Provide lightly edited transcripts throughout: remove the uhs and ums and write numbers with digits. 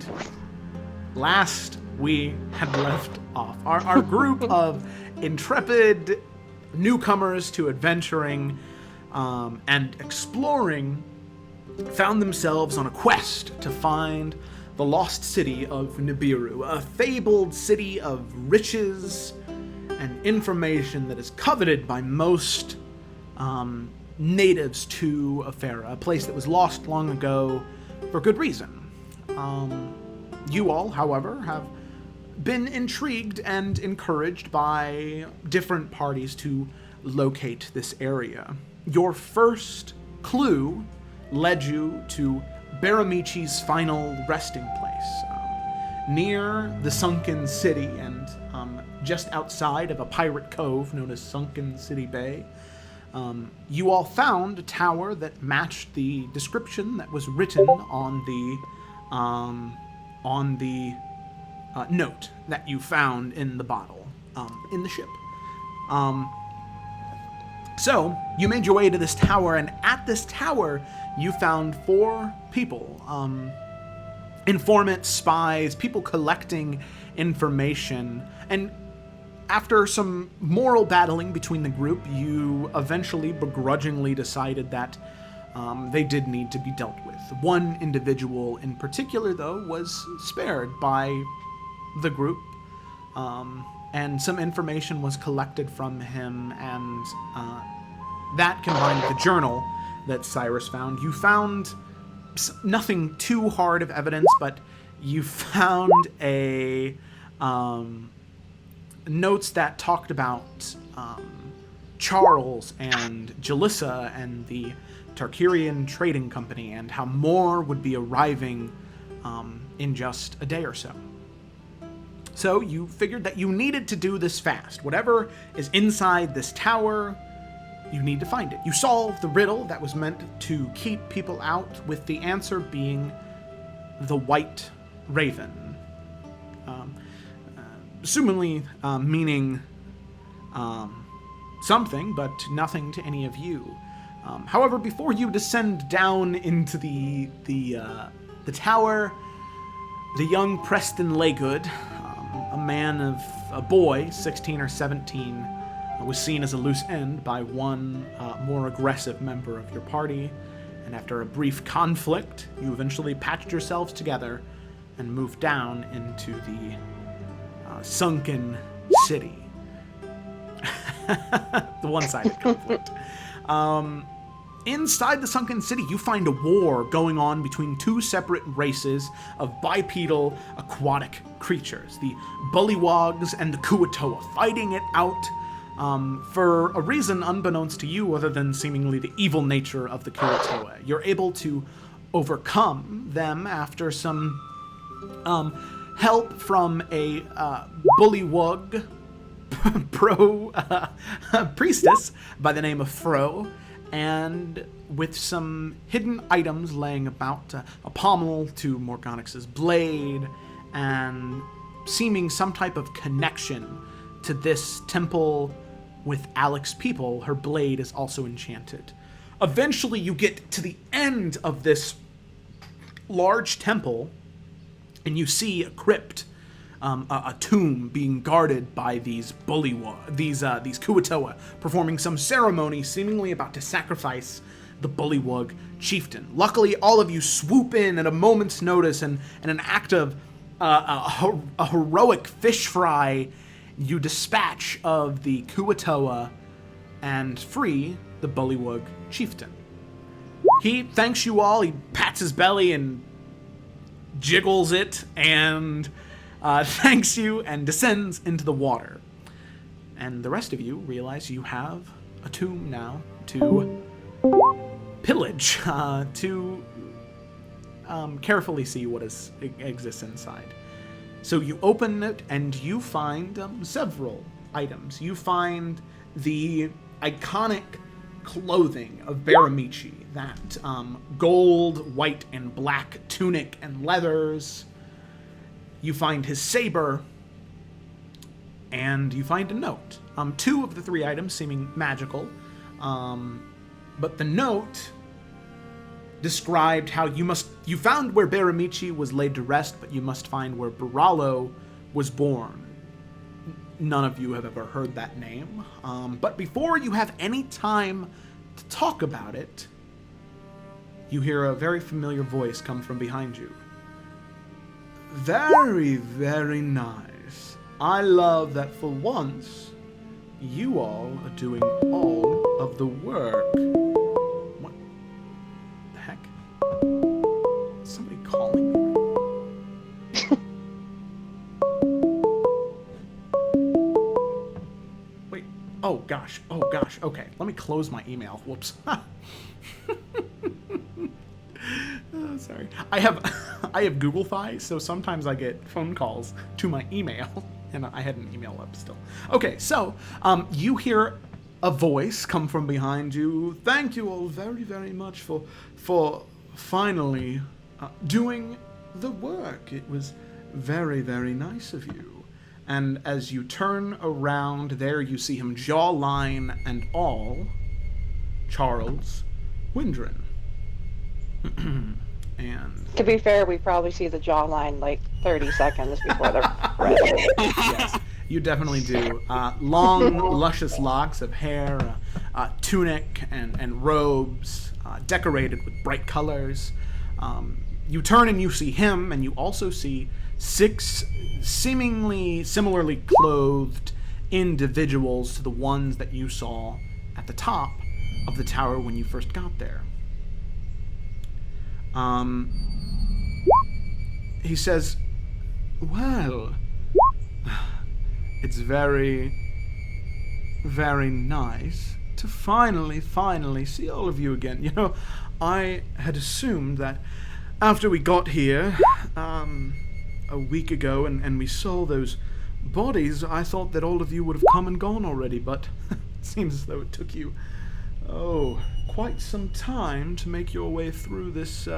And last we had left off, our group of intrepid newcomers to adventuring and exploring found themselves on a quest to find the lost city of Nibiru, a fabled city of riches and information that is coveted by most natives to Efera, a place that was lost long ago for good reason. You all, however, have been intrigued and encouraged by different parties to locate this area. Your first clue led you to Baramichi's final resting place, near the Sunken City and just outside of a pirate cove known as Sunken City Bay. You all found a tower that matched the description that was written on the note that you found in the bottle in the ship. So you made your way to this tower, and at this tower you found 4 people. Informants, spies, people collecting information, and after some moral battling between the group, you eventually begrudgingly decided that they did need to be dealt with. One individual in particular, though, was spared by the group, and some information was collected from him, and that combined with the journal that Cyrus found. You found nothing too hard of evidence, but you found a notes that talked about Charles and Jalissa and the Tarkirian Trading Company, and how more would be arriving in just a day or so. So you figured that you needed to do this fast. Whatever is inside this tower, you need to find it. You solved the riddle that was meant to keep people out, with the answer being the White Raven. Assumingly meaning something, but nothing to any of you. However, before you descend down into the tower, the young Preston Laygood, a boy, 16 or 17, was seen as a loose end by one more aggressive member of your party, and after a brief conflict, you eventually patched yourselves together and moved down into the Sunken City. The one-sided conflict. Inside the Sunken City, you find a war going on between 2 separate races of bipedal aquatic creatures, the Bullywugs and the Kuatoa, fighting it out for a reason unbeknownst to you, other than seemingly the evil nature of the Kuatoa. You're able to overcome them after some help from a Bullywug priestess by the name of Fro, and with some hidden items laying about, a pommel to Morganix's blade, and seeming some type of connection to this temple with Alex's people. Her blade is also enchanted. Eventually you get to the end of this large temple, and you see a crypt, a tomb being guarded by these Kuatoa, performing some ceremony, seemingly about to sacrifice the Bullywug chieftain. Luckily, all of you swoop in at a moment's notice, and in an act of a heroic fish fry, you dispatch of the Kuatoa and free the Bullywug chieftain. He thanks you all, he pats his belly and jiggles it, and thanks you and descends into the water. And the rest of you realize you have a tomb now to pillage, to carefully see what exists inside. So you open it, and you find several items. You find the iconic clothing of Baramichi, that gold, white, and black tunic and leathers. You find his saber, and you find a note. 2 of the 3 items seeming magical, but the note described how you found where Baramichi was laid to rest, but you must find where Barallo was born. None of you have ever heard that name. But before you have any time to talk about it, you hear a very familiar voice come from behind you. Very, very nice. I love that for once, you all are doing all of the work. What the heck? Is somebody calling me? Wait. Oh gosh. Okay. Let me close my email. Whoops. Oh, sorry. I have Google Fi, so sometimes I get phone calls to my email, and I had an email up still. Okay, so you hear a voice come from behind you. Thank you all very, very much for finally doing the work. It was very, very nice of you. And as you turn around, there you see him, jawline and all, Charles Windren. And to be fair, we probably see the jawline like 30 seconds before the rest. Yes, you definitely do. Long, luscious locks of hair, tunic and robes, decorated with bright colors. You turn and you see him, and you also see 6 seemingly similarly clothed individuals to the ones that you saw at the top of the tower when you first got there. He says, well, it's very, very nice to finally see all of you again. You know, I had assumed that after we got here, a week ago and we saw those bodies, I thought that all of you would have come and gone already, but it seems as though it took you, quite some time to make your way through this,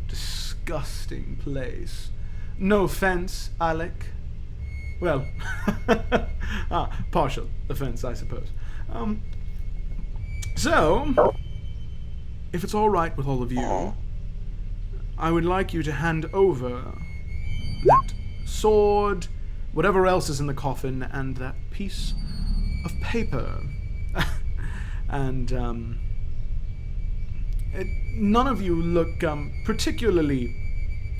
disgusting place. No offense, Alec. Well, partial offense, I suppose. So, if it's all right with all of you, I would like you to hand over that sword, whatever else is in the coffin, and that piece of paper. And, none of you look particularly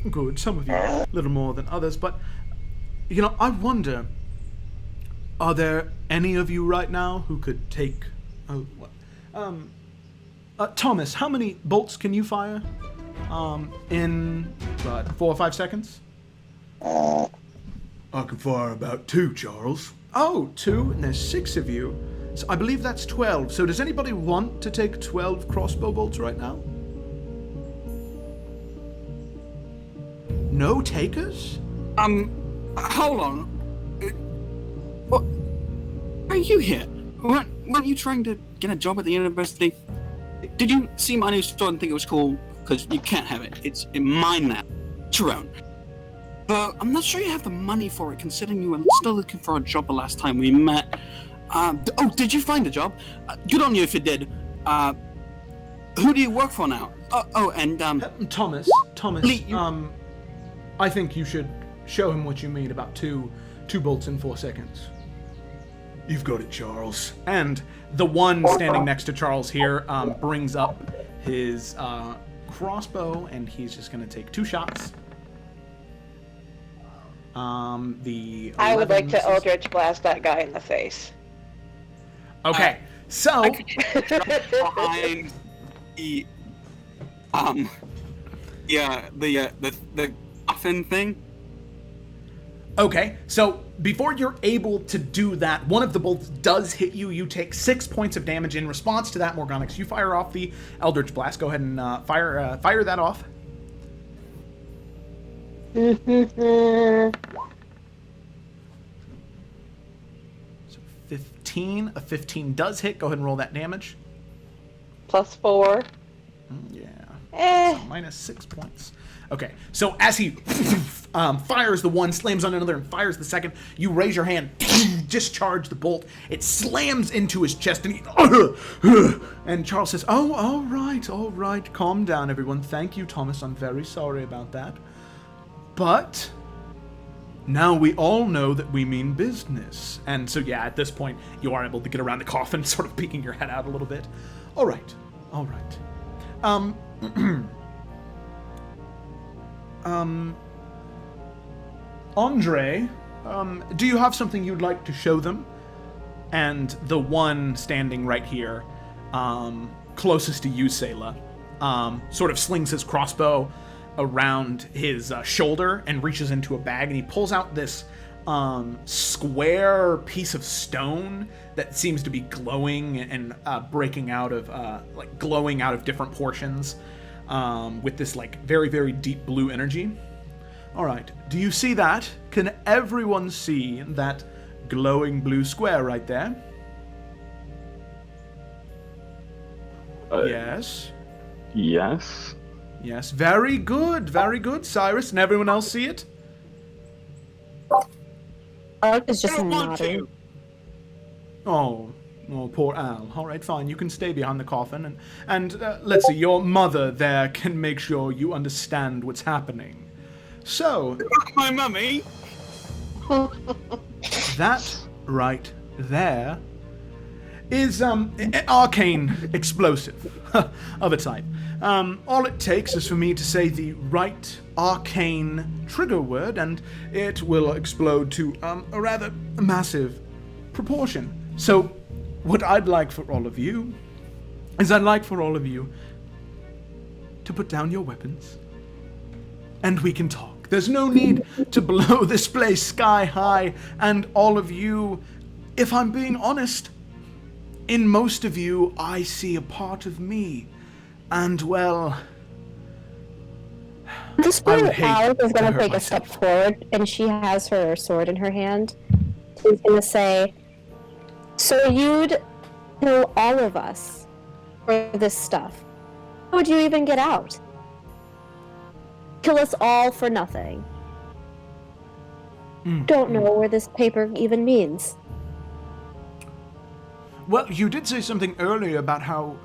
good. Some of you a little more than others, but, you know, I wonder, are there any of you right now who could take... Thomas, how many bolts can you fire in 4 or 5 seconds? I can fire about 2, Charles. Oh, 2, and there's 6 of you. So I believe that's 12. So does anybody want to take 12 crossbow bolts right now? No takers? Hold on. What? Are you here? Weren't you trying to get a job at the university? Did you see my new sword and think it was cool? Because you can't have it. It's in mine now. It's your own. But I'm not sure you have the money for it, considering you were still looking for a job the last time we met. Did you find a job? Good on you if you did. Who do you work for now? Thomas, I think you should show him what you mean about two bolts in 4 seconds. You've got it, Charles. And the one standing next to Charles here brings up his crossbow, and he's just going to take 2 shots. I would like to Eldritch Blast that guy in the face. Okay, so... behind the coffin thing. Okay, so before you're able to do that, one of the bolts does hit you. You take 6 points of damage. In response to that, Morgonix, you fire off the Eldritch Blast. Go ahead and fire that off. So 15. A 15 does hit. Go ahead and roll that damage. +4. Yeah. Eh. So minus 6 points. Okay, so as he fires the one, slams on another, and fires the second, you raise your hand, discharge the bolt. It slams into his chest, and and Charles says, "Oh, all right, calm down, everyone. Thank you, Thomas. I'm very sorry about that. But now we all know that we mean business." And so, yeah, at this point, you are able to get around the coffin, sort of peeking your head out a little bit. All right. Andre, do you have something you'd like to show them? And the one standing right here, closest to you, Selah, sort of slings his crossbow around his shoulder and reaches into a bag, and he pulls out this square piece of stone that seems to be glowing and breaking out of, glowing out of different portions with this, very, very deep blue energy. All right, do you see that? Can everyone see that glowing blue square right there? Yes. Yes. Yes, very good, Cyrus. And everyone else see it? Alec is just I don't want nodding. to. Oh, poor Al. All right, fine. You can stay behind the coffin, and let's see. Your mother there can make sure you understand what's happening. So, My mummy. that right there is an arcane explosive of a type. All it takes is for me to say the right arcane trigger word, and it will explode to a rather massive proportion. So, what I'd like for all of you is to put down your weapons, and we can talk. There's no need to blow this place sky high, and all of you, if I'm being honest, in most of you, I see a part of me. And, well, At this I would point, hate Alec is to going to hurt take a myself. step forward, and she has her sword in her hand. She's going to say, "So you'd kill all of us for this stuff? How would you even get out? Kill us all for nothing? Don't know where this paper even means." Well, you did say something earlier about how,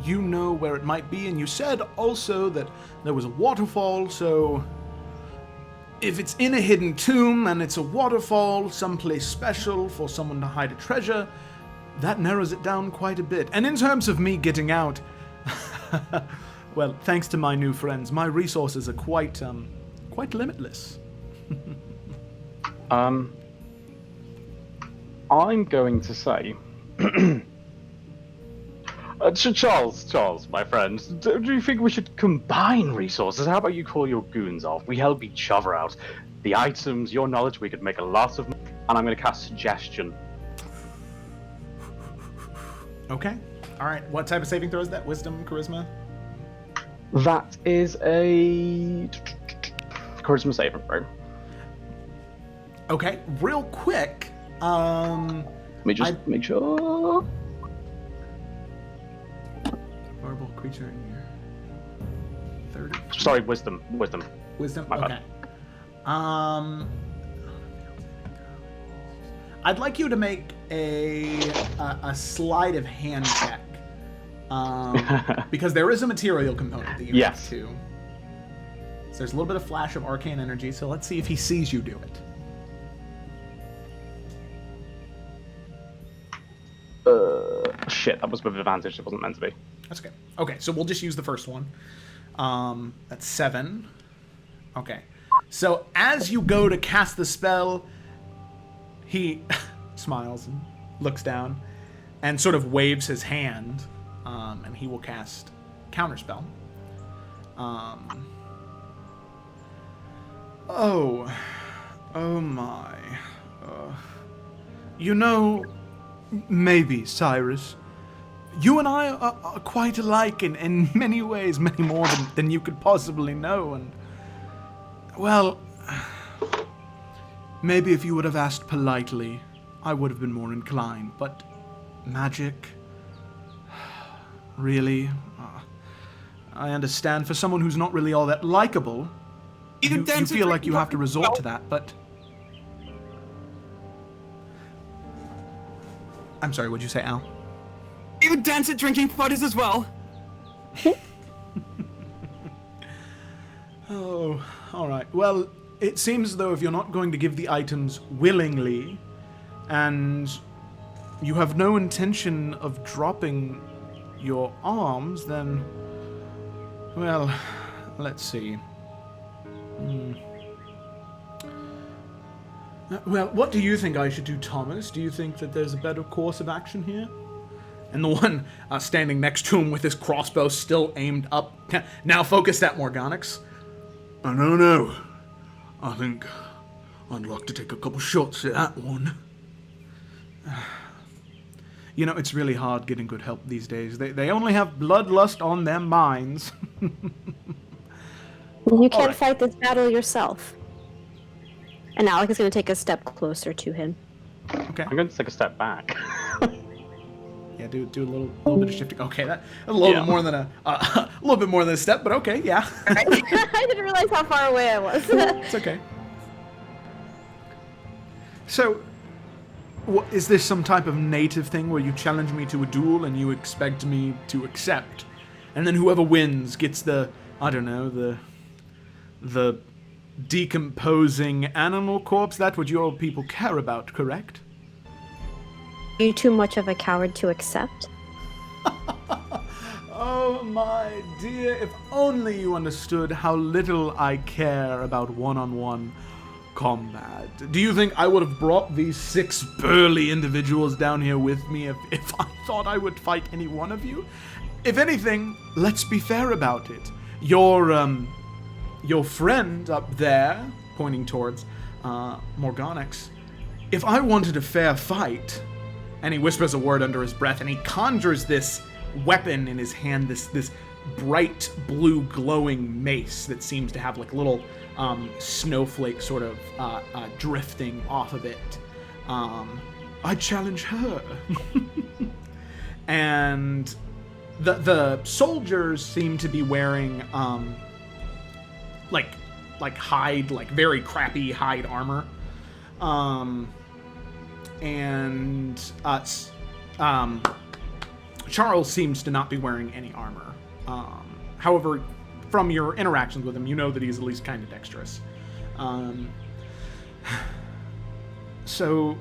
you know where it might be, and you said also that there was a waterfall, so if it's in a hidden tomb and it's a waterfall, someplace special for someone to hide a treasure, that narrows it down quite a bit. And in terms of me getting out, well, thanks to my new friends, my resources are quite limitless. I'm going to say, Charles, my friend, do you think we should combine resources? How about you call your goons off? We help each other out. The items, your knowledge, we could make a lot of. And I'm going to cast suggestion. Okay. All right. What type of saving throw is that? Wisdom, charisma? That is a charisma saving throw. Okay. Real quick. Let me just make sure. Horrible creature in your third. Sorry, wisdom. Wisdom. My bad. Okay. I'd like you to make a sleight of hand check, because there is a material component that you Yes. have to. So there's a little bit of flash of arcane energy. So let's see if he sees you do it. Shit, that was with advantage. It wasn't meant to be. That's okay. Okay, so we'll just use the first one. That's 7. Okay. So as you go to cast the spell, he smiles and looks down and sort of waves his hand, and he will cast Counterspell. Oh my. You know, maybe, Cyrus, you and I are quite alike in many ways, many more than you could possibly know, and, well, maybe if you would have asked politely, I would have been more inclined, but magic? Really? I understand for someone who's not really all that likable, you feel like you have to resort to that, but... I'm sorry, what'd you say, Al? You dance at drinking parties as well. Oh, alright. Well, it seems as though if you're not going to give the items willingly, and you have no intention of dropping your arms, then... Well, let's see. Well, what do you think I should do, Thomas? Do you think that there's a better course of action here? And the one standing next to him with his crossbow still aimed up, now focused at Morganix. I don't know. I think I'd like to take a couple shots at that one. You know, it's really hard getting good help these days. They only have bloodlust on their minds. You can't fight this battle yourself. And Alec is going to take a step closer to him. Okay. I'm going to take a step back. Yeah, do a little bit of shifting. Okay, that's a little bit more than a little bit more than a step, but okay, yeah. I didn't realize how far away I was. It's okay. So, is this some type of native thing where you challenge me to a duel and you expect me to accept, and then whoever wins gets the, I don't know, the decomposing animal corpse? That's what your people care about, correct? Are you too much of a coward to accept? Oh my dear, if only you understood how little I care about one-on-one combat. Do you think I would have brought these 6 burly individuals down here with me if I thought I would fight any one of you? If anything, let's be fair about it. Your friend up there, pointing towards Morganix, if I wanted a fair fight, and he whispers a word under his breath, and he conjures this weapon in his hand, this bright blue glowing mace that seems to have like little snowflakes sort of drifting off of it. I challenge her. And the soldiers seem to be wearing like hide, like very crappy hide armor. Charles seems to not be wearing any armor. However, from your interactions with him, you know that he's at least kind of dexterous. So,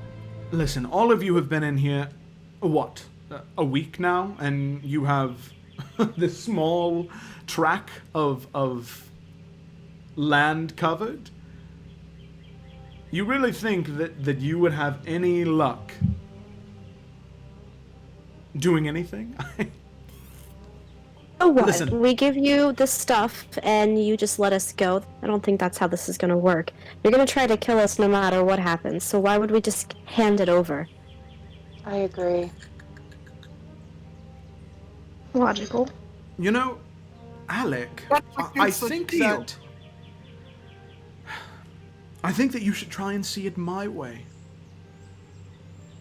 listen, all of you have been in here, what, a week now? And you have this small tract of land covered? You really think that you would have any luck doing anything? Oh, what? Listen. We give you the stuff and you just let us go? I don't think that's how this is going to work. You're going to try to kill us no matter what happens, so why would we just hand it over? I agree. Logical. You know, Alec, I think that you should try and see it my way.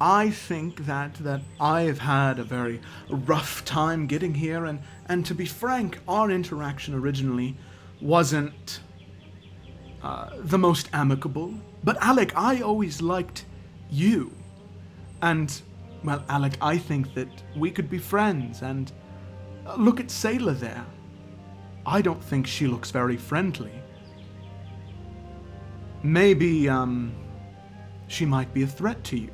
I think that I've had a very rough time getting here, and to be frank, our interaction originally wasn't the most amicable. But Alec, I always liked you. And, well, Alec, I think that we could be friends, and look at Sailor there. I don't think she looks very friendly. Maybe, she might be a threat to you.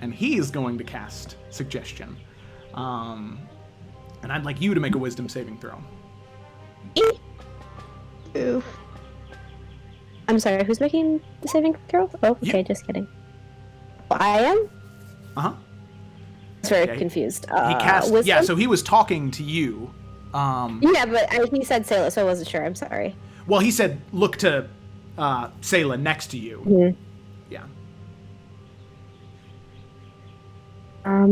And he is going to cast Suggestion. And I'd like you to make a Wisdom saving throw. Oof. I'm sorry, who's making the saving throw? Oh, okay, You. just kidding. I am? Uh-huh. I was very confused. He cast... Wisdom? Yeah, so he was talking to you. Yeah, but he said Sailor, so I wasn't sure. I'm sorry. Well, he said, look to Sayla next to you. Mhm. Yeah. I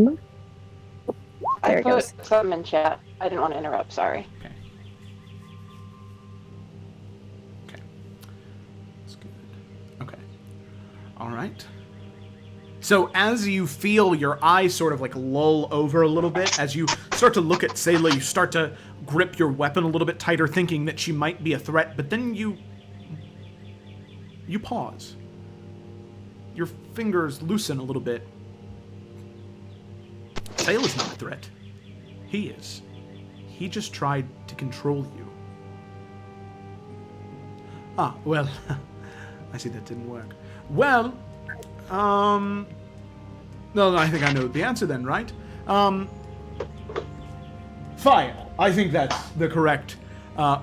There it put goes. something in chat. I didn't want to interrupt, sorry. Okay. That's good. Okay. All right. So as you feel your eyes sort of like lull over a little bit, as you start to look at Sayla, you start to grip your weapon a little bit tighter, thinking that she might be a threat, but then you pause. Your fingers loosen a little bit. Sayla's not a threat. He is. He just tried to control you. Ah, well, I see that didn't work. Well, no, I think I know the answer then, right? Fire. I think that's the correct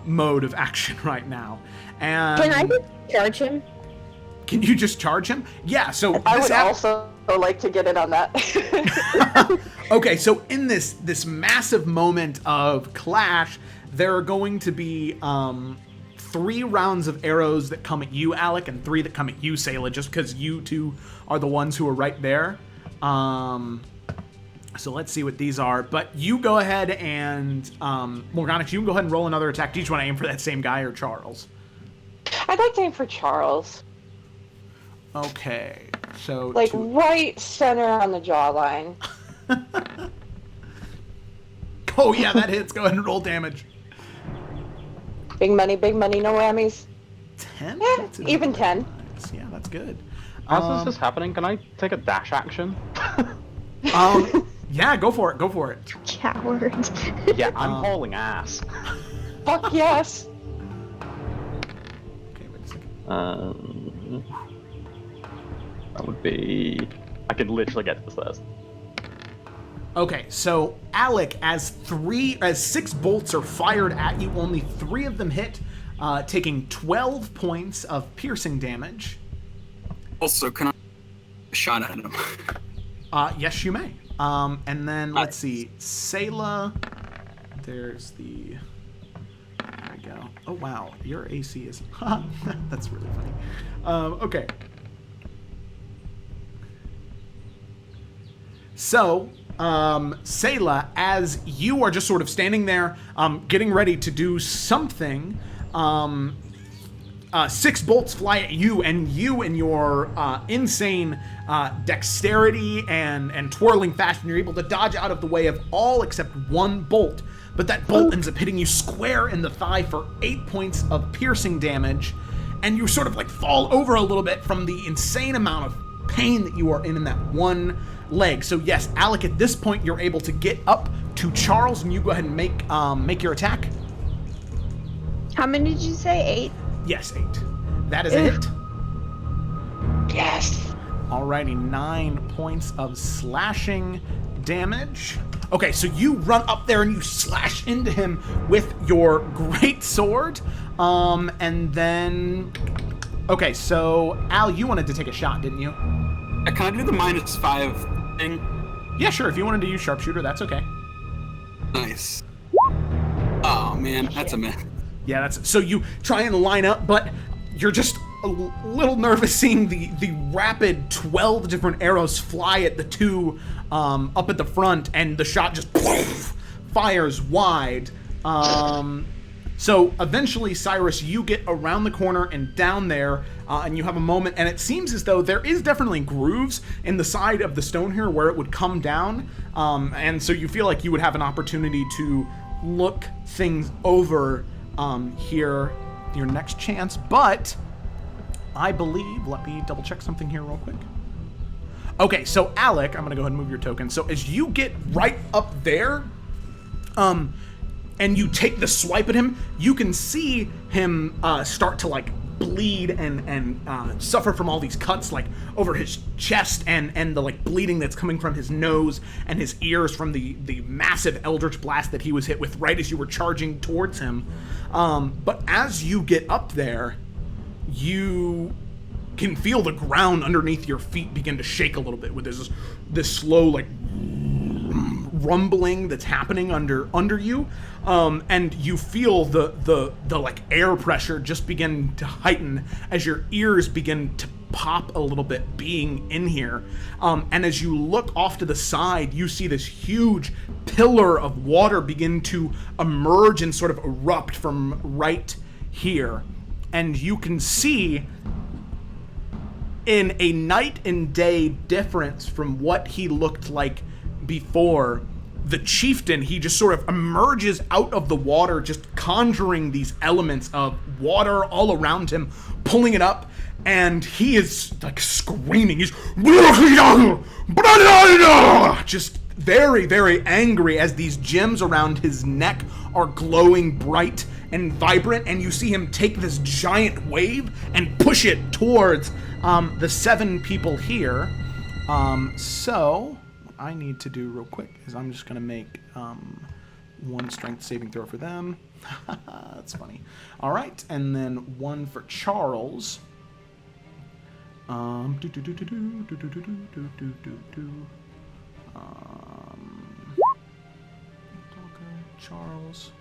mode of action right now. And Can I just charge him? Can you just charge him? Yeah, so I would also like to get in on that. Okay, so in this massive moment of clash, there are going to be 3 rounds of arrows that come at you, Alec, and 3 that come at you, Sayla, just because you two are the ones who are right there. So let's see what these are. But you go ahead and, Morganix, you can go ahead and roll another attack. Do you just want to aim for that same guy or Charles? I'd like to aim for Charles. Okay, so... Like, right center on the jawline. Oh, yeah, that hits. Go ahead and roll damage. Big money, no whammies. 10? Yeah, even 10. Nice. Yeah, that's good. As this is happening, can I take a dash action? Yeah, go for it. Coward. Yeah, I'm hauling ass. Fuck yes. Okay, wait a second. That would be... I could literally get to the stairs. Okay, so Alec, as 6 bolts are fired at you, only 3 of them hit, taking 12 points of piercing damage. Also, can I shot at him? Yes, you may. And then let's see, Sayla. There's the. There we go. Oh wow, your AC is. That's really funny. Okay. So, Sayla, as you are just sort of standing there, getting ready to do something, 6 bolts fly at you, and you and your insane dexterity and twirling fashion, you're able to dodge out of the way of all except 1 bolt. But that bolt ends up hitting you square in the thigh for 8 points of piercing damage, and you sort of like fall over a little bit from the insane amount of pain that you are in that one leg. So yes, Alec, at this point you're able to get up to Charles, and you go ahead and make your attack. How many did you say? 8? Yes, 8. That is a hit. Yes. Alrighty, 9 points of slashing damage. Okay, so you run up there and you slash into him with your great sword. And then... Okay, so Al, you wanted to take a shot, didn't you? Can I do the -5 thing? Yeah, sure. If you wanted to use sharpshooter, that's okay. Nice. Oh man, that's a myth. Yeah, that's so you try and line up, but you're just a little nervous seeing the rapid 12 different arrows fly at the 2 up at the front, and the shot just fires wide. So eventually, Cyrus, you get around the corner and down there, and you have a moment, and it seems as though there is definitely grooves in the side of the stone here where it would come down, and so you feel like you would have an opportunity to look things over here, your next chance, but I believe, let me double check something here real quick. Okay, so Alec, I'm gonna go ahead and move your token. So as you get right up there, and you take the swipe at him, you can see him start to like bleed and suffer from all these cuts like over his chest and the like bleeding that's coming from his nose and his ears from the massive eldritch blast that he was hit with right as you were charging towards him. But as you get up there, you can feel the ground underneath your feet begin to shake a little bit with this slow like rumbling that's happening under you, and you feel the like air pressure just begin to heighten as your ears begin to pop a little bit being in here, and as you look off to the side, you see this huge pillar of water begin to emerge and sort of erupt from right here, and you can see in a night and day difference from what he looked like before, the chieftain, he just sort of emerges out of the water, just conjuring these elements of water all around him, pulling it up, and he is like screaming. He's just very, very angry as these gems around his neck are glowing bright and vibrant, and you see him take this giant wave and push it towards the 7 people here. So what I need to do real quick is I'm just gonna make 1 strength saving throw for them. That's funny. All right, and then 1 for Charles. Charles,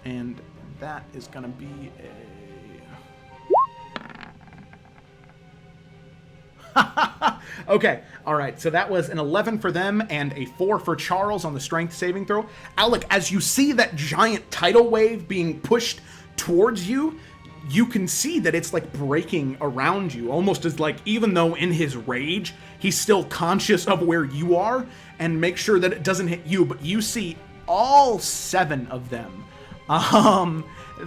and that is gonna be a okay, all right, so that was an 11 for them and a 4 for Charles on the strength saving throw. Alec, as you see that giant tidal wave being pushed towards you, you can see that it's like breaking around you, almost as like, even though in his rage, he's still conscious of where you are and make sure that it doesn't hit you, but you see all 7 of them.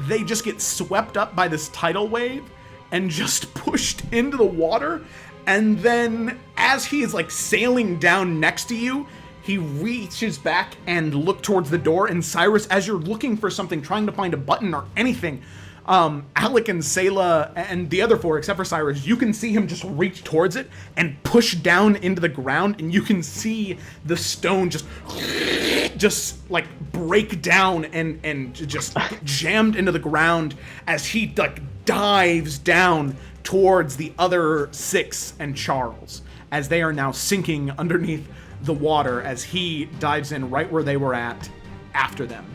They just get swept up by this tidal wave and just pushed into the water. And then as he is like sailing down next to you, he reaches back and look towards the door. And Cyrus, as you're looking for something, trying to find a button or anything, Alec and Sayla and the other 4, except for Cyrus, you can see him just reach towards it and push down into the ground, and you can see the stone just like break down and just get jammed into the ground as he like dives down towards the other 6 and Charles, as they are now sinking underneath the water as he dives in right where they were at after them.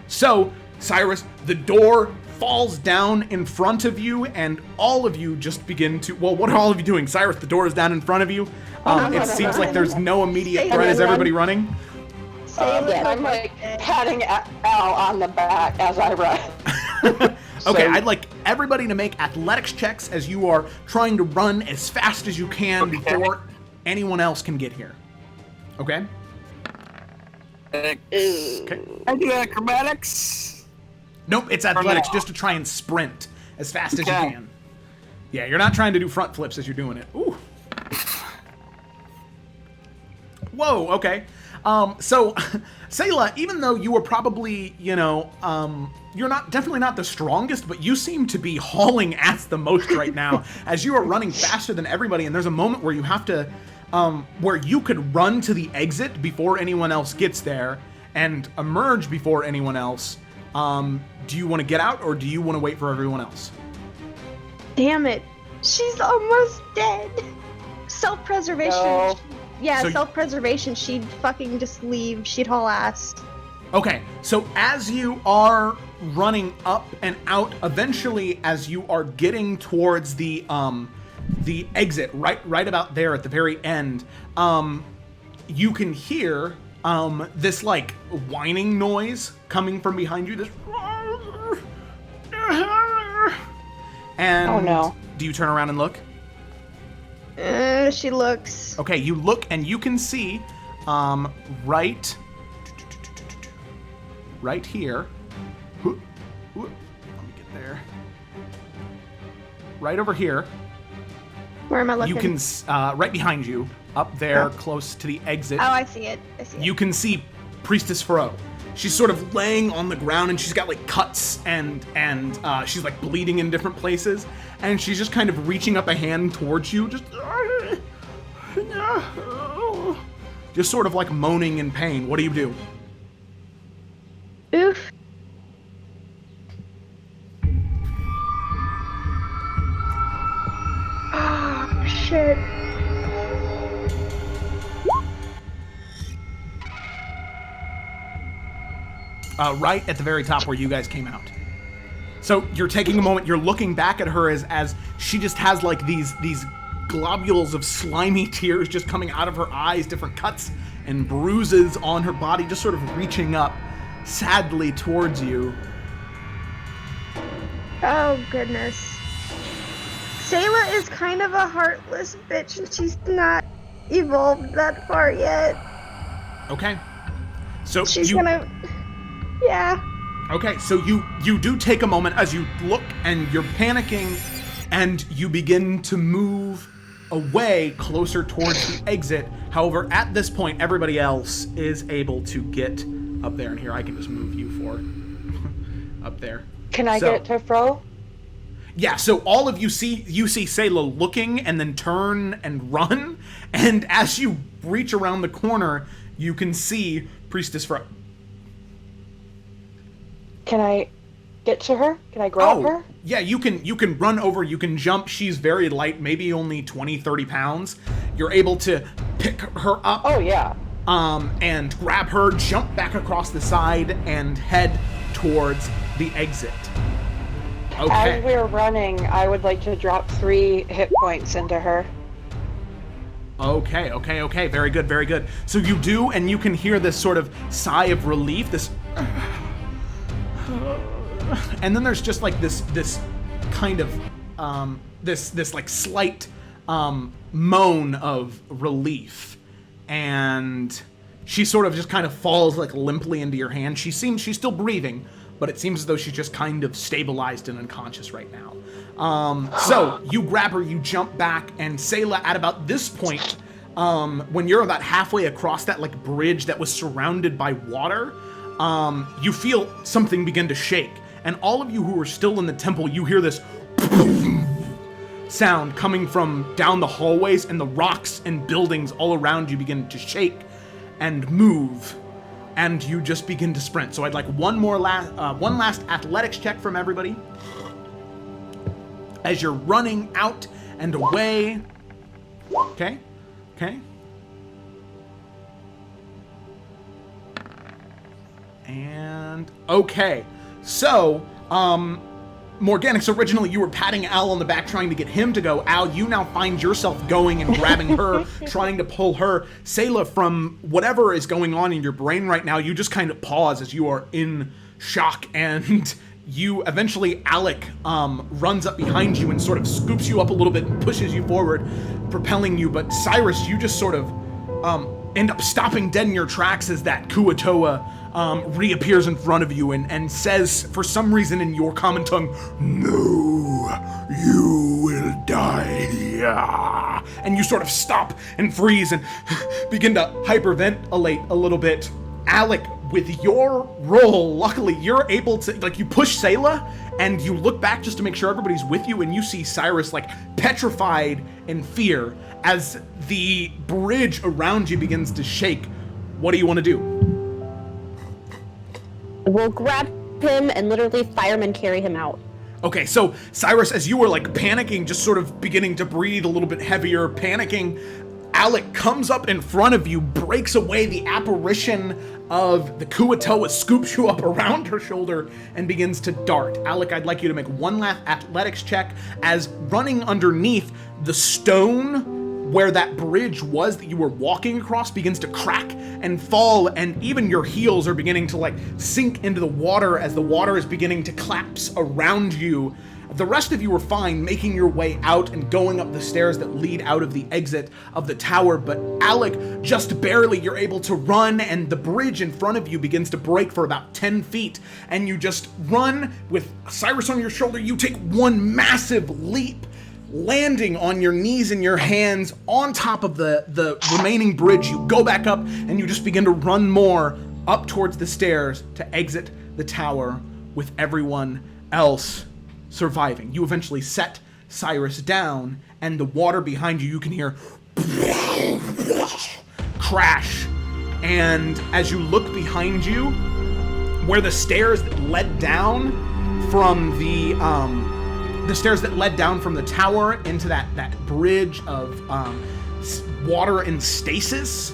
So, Cyrus, the door falls down in front of you, and all of you just begin to... Well, what are all of you doing? Cyrus, the door is down in front of you. It seems like there's no immediate threat. Is everybody running? I'm like patting Al on the back as I run. Okay, I'd like everybody to make athletics checks as you are trying to run as fast as you can before anyone else can get here. Okay? Okay. I do acrobatics. Nope, it's athletics just to try and sprint as fast as you can. Yeah, you're not trying to do front flips as you're doing it. Ooh. Whoa, okay. So, Sayla, even though you were probably, you're definitely not the strongest, but you seem to be hauling ass the most right now as you are running faster than everybody, and there's a moment where you have to, where you could run to the exit before anyone else gets there and emerge before anyone else. Do you want to get out, or do you want to wait for everyone else? Damn it. She's almost dead. Self-preservation. No. Yeah, So- self-preservation. She'd fucking just leave. She'd haul ass. Okay, so as you are running up and out, eventually as you are getting towards the exit, right about there at the very end, you can hear this like whining noise coming from behind you. This, and Oh, no. do you turn around and look? She looks. Okay, you look and you can see right here. Let me get there. Right over here. Where am I looking? You can right behind you, up there, close to the exit. Oh, I see it. You can see Priestess Fro. She's sort of laying on the ground, and she's got like cuts and she's like bleeding in different places, and she's just kind of reaching up a hand towards you, just sort of like moaning in pain. What do you do? Oof. Oh, shit. Right at the very top where you guys came out. So you're taking a moment, you're looking back at her as she just has like these globules of slimy tears just coming out of her eyes, different cuts and bruises on her body, just sort of reaching up sadly towards you. Oh, goodness. Sayla is kind of a heartless bitch, and she's not evolved that far yet. Okay. So She's gonna. Yeah. Okay, so you do take a moment as you look and you're panicking, and you begin to move away closer towards the exit. However, at this point, everybody else is able to get up there. And here, I can just move you for up there. Can I get to Fro? Yeah, so all of you see Sayla looking and then turn and run, and as you reach around the corner, you can see Priestess Fro. Can I get to her? Can I grab her? Yeah, you can run over, you can jump. She's very light, maybe only 20, 30 pounds. You're able to pick her up. Oh, yeah. And grab her, jump back across the side, and head towards the exit. Okay. As we're running, I would like to drop 3 hit points into her. Okay. Very good. So you do, and you can hear this sort of sigh of relief, this... And then there's just like this kind of, this like slight moan of relief. And she sort of just kind of falls like limply into your hand. She's still breathing, but it seems as though she's just kind of stabilized and unconscious right now. So you grab her, you jump back, and Sayla, at about this point, when you're about halfway across that like bridge that was surrounded by water, you feel something begin to shake. And all of you who are still in the temple, you hear this sound coming from down the hallways, and the rocks and buildings all around you begin to shake and move, and you just begin to sprint. So I'd like one last athletics check from everybody as you're running out and away. Okay. And okay. So, Morganix, originally you were patting Al on the back trying to get him to go. Al, you now find yourself going and grabbing her, trying to pull her. Sayla, from whatever is going on in your brain right now, you just kind of pause as you are in shock, and you eventually, Alec runs up behind you and sort of scoops you up a little bit and pushes you forward, propelling you. But Cyrus, you just sort of end up stopping dead in your tracks as that Kuatoa reappears in front of you and says, for some reason in your common tongue, "No, you will die." And you sort of stop and freeze and begin to hyperventilate a little bit. Alec, with your roll, luckily you're able to, like, you push Sayla and you look back just to make sure everybody's with you, and you see Cyrus like petrified in fear as the bridge around you begins to shake. What do you want to do? We'll grab him and literally fireman carry him out. Okay, so Cyrus, as you were like panicking, just sort of beginning to breathe a little bit heavier, panicking, Alec comes up in front of you, breaks away the apparition of the Kuatoa, scoops you up around her shoulder, and begins to dart. Alec, I'd like you to make one last athletics check as running underneath the stone where that bridge was that you were walking across begins to crack and fall, and even your heels are beginning to like sink into the water as the water is beginning to collapse around you. The rest of you are fine, making your way out and going up the stairs that lead out of the exit of the tower, but Alec, just barely you're able to run, and the bridge in front of you begins to break for about 10 feet, and you just run with Cyrus on your shoulder. You take one massive leap, landing on your knees and your hands on top of the remaining bridge. You go back up and you just begin to run more up towards the stairs to exit the tower with everyone else surviving. You eventually set Cyrus down, and the water behind you can hear crash. And as you look behind you, where the stairs that led down from the stairs that led down from the tower into that bridge of water and stasis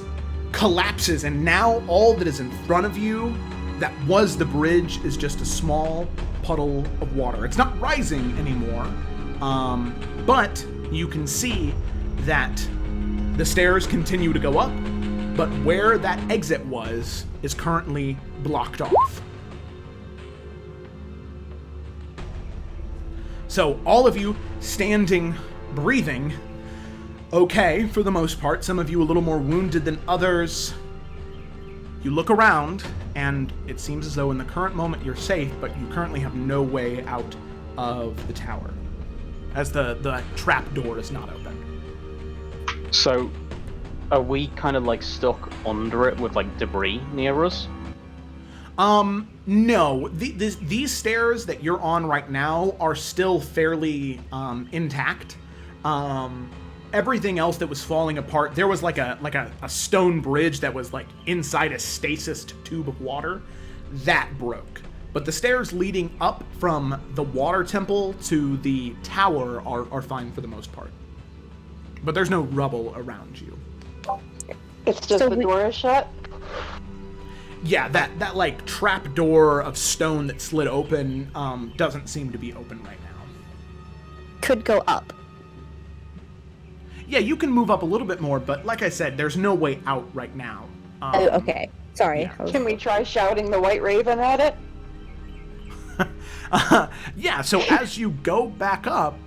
collapses, and now all that is in front of you that was the bridge is just a small puddle of water. It's not rising anymore, but you can see that the stairs continue to go up, but where that exit was is currently blocked off. So all of you standing, breathing, okay for the most part. Some of you a little more wounded than others. You look around, and it seems as though in the current moment you're safe, but you currently have no way out of the tower, as the trap door is not open. So, are we kind of like stuck under it with like debris near us? No. These stairs that you're on right now are still fairly intact. Everything else that was falling apart, there was like a stone bridge that was like inside a stasis tube of water that broke. But the stairs leading up from the water temple to the tower are fine for the most part. But there's no rubble around you. It's just the door is shut? Yeah, that like trap door of stone that slid open doesn't seem to be open right now. Could go up. Yeah, you can move up a little bit more, but like I said, there's no way out right now. Okay. Sorry. Yeah. Can we try shouting the White Raven at it? Yeah, so as you go back up,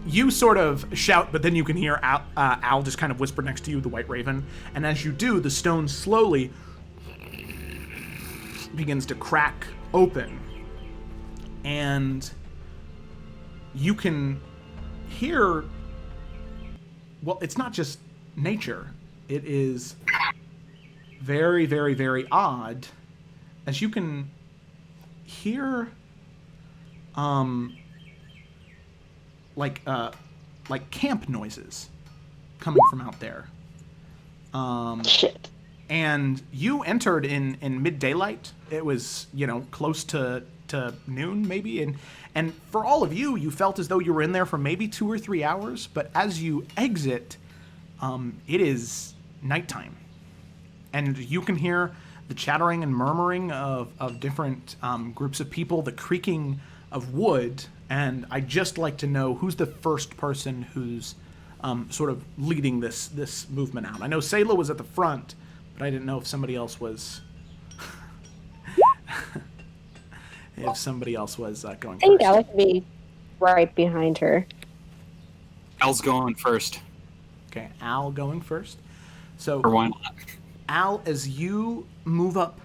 you sort of shout, but then you can hear Al just kind of whisper next to you, the White Raven, and as you do, the stone slowly begins to crack open, and you can hear, well, it's not just nature, it is very, very, very odd, as you can hear like camp noises coming from out there. Shit. And you entered in mid-daylight. It was, close to noon maybe, and for all of you, you felt as though you were in there for maybe 2 or 3 hours, but as you exit, it is nighttime. And you can hear the chattering and murmuring of different groups of people, the creaking of wood, and I'd just like to know who's the first person who's sort of leading this movement out. I know Sayla was at the front, but I didn't know if somebody else was going first. I think Alec would be right behind her. Al's going first. Okay, Al going first. So Or why not? Al, as you move up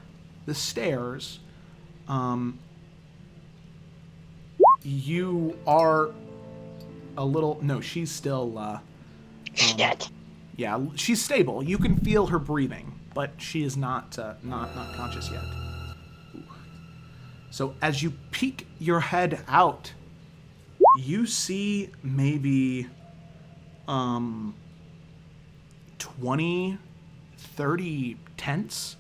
the stairs, you are a little... No, she's still... Shit. Yeah, she's stable. You can feel her breathing, but she is not conscious yet. Ooh. So as you peek your head out, you see maybe 20, 30 tents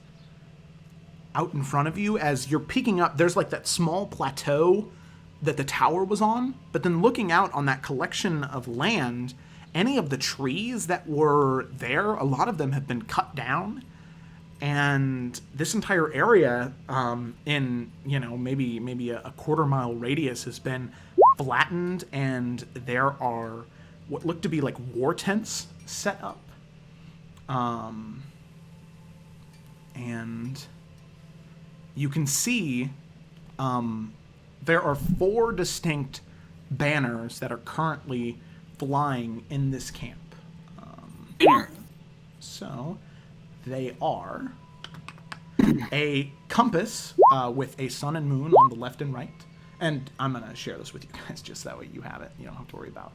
out in front of you. As you're peeking up, there's like that small plateau that the tower was on, but then looking out on that collection of land, any of the trees that were there, a lot of them have been cut down, and this entire area in maybe a quarter-mile radius has been flattened, and there are what look to be like war tents set up, and you can see there are 4 distinct banners that are currently flying in this camp. So they are a compass with a sun and moon on the left and right. And I'm going to share this with you guys just that way you have it. You don't have to worry about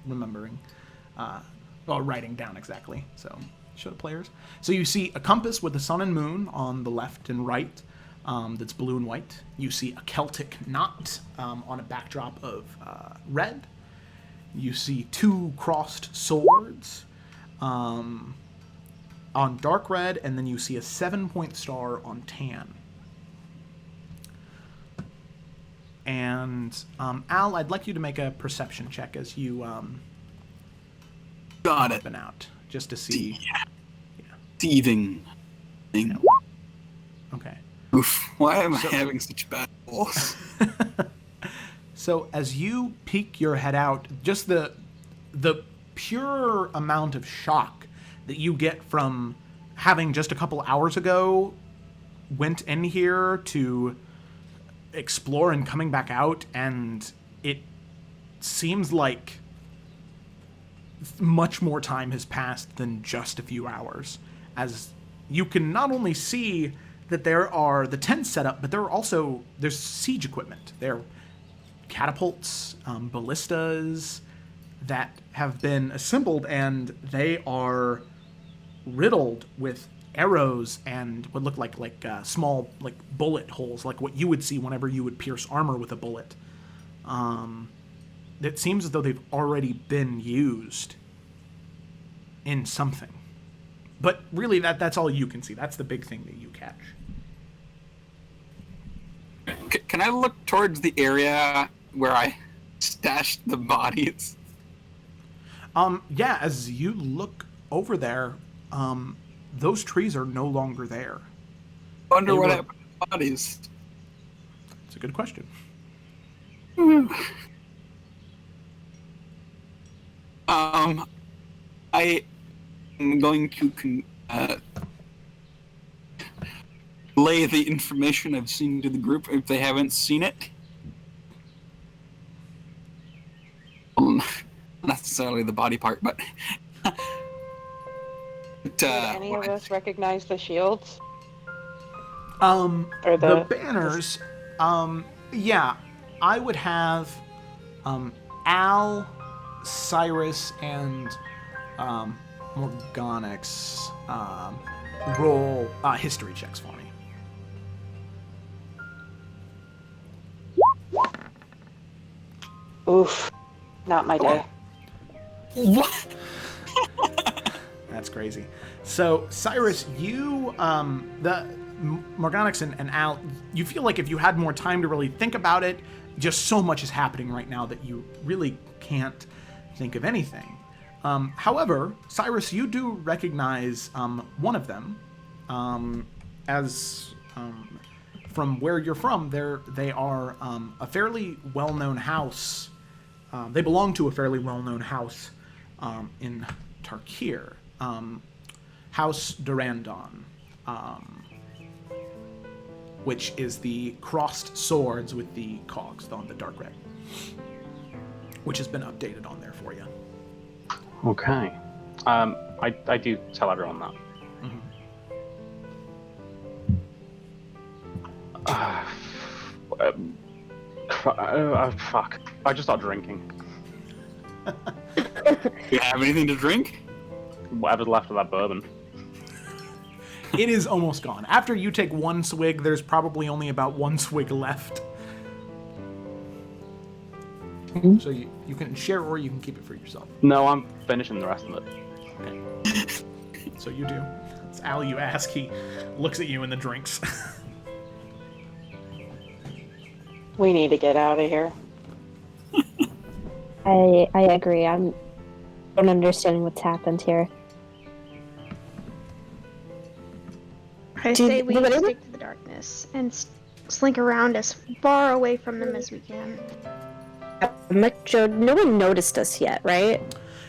remembering, writing down exactly. So show the players. So you see a compass with the sun and moon on the left and right. That's blue and white. You see a Celtic knot on a backdrop of red. You see 2 crossed swords on dark red, and then you see a 7-point star on tan. And Al, I'd like you to make a perception check as you Got it. open out, just to see. Yeah. Thieving thing. Yeah. Okay. Oof. Why am I having such bad balls? So as you peek your head out, just the pure amount of shock that you get from having just a couple hours ago went in here to explore and coming back out, and it seems like much more time has passed than just a few hours, as you can not only see that there are the tents set up, but there's siege equipment. There are catapults, ballistas that have been assembled, and they are riddled with arrows and what look like small bullet holes, like what you would see whenever you would pierce armor with a bullet. It seems as though they've already been used in something. But really, that's all you can see. That's the big thing that you catch. Can I look towards the area where I stashed the bodies? Yeah, as you look over there, those trees are no longer there. Wonder what happened to the bodies. It's a good question. I am going to lay the information I've seen to the group if they haven't seen it. Not necessarily the body part, but... Did any of us recognize the shields? Or Or the banners, yeah, I would have Al, Cyrus, and Morgonix roll history checks for me. Oof. Not my day. What? That's crazy. So, Cyrus, you, the Morgonix and Al, you feel like if you had more time to really think about it, just so much is happening right now that you really can't think of anything. However, Cyrus, you do recognize one of them as from where you're from. They are a fairly well-known house. They belong to a fairly well-known house in Tarkir, House Durandon, which is the crossed swords with the cogs on the dark red, which has been updated on there for you. Okay. I do tell everyone that. Fuck. I just started drinking. You have anything to drink? Whatever's left of that bourbon. It is almost gone. After you take one swig, there's probably only about one swig left. So you can share or you can keep it for yourself. No, I'm finishing the rest of it. Okay. So you do. It's Al, you ask. He looks at you and the drinks. We need to get out of here. I agree. I don't understand what's happened here. I say we stick to the darkness and slink around as far away from them as we can. Joe, no one noticed us yet, right?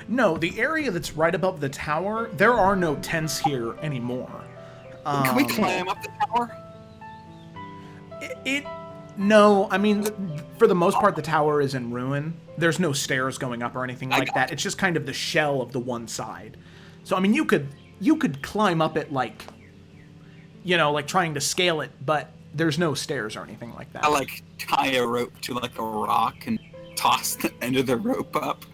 No, the area that's right above the tower, there are no tents here anymore. Can we climb up the tower? No, I mean, for the most part, the tower is in ruin. There's no stairs going up or anything like that. It's just kind of the shell of the one side. So, I mean, you could climb up it like trying to scale it, but there's no stairs or anything like that. I tie a rope to a rock and toss the end of the rope up.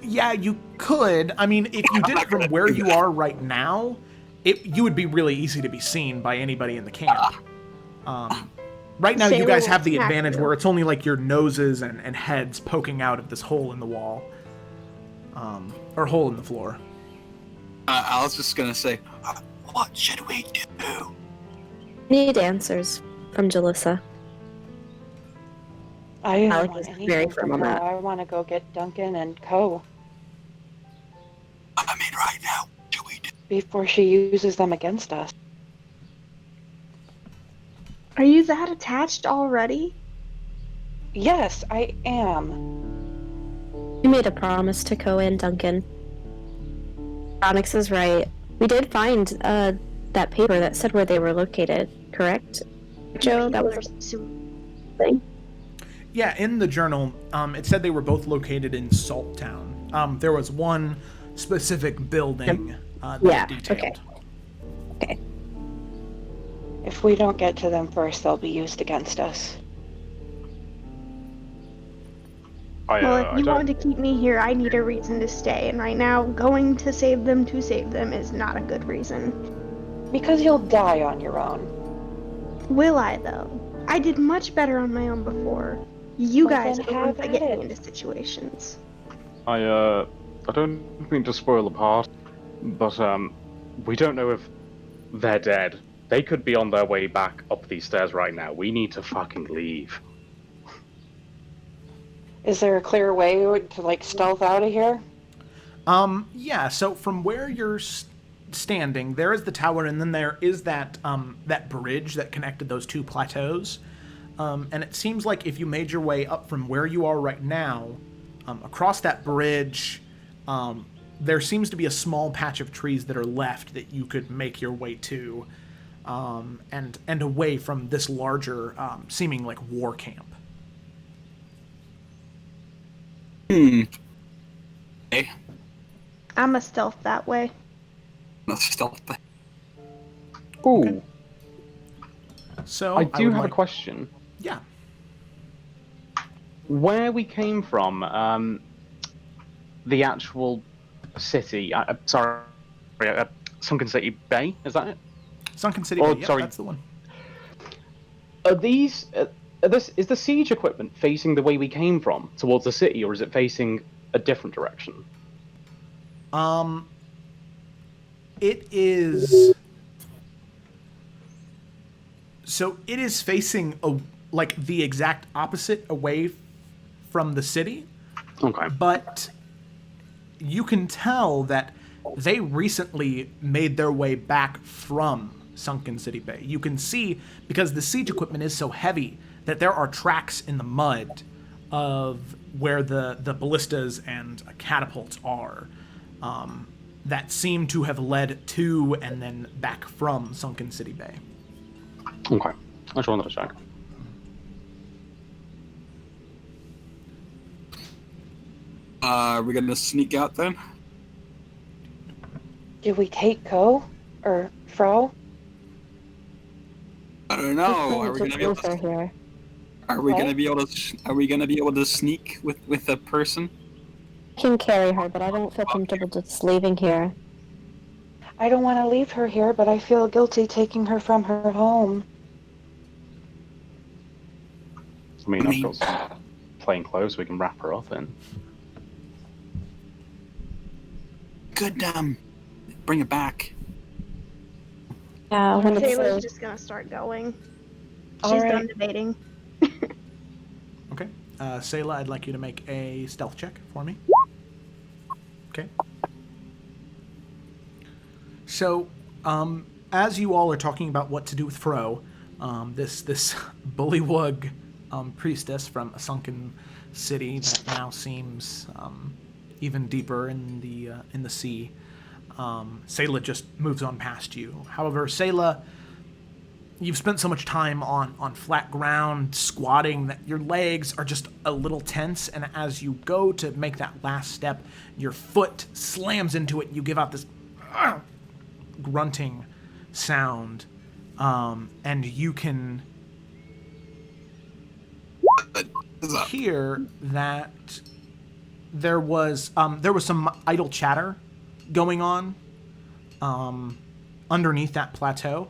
Yeah, you could. I mean, if you did it from where you are right now, you would be really easy to be seen by anybody in the camp. Right now, you guys have the advantage where it's only like your noses and heads poking out of this hole in the wall, or hole in the floor. I was just gonna say, what should we do? Need answers from Jalissa. I don't Alex want is anything very from firm on her. that. I want to go get Duncan and Co. I mean, right now, should we do? Before she uses them against us. Are you that attached already? Yes, I am. We made a promise to Ko and Duncan. Onyx is right. We did find that paper that said where they were located, correct? Joe, that was a thing. Yeah, in the journal, it said they were both located in Salt Town. There was one specific building Yeah, detailed. Okay. If we don't get to them first, they'll be used against us. Well, if you want to keep me here, I need a reason to stay, and right now, going to save them is not a good reason. Because you'll die on your own. Will I, though? I did much better on my own before. You Well, guys then are the ones have that get at me it. into situations. I don't mean to spoil the part, but we don't know if they're dead. They could be on their way back up these stairs right now. We need to fucking leave. Is there a clear way to, like, stealth out of here? Yeah, so from where you're standing, there is the tower, and then there is that that bridge that connected those two plateaus. And it seems like if you made your way up from where you are right now, across that bridge, there seems to be a small patch of trees that are left that you could make your way to, and away from this larger, seeming like war camp. Hey, I'm a stealth that way. let's stealth. Ooh, Okay. So I do would have like- a question. Yeah. Where we came from, the actual city. Sunken City Bay. Is that it? Sunken City Oh, Bay, yeah, sorry. that's the one. Are these? Is the siege equipment facing the way we came from, towards the city, or is it facing a different direction? It is. So it is facing like the exact opposite away from the city, Okay. but you can tell that they recently made their way back from Sunken City Bay. You can see, because the siege equipment is so heavy, that there are tracks in the mud of where the ballistas and catapults are, that seem to have led to and then back from Sunken City Bay. Okay. I just wanted to check. Are we gonna sneak out then? Do we take Ko? Or Fro? I don't know. Are we Just gonna be able leave her to? here. Are we What? gonna be able to? Are we gonna be able to sneak with a person? I can carry her, but I don't feel comfortable just leaving here. I don't want to leave her here, but I feel guilty taking her from her home. I mean, I've got some plain clothes we can wrap her up in. Good, bring it back. Yeah, when it's Taylor's just gonna start going. All She's right. done debating. Okay. Sayla, I'd like you to make a stealth check for me. Okay. So, as you all are talking about what to do with Fro, this bullywug priestess from a sunken city that now seems even deeper in the sea, Sayla just moves on past you. However, Sayla, you've spent so much time on flat ground squatting that your legs are just a little tense, and as you go to make that last step, your foot slams into it. You give out this grunting sound, and you can hear that there was some idle chatter going on underneath that plateau,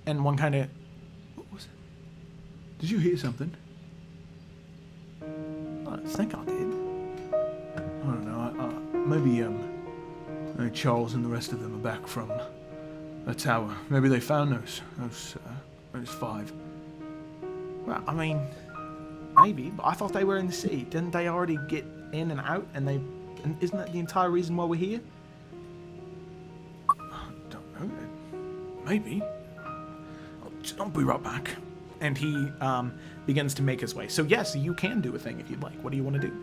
and one kind of, what was it? Did you hear something? I think I did. I don't know. Maybe Charles and the rest of them are back from the tower. Maybe they found those 5. Well, I mean, maybe, but I thought they were in the city. Didn't they already get in and out? And isn't that the entire reason why we're here? I don't know. Maybe. I'll be right back. And he begins to make his way. So yes, you can do a thing if you'd like. What do you want to do?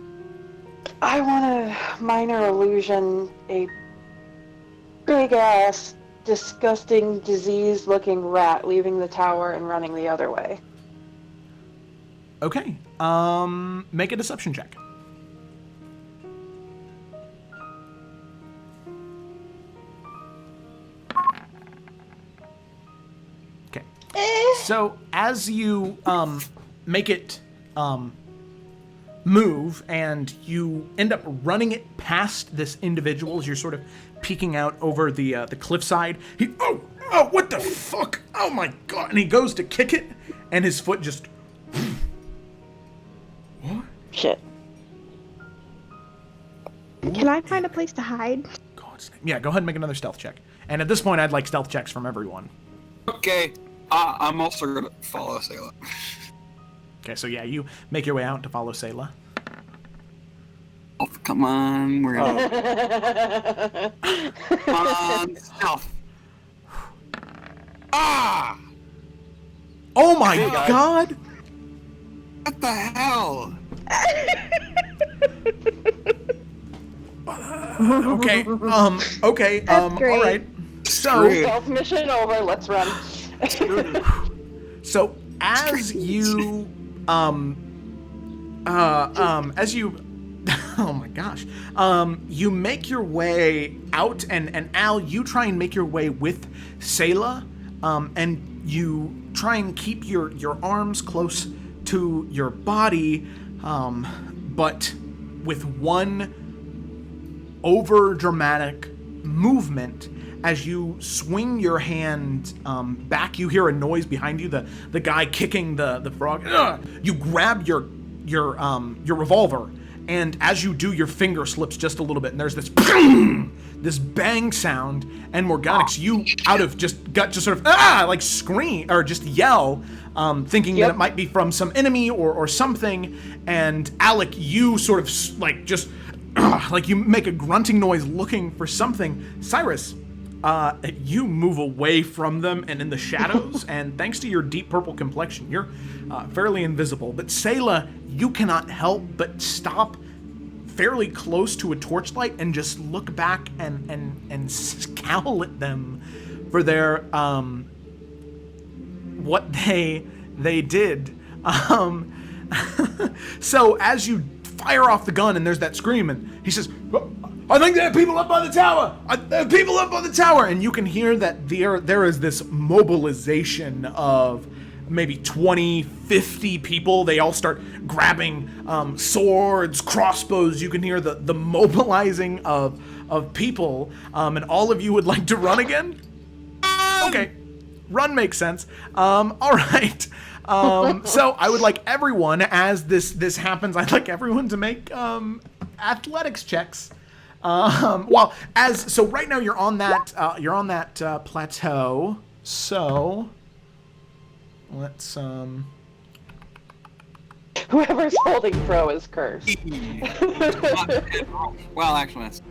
I want a minor illusion, a big-ass, disgusting, diseased-looking rat leaving the tower and running the other way. Okay. Make a deception check. So as you make it move, and you end up running it past this individual as you're sort of peeking out over the cliffside. He, oh, what the fuck? Oh my god! And he goes to kick it, and his foot just. What? Shit. Can I find a place to hide? God's name. Yeah, go ahead and make another stealth check. And at this point, I'd like stealth checks from everyone. Okay. I'm also gonna follow Sayla. Okay, so yeah, you make your way out to follow Sayla. Oh, come on, we're gonna. Come on, stealth. Ah! Oh my god! What the hell? Okay, okay, great. all right. So, Stealth mission over. Let's run. so as you, as you, oh my gosh, you make your way out, and Al, you try and make your way with Sayla, and you try and keep your arms close to your body, but with one over dramatic movement. As you swing your hand back, you hear a noise behind you. The guy kicking the frog. Ugh! You grab your revolver, and as you do, your finger slips just a little bit, and there's this this bang sound. And Morganix, you out of just gut, just sort of like scream or just yell, thinking that it might be from some enemy or something. And Alec, you sort of like just like you make a grunting noise looking for something. Cyrus, you move away from them and in the shadows, and thanks to your deep purple complexion, you're fairly invisible. But Sayla, you cannot help but stop fairly close to a torchlight and just look back and scowl at them for their what they did. So as you fire off the gun and there's that scream, and he says, I think there are people up on the tower! There are people up on the tower! And you can hear that there is this mobilization of maybe 20, 50 people. They all start grabbing swords, crossbows. You can hear the mobilizing of people. And all of you would like to run again? Okay. Run makes sense. All right. So I would like everyone, as this happens, I'd like everyone to make athletics checks. So right now you're on that plateau. So let's Whoever's holding Fro is cursed. Well, actually, that's.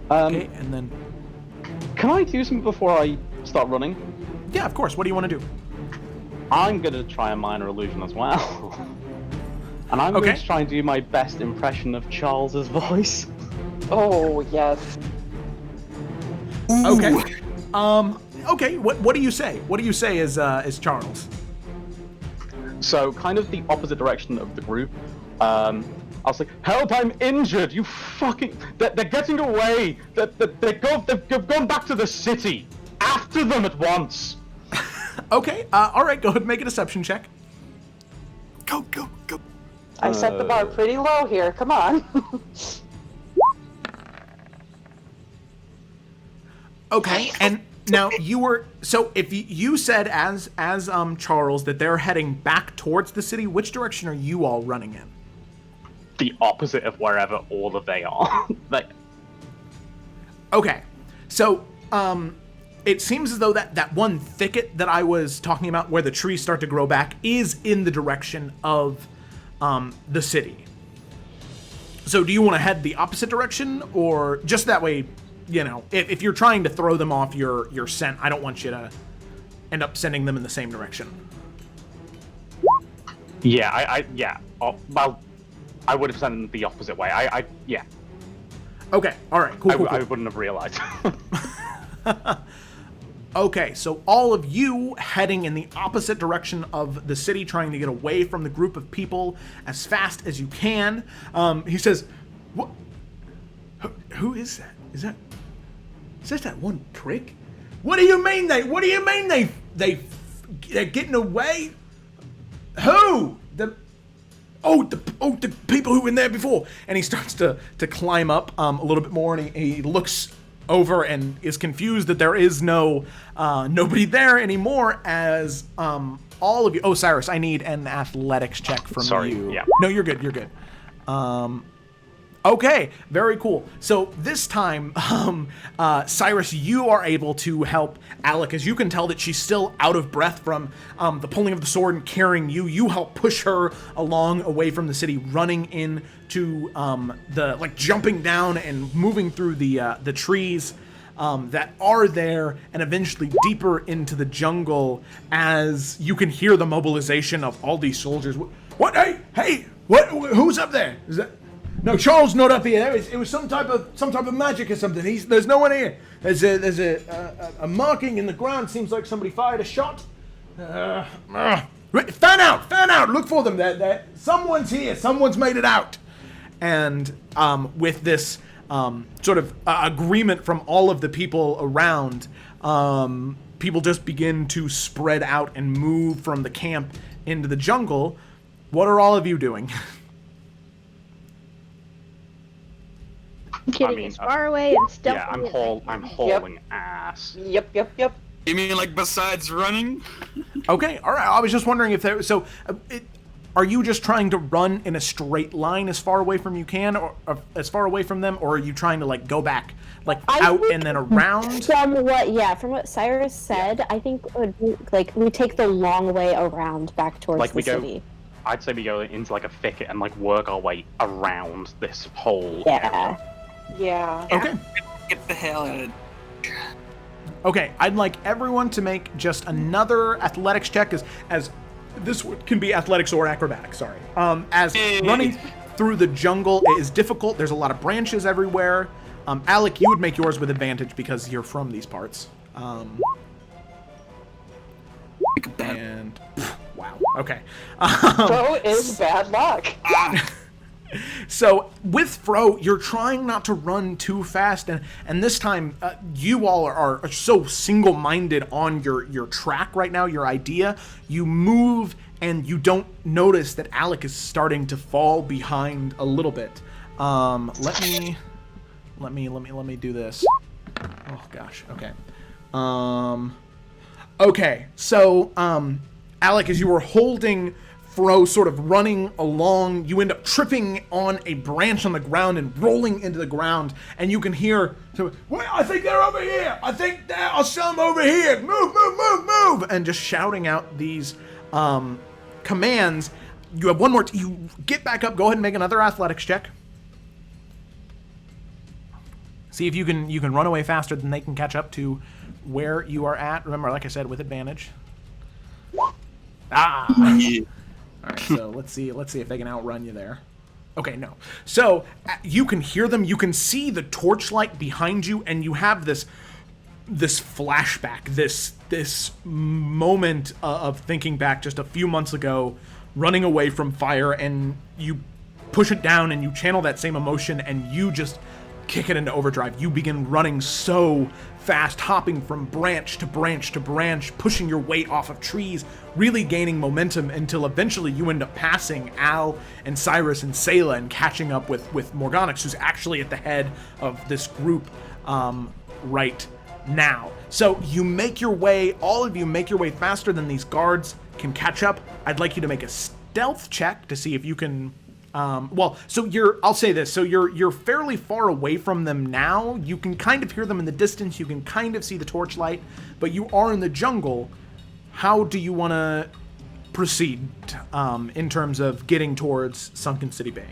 okay, and then Can I do something before I start running? yeah, of course. What do you want to do? I'm gonna try a minor illusion as well. And I'm going to try and do my best impression of Charles's voice. Oh yes. Okay. Okay. What do you say? What do you say as Charles? So, kind of the opposite direction of the group. I was like, "Help! I'm injured! You fucking! They're getting away! They've gone back to the city! After them at once!" Okay. All right. Go ahead and make a deception check. Go. I set the bar pretty low here. Come on. Okay. And now you were if you said as Charles that they're heading back towards the city, which direction are you all running in? The opposite of wherever all of they are. Okay. So it seems as though that one thicket that I was talking about, where the trees start to grow back, is in the direction of the city. So do you want to head the opposite direction, or just that way, if you're trying to throw them off your scent, I don't want you to end up sending them in the same direction. Yeah, well, I would have sent them the opposite way. Yeah. Okay, all right, cool. I wouldn't have realized. Okay, so all of you heading in the opposite direction of the city, trying to get away from the group of people as fast as you can. He says, "What? Who is that? Is that that one prick? What do you mean they They're getting away? Who? The people who were in there before. And he starts to climb up a little bit more, and he looks over and is confused that there is nobody there anymore, as all of you. Oh, Cyrus, I need an athletics check from you. Yeah. No, you're good. Okay, very cool. So this time, Cyrus, you are able to help Alec, as you can tell that she's still out of breath from the pulling of the sword and carrying you. You help push her along away from the city, running into jumping down and moving through the trees that are there, and eventually deeper into the jungle, as you can hear the mobilization of all these soldiers. What? Hey! What? Who's up there? Is that? No, Charles not up here. It was some type of magic or something. There's no one here. There's a marking in the ground. Seems like somebody fired a shot. Fan out! Look for them. Someone's here. Someone's made it out. And with this sort of agreement from all of the people around, people just begin to spread out and move from the camp into the jungle. What are all of you doing? Getting as far away and stealthily. Yeah, I'm hauling ass. Yep. You mean like besides running? Okay, all right. I was just wondering if there. So, are you just trying to run in a straight line as far away from you can, or as far away from them, or are you trying to go back, out and then around? From what Cyrus said, I think it would be, we take the long way around back towards the city. I'd say we go into a thicket and work our way around this whole area. Yeah. Okay. Get the hell out of it. Okay, I'd like everyone to make just another athletics check, as this can be athletics or acrobatics, sorry. As running through the jungle is difficult. There's a lot of branches everywhere. Alec, you would make yours with advantage because you're from these parts. And wow. Okay. So is bad luck. So with Fro, you're trying not to run too fast, and this time you all are so single-minded on your track right now, your idea. You move and you don't notice that Alec is starting to fall behind a little bit. Let me do this. Oh gosh. Okay. Okay. So Alec, as you were holding Fro sort of running along, you end up tripping on a branch on the ground and rolling into the ground, and you can hear, "Wait, I think they're over here! I think I'll show them over here! Move! And just shouting out these commands. You have one more, you get back up, go ahead and make another athletics check. See if you can run away faster than they can catch up to where you are at. Remember, like I said, with advantage. All right, so let's see if they can outrun you there. Okay, no. So you can hear them, you can see the torchlight behind you, and you have this flashback, this moment of thinking back just a few months ago, running away from fire, and you push it down and you channel that same emotion and you just kick it into overdrive. You begin running so fast, hopping from branch to branch to branch, pushing your weight off of trees, really gaining momentum until eventually you end up passing Al and Cyrus and Sayla and catching up with Morganix, who's actually at the head of this group right now. So you make your way, all of you make your way faster than these guards can catch up. I'd like you to make a stealth check to see if you can I'll say this. So you're fairly far away from them now. You can kind of hear them in the distance. You can kind of see the torchlight, but you are in the jungle. How do you want to proceed in terms of getting towards Sunken City Bay?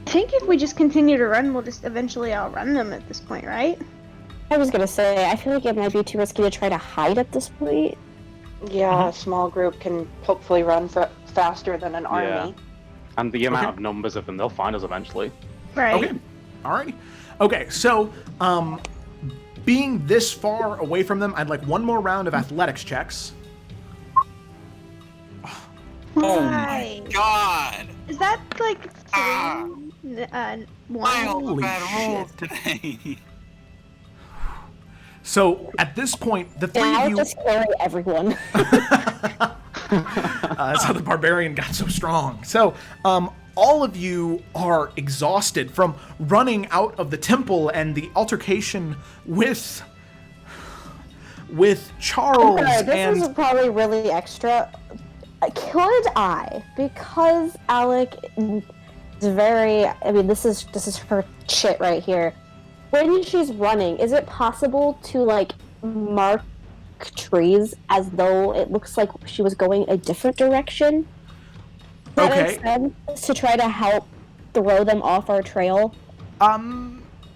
I think if we just continue to run, we'll just eventually outrun them at this point, right? I was gonna say, I feel like it might be too risky to try to hide at this point. Yeah, a small group can hopefully run faster than an army. And the amount of numbers of them, they'll find us eventually. Right. Okay. Alrighty. Okay, so being this far away from them, I'd like one more round of athletics checks. Oh my god! Is that like Wow. Bad rolls today. So at this point, the three And of I'll you. just carry everyone. That's how the barbarian got so strong. So, all of you are exhausted from running out of the temple and the altercation with Charles. Okay, this and is probably really extra. Could I, because Alec is very, I mean, this is her shit right here. When she's running, is it possible to like mark trees as though it looks like she was going a different direction? Does that make sense? To try to help throw them off our trail?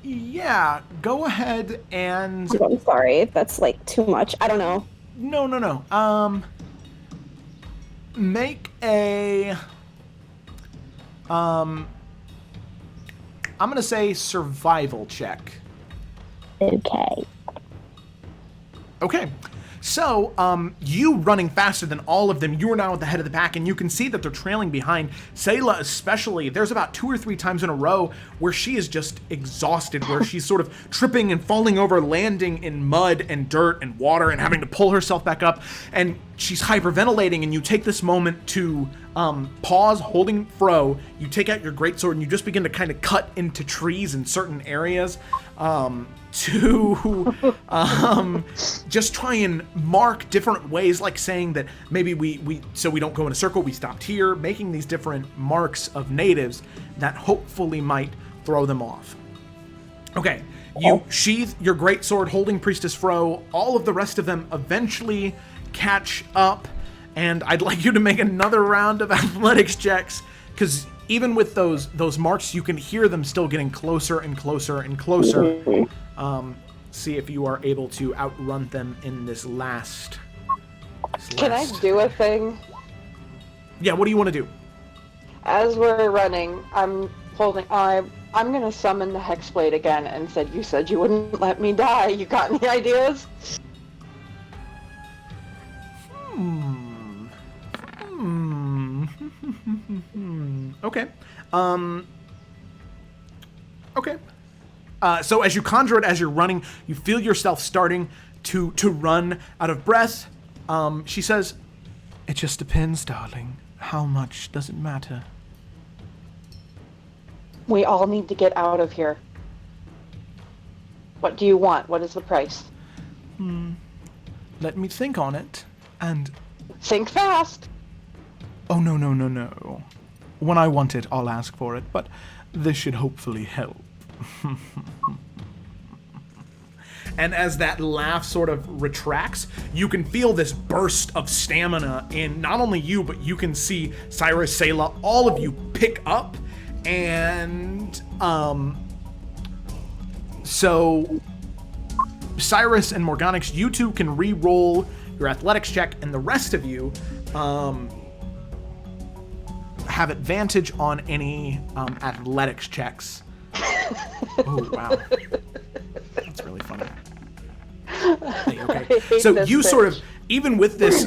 Yeah, go ahead and... I'm sorry if that's like too much. I don't know. No. Make a... I'm gonna say survival check. Okay. Okay. So, you running faster than all of them, you are now at the head of the pack, and you can see that they're trailing behind. Sayla especially, there's about 2 or 3 times in a row where she is just exhausted, where she's sort of tripping and falling over, landing in mud and dirt and water and having to pull herself back up, and she's hyperventilating, and you take this moment to pause, holding Fro, you take out your greatsword, and you just begin to kind of cut into trees in certain areas, to just try and mark different ways, like saying that maybe we so we don't go in a circle, we stopped here, making these different marks of natives that hopefully might throw them off. Okay, you sheath your greatsword, holding Priestess Fro. All of the rest of them eventually catch up, and I'd like you to make another round of athletics checks, because even with those marks, you can hear them still getting closer and closer and closer. See if you are able to outrun them in this last. Can I do a thing? Yeah, what do you want to do? As we're running, I'm gonna summon the Hexblade again and said, you said you wouldn't let me die. You got any ideas? Okay. Okay. So as you conjure it, as you're running, you feel yourself starting to run out of breath. She says, "It just depends, darling. How much does it matter?" We all need to get out of here. What do you want? What is the price? Let me think on it, and... Think fast! Oh, no. When I want it, I'll ask for it, but this should hopefully help. And as that laugh sort of retracts, you can feel this burst of stamina in not only you, but you can see Cyrus, Sayla, all of you pick up, and so Cyrus and Morganix, you two can re-roll your athletics check, and the rest of you have advantage on any athletics checks. Oh, wow. That's really funny. Hey, okay. So you sort of, even with this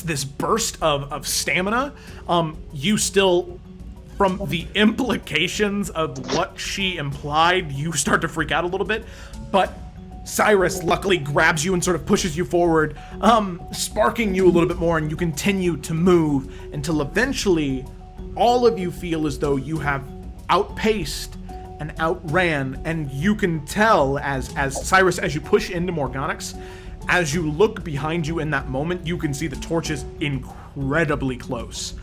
this burst of stamina, you still, from the implications of what she implied, you start to freak out a little bit, but Cyrus luckily grabs you and sort of pushes you forward, sparking you a little bit more, and you continue to move until eventually all of you feel as though you have outpaced and outran, and you can tell as Cyrus, as you push into Morganix, as you look behind you in that moment, you can see the torches incredibly close.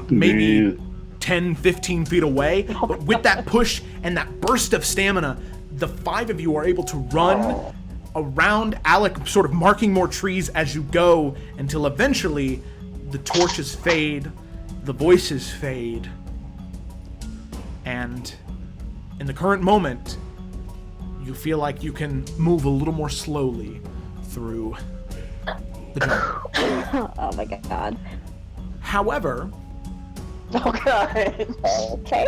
Maybe 10, 15 feet away, but with that push and that burst of stamina, the 5 of you are able to run around Alec, sort of marking more trees as you go, until eventually the torches fade, the voices fade, and in the current moment, you feel like you can move a little more slowly through the jungle. Oh my god. Oh However, god. Okay.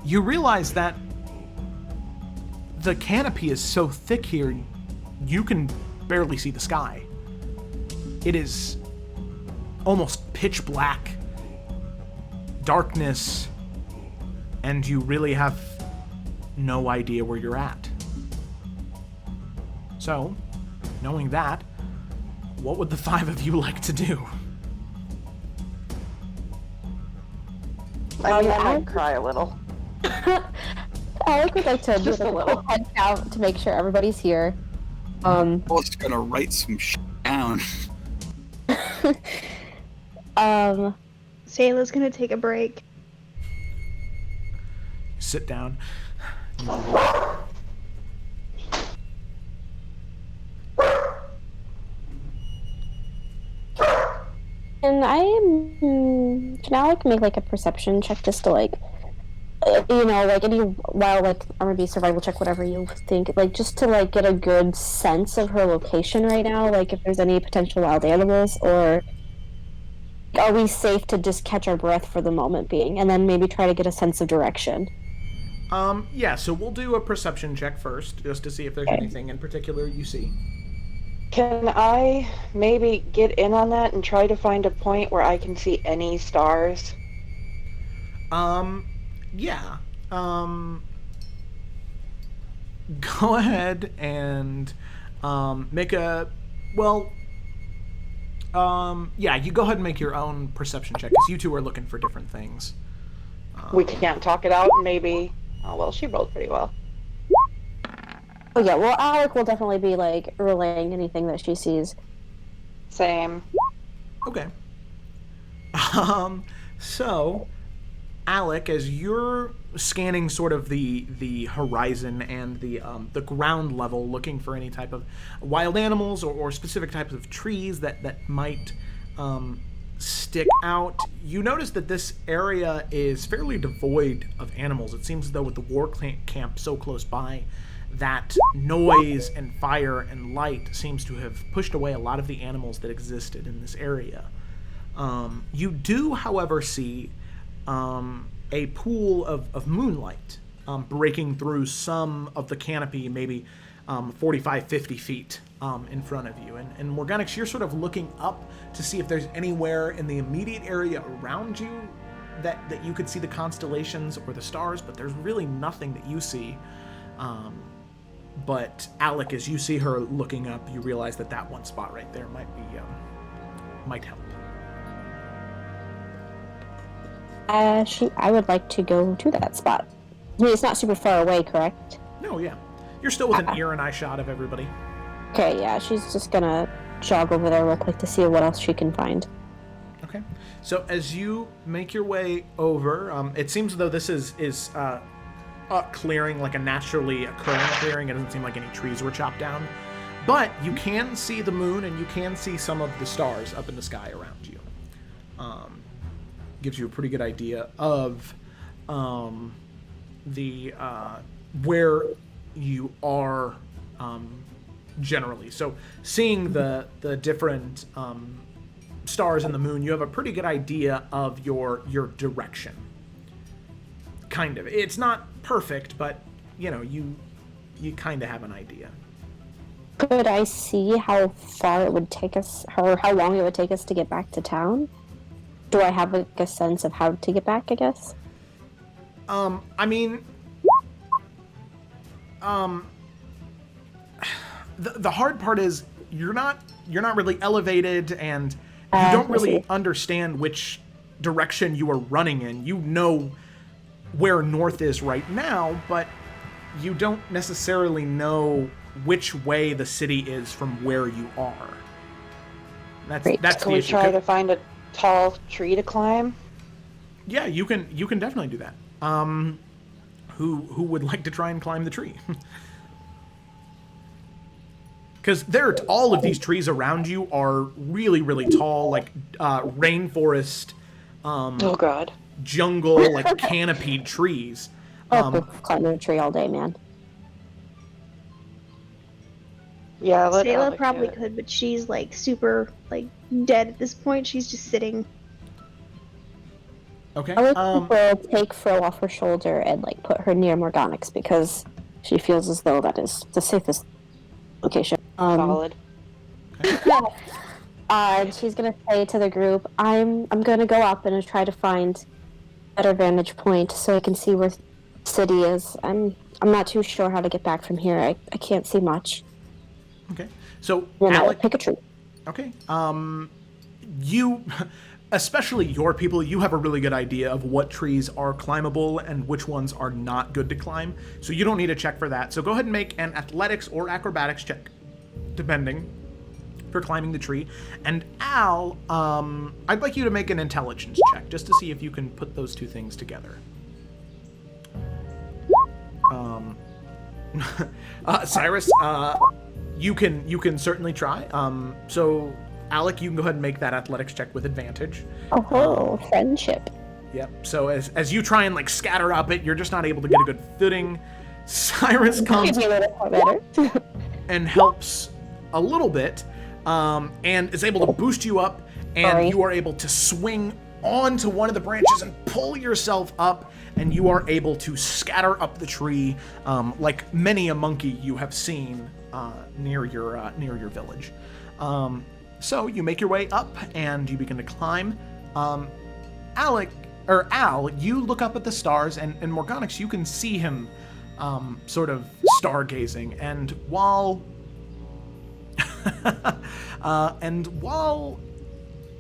you realize that the canopy is so thick here, you can barely see the sky. It is almost pitch black darkness, and you really have no idea where you're at. So, knowing that, what would the 5 of you like to do? I mean, I might cry a little. Alec would like to Just do a little. head count to make sure everybody's here. Paul's gonna write some down. Sayla's gonna take a break. Sit down. Can Alec make like a perception check just to like, like any wild, like maybe survival check, whatever you think, like just to like get a good sense of her location right now, like if there's any potential wild animals, or are we safe to just catch our breath for the moment being, and then maybe try to get a sense of direction? Yeah, so we'll do a perception check first, just to see if there's anything in particular you see. Can I maybe get in on that and try to find a point where I can see any stars? Yeah. Go ahead and, make a, yeah, you go ahead and make your own perception check, because you two are looking for different things. We can't talk it out, maybe. Oh, well, she rolled pretty well. Oh yeah, well Alec will definitely be like relaying anything that she sees. Same. Okay. So, Alec, as you're scanning sort of the horizon and the ground level, looking for any type of wild animals or specific types of trees that might stick out, you notice that this area is fairly devoid of animals. It seems as though with the war camp so close by, that noise and fire and light seems to have pushed away a lot of the animals that existed in this area. You do, however, see a pool of moonlight breaking through some of the canopy, maybe 45, 50 feet in front of you. And Morganix, you're sort of looking up to see if there's anywhere in the immediate area around you that you could see the constellations or the stars, but there's really nothing that you see. But Alec, as you see her looking up, you realize that one spot right there might help. I would like to go to that spot. I mean, it's not super far away, correct? No, yeah. You're still within ear and eye shot of everybody. Okay, yeah, she's just gonna jog over there real quick to see what else she can find. Okay. So as you make your way over, it seems as though this is a clearing, like a naturally occurring clearing. It doesn't seem like any trees were chopped down. But you can see the moon and you can see some of the stars up in the sky around you. Gives you a pretty good idea of the where you are generally. So seeing the different stars in the moon, you have a pretty good idea of your direction. Kind of. It's not perfect, but you kind of have an idea. Could I see how far it would take us, or how long it would take us to get back to town? Do I have a sense of how to get back, I guess? I mean, the hard part is you're not really elevated, and you don't really understand which direction you are running in. You know where north is right now, but you don't necessarily know which way the city is from where you are. That's Can the we issue. try to find a tall tree to climb? Yeah, you can definitely do that. Who would like to try and climb the tree? Because all of these trees around you are really, really tall, like rainforest. Oh God. Jungle, like canopied trees. Climbing a tree all day, man. Yeah, let Sayla Alec probably do it. could, but she's like super like dead at this point. She's just sitting. Okay. I will take Fro off her shoulder and like put her near Morganix because she feels as though that is the safest location. Solid. And she's gonna say to the group, "I'm gonna go up and try to find better vantage point so I can see where the city is. I'm not too sure how to get back from here. I can't see much. Okay. So, Then I'll Alec... pick a tree. Okay. You, especially your people, you have a really good idea of what trees are climbable and which ones are not good to climb. So you don't need a check for that. So go ahead and make an athletics or acrobatics check, depending, for climbing the tree. And Al, I'd like you to make an intelligence check just to see if you can put those two things together. Cyrus, you can certainly try. So Alec, you can go ahead and make that athletics check with advantage. Oh, friendship. Yep. So as you try and like scatter up it, you're just not able to get a good footing. Cyrus comes a little better. and helps a little bit, and is able to boost you up, and Sorry. you are able to swing onto one of the branches and pull yourself up, and you are able to scatter up the tree like many a monkey you have seen near your village. So you make your way up and you begin to climb. Al, you look up at the stars, and Morganix, you can see him sort of stargazing. And while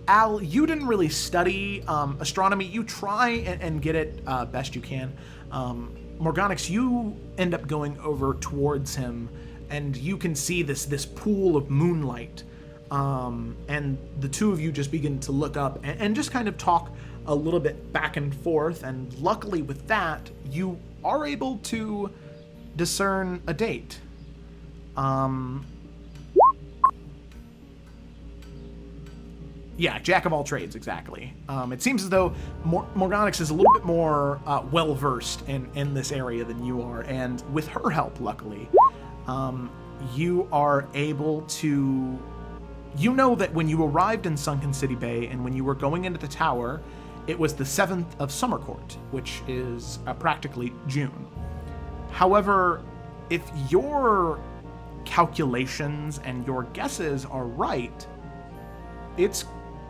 Al, you didn't really study astronomy, you try and get it best you can. Morganix, you end up going over towards him, and you can see this pool of moonlight. And the two of you just begin to look up and just kind of talk a little bit back and forth. And luckily with that, you are able to discern a date. Yeah, jack of all trades, exactly. It seems as though Morganix is a little bit more well-versed in this area than you are. And with her help, luckily, you are able to... You know that when you arrived in Sunken City Bay and when you were going into the tower, it was the 7th of Summercourt, which is practically June. However, if your calculations and your guesses are right, it's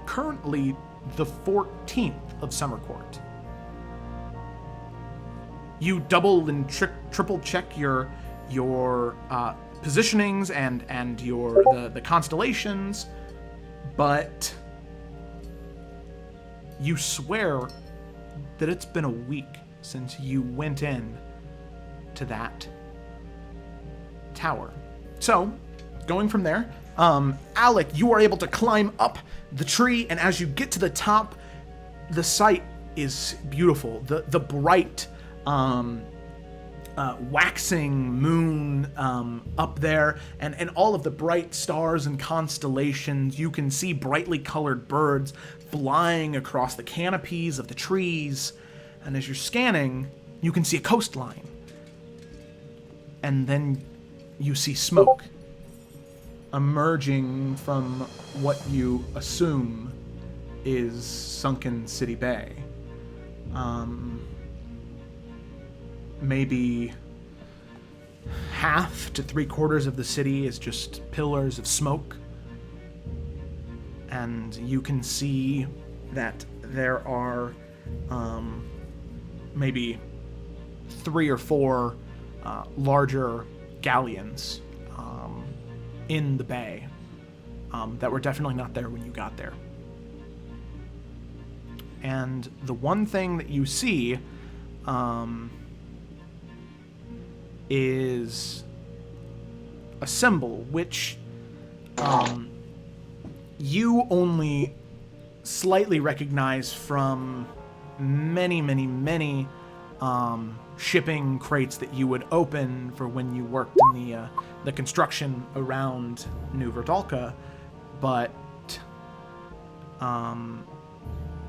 currently the 14th of Summercourt. You double and triple check your positionings and the constellations, but you swear that it's been a week since you went in to that tower. So, going from there, Alec, you are able to climb up the tree, and as you get to the top, the sight is beautiful. The bright waxing moon up there, and all of the bright stars and constellations. You can see brightly colored birds flying across the canopies of the trees, and as you're scanning, you can see a coastline. And then you see smoke emerging from what you assume is Sunken City Bay. Maybe half to 3/4 of the city is just pillars of smoke. And you can see that there are maybe 3 or 4 larger galleons in the bay that were definitely not there when you got there. And the one thing that you see is a symbol which you only slightly recognize from many shipping crates that you would open for when you worked in the construction around New Verdalka, but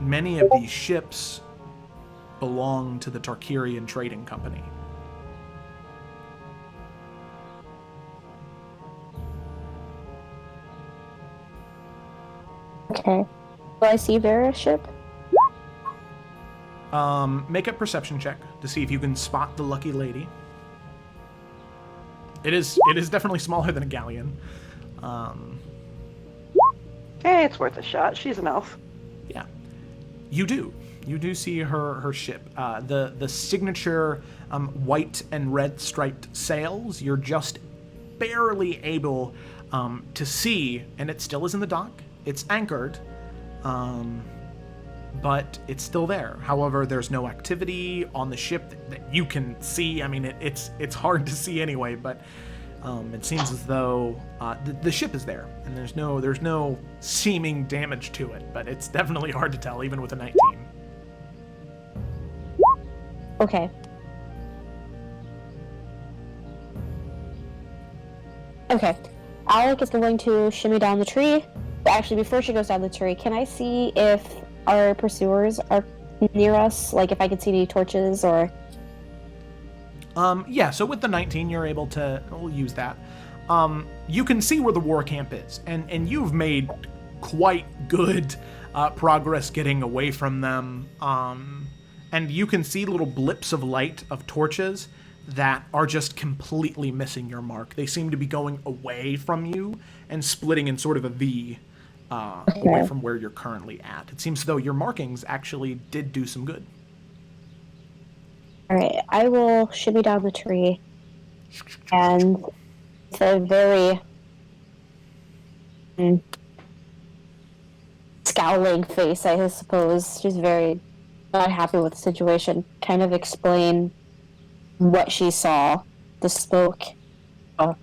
many of these ships belong to the Tarkirian Trading Company. Okay. Do I see Vera's ship? Make a perception check to see if you can spot the lucky lady. It is definitely smaller than a galleon. Hey, it's worth a shot. She's an elf. Yeah. You do. You do see her ship. The signature white and red striped sails. You're just barely able to see, and it still is in the dock. It's anchored, but it's still there. However, there's no activity on the ship that you can see. I mean, it's hard to see anyway, but it seems as though the ship is there, and there's no seeming damage to it. But it's definitely hard to tell, even with a 19. Okay. Okay. Alec is going to shimmy down the tree. Actually, before she goes down the tree, can I see if our pursuers are near us? Like, if I could see any torches or... Yeah, so with the 19, you're able to... We'll use that. You can see where the war camp is, and you've made quite good progress getting away from them. And you can see little blips of light of torches that are just completely missing your mark. They seem to be going away from you and splitting in sort of a V away from where you're currently at. It seems as though your markings actually did do some good. All right, I will shimmy down the tree, and it's a very scowling face, I suppose. She's very not happy with the situation. Kind of explain what she saw. The smoke,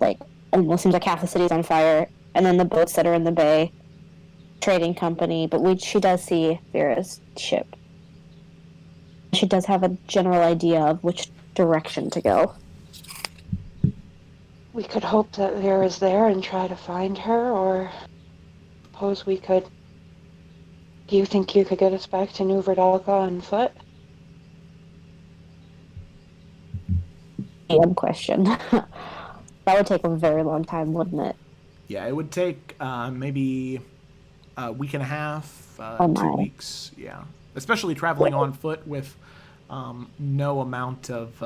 like, almost seems like half the city's on fire, and then the boats that are in the bay, trading company. But she does see Vera's ship. She does have a general idea of which direction to go. We could hope that Vera's there and try to find her, or suppose we could... Do you think you could get us back to New Verdalca on foot? Damn question. That would take a very long time, wouldn't it? Yeah, it would take maybe a week and a half, 2 weeks. Yeah, especially traveling on foot with no amount of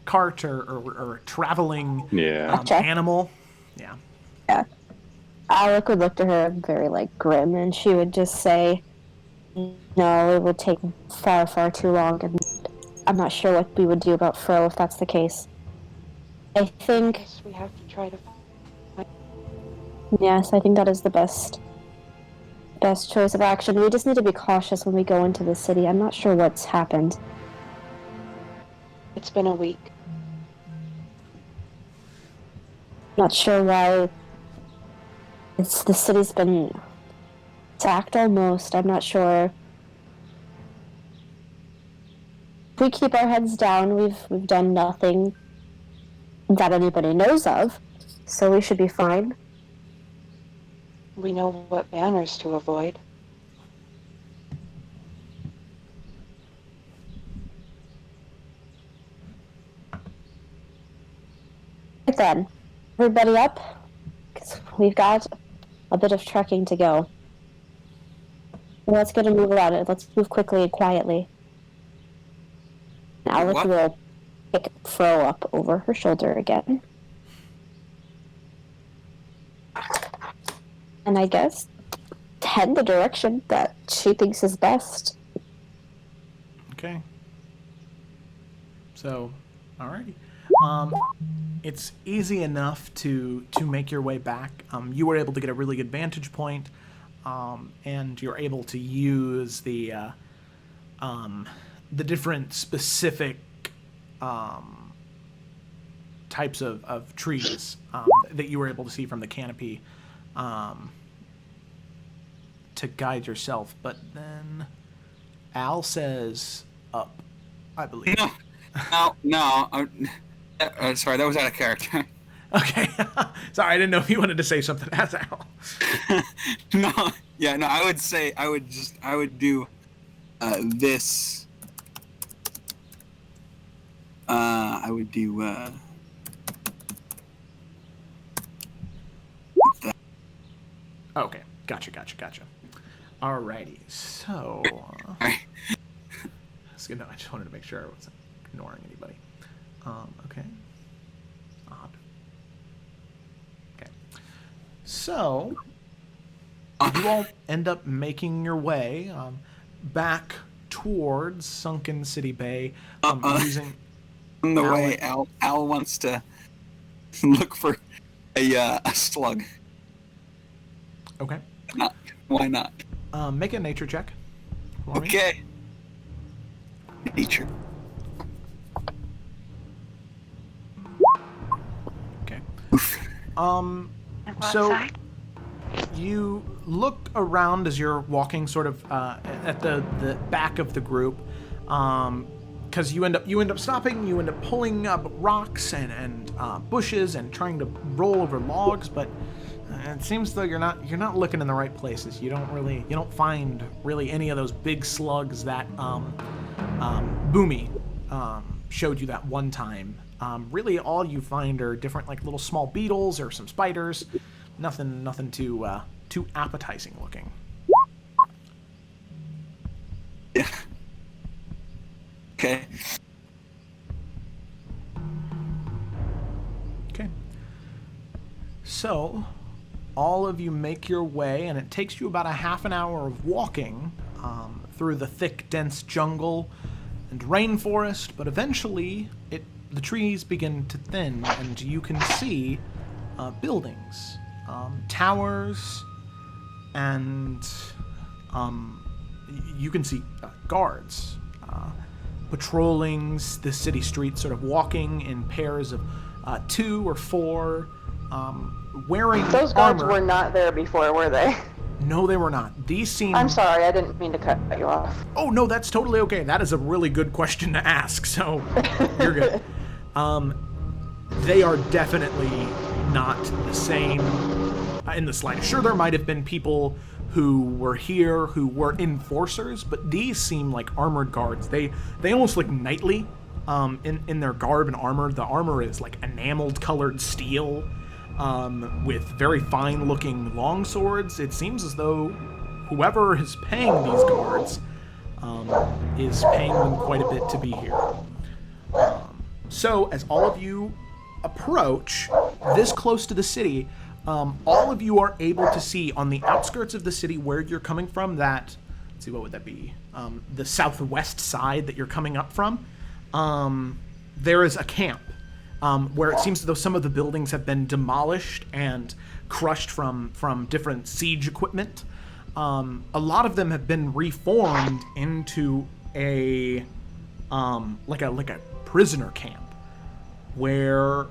cart or traveling animal. Yeah. Yeah. Alec would look to her very, like, grim, and she would just say, no, it would take far, far too long, and I'm not sure what we would do about Fro if that's the case. I think... Yes, we have to try to find... Yes, I think that is the best choice of action. We just need to be cautious when we go into the city. I'm not sure what's happened. It's been a week. Not sure why... The city's been sacked almost. I'm not sure. If we keep our heads down, we've done nothing that anybody knows of, so we should be fine. We know what banners to avoid. Right then, everybody up, because we've got a bit of trekking to go. Let's get a move around it. Let's move quickly and quietly. Alec will pick Fro up over her shoulder again. And I guess head the direction that she thinks is best. Okay. So, alrighty. It's easy enough to make your way back. You were able to get a really good vantage point, and you're able to use the different specific types of trees that you were able to see from the canopy to guide yourself. But then Al says up, I believe. No. Sorry, that was out of character. Okay. Sorry, I didn't know if you wanted to say something as Al. No, I would do this. I would do that. Okay, gotcha. Alrighty, so Sorry. no, I just wanted to make sure I wasn't ignoring anybody. Okay. Odd. Okay. So, you all end up making your way back towards Sunken City Bay, using... On the way, Al wants to look for a slug. Okay. Why not? Make a nature check. for me. Okay. Nature. Okay. And what's So that? you look around as you're walking, sort of at the back of the group, because you end up stopping. You end up pulling up rocks and bushes and trying to roll over logs, but it seems though you're not looking in the right places. You don't find really any of those big slugs that Boomy showed you that one time. Really, all you find are different, like little small beetles or some spiders. Nothing too appetizing looking. Yeah. Okay. Okay. So, all of you make your way, and it takes you about a half an hour of walking through the thick, dense jungle and rainforest, but eventually the trees begin to thin, and you can see buildings, towers, and you can see guards patrolling the city streets, sort of walking in pairs of 2 or 4, wearing Those guards armor. were not there before, were they? No, they were not. These seem... I'm sorry, I didn't mean to cut you off. Oh, no, that's totally okay. That is a really good question to ask, so you're good. They are definitely not the same in the slightest. Sure, there might have been people who were here who were enforcers, but these seem like armored guards. They almost look knightly in their garb and armor. The armor is like enameled colored steel with very fine looking long swords. It seems as though whoever is paying these guards is paying them quite a bit to be here. So as all of you approach this close to the city, all of you are able to see on the outskirts of the city where you're coming from, that, let's see, what would that be? The southwest side that you're coming up from, there is a camp where it seems as though some of the buildings have been demolished and crushed from different siege equipment. A lot of them have been reformed into a like a prisoner camp, where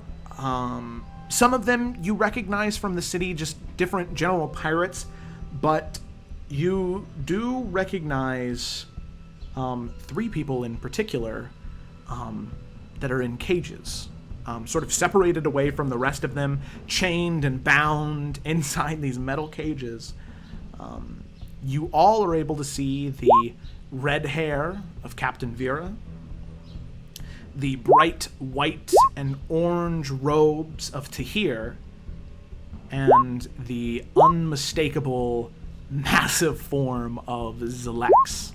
some of them you recognize from the city, just different general pirates, but you do recognize 3 people in particular that are in cages, sort of separated away from the rest of them, chained and bound inside these metal cages. You all are able to see the red hair of Captain Vera, the bright white and orange robes of Tahir, and the unmistakable massive form of Zelex,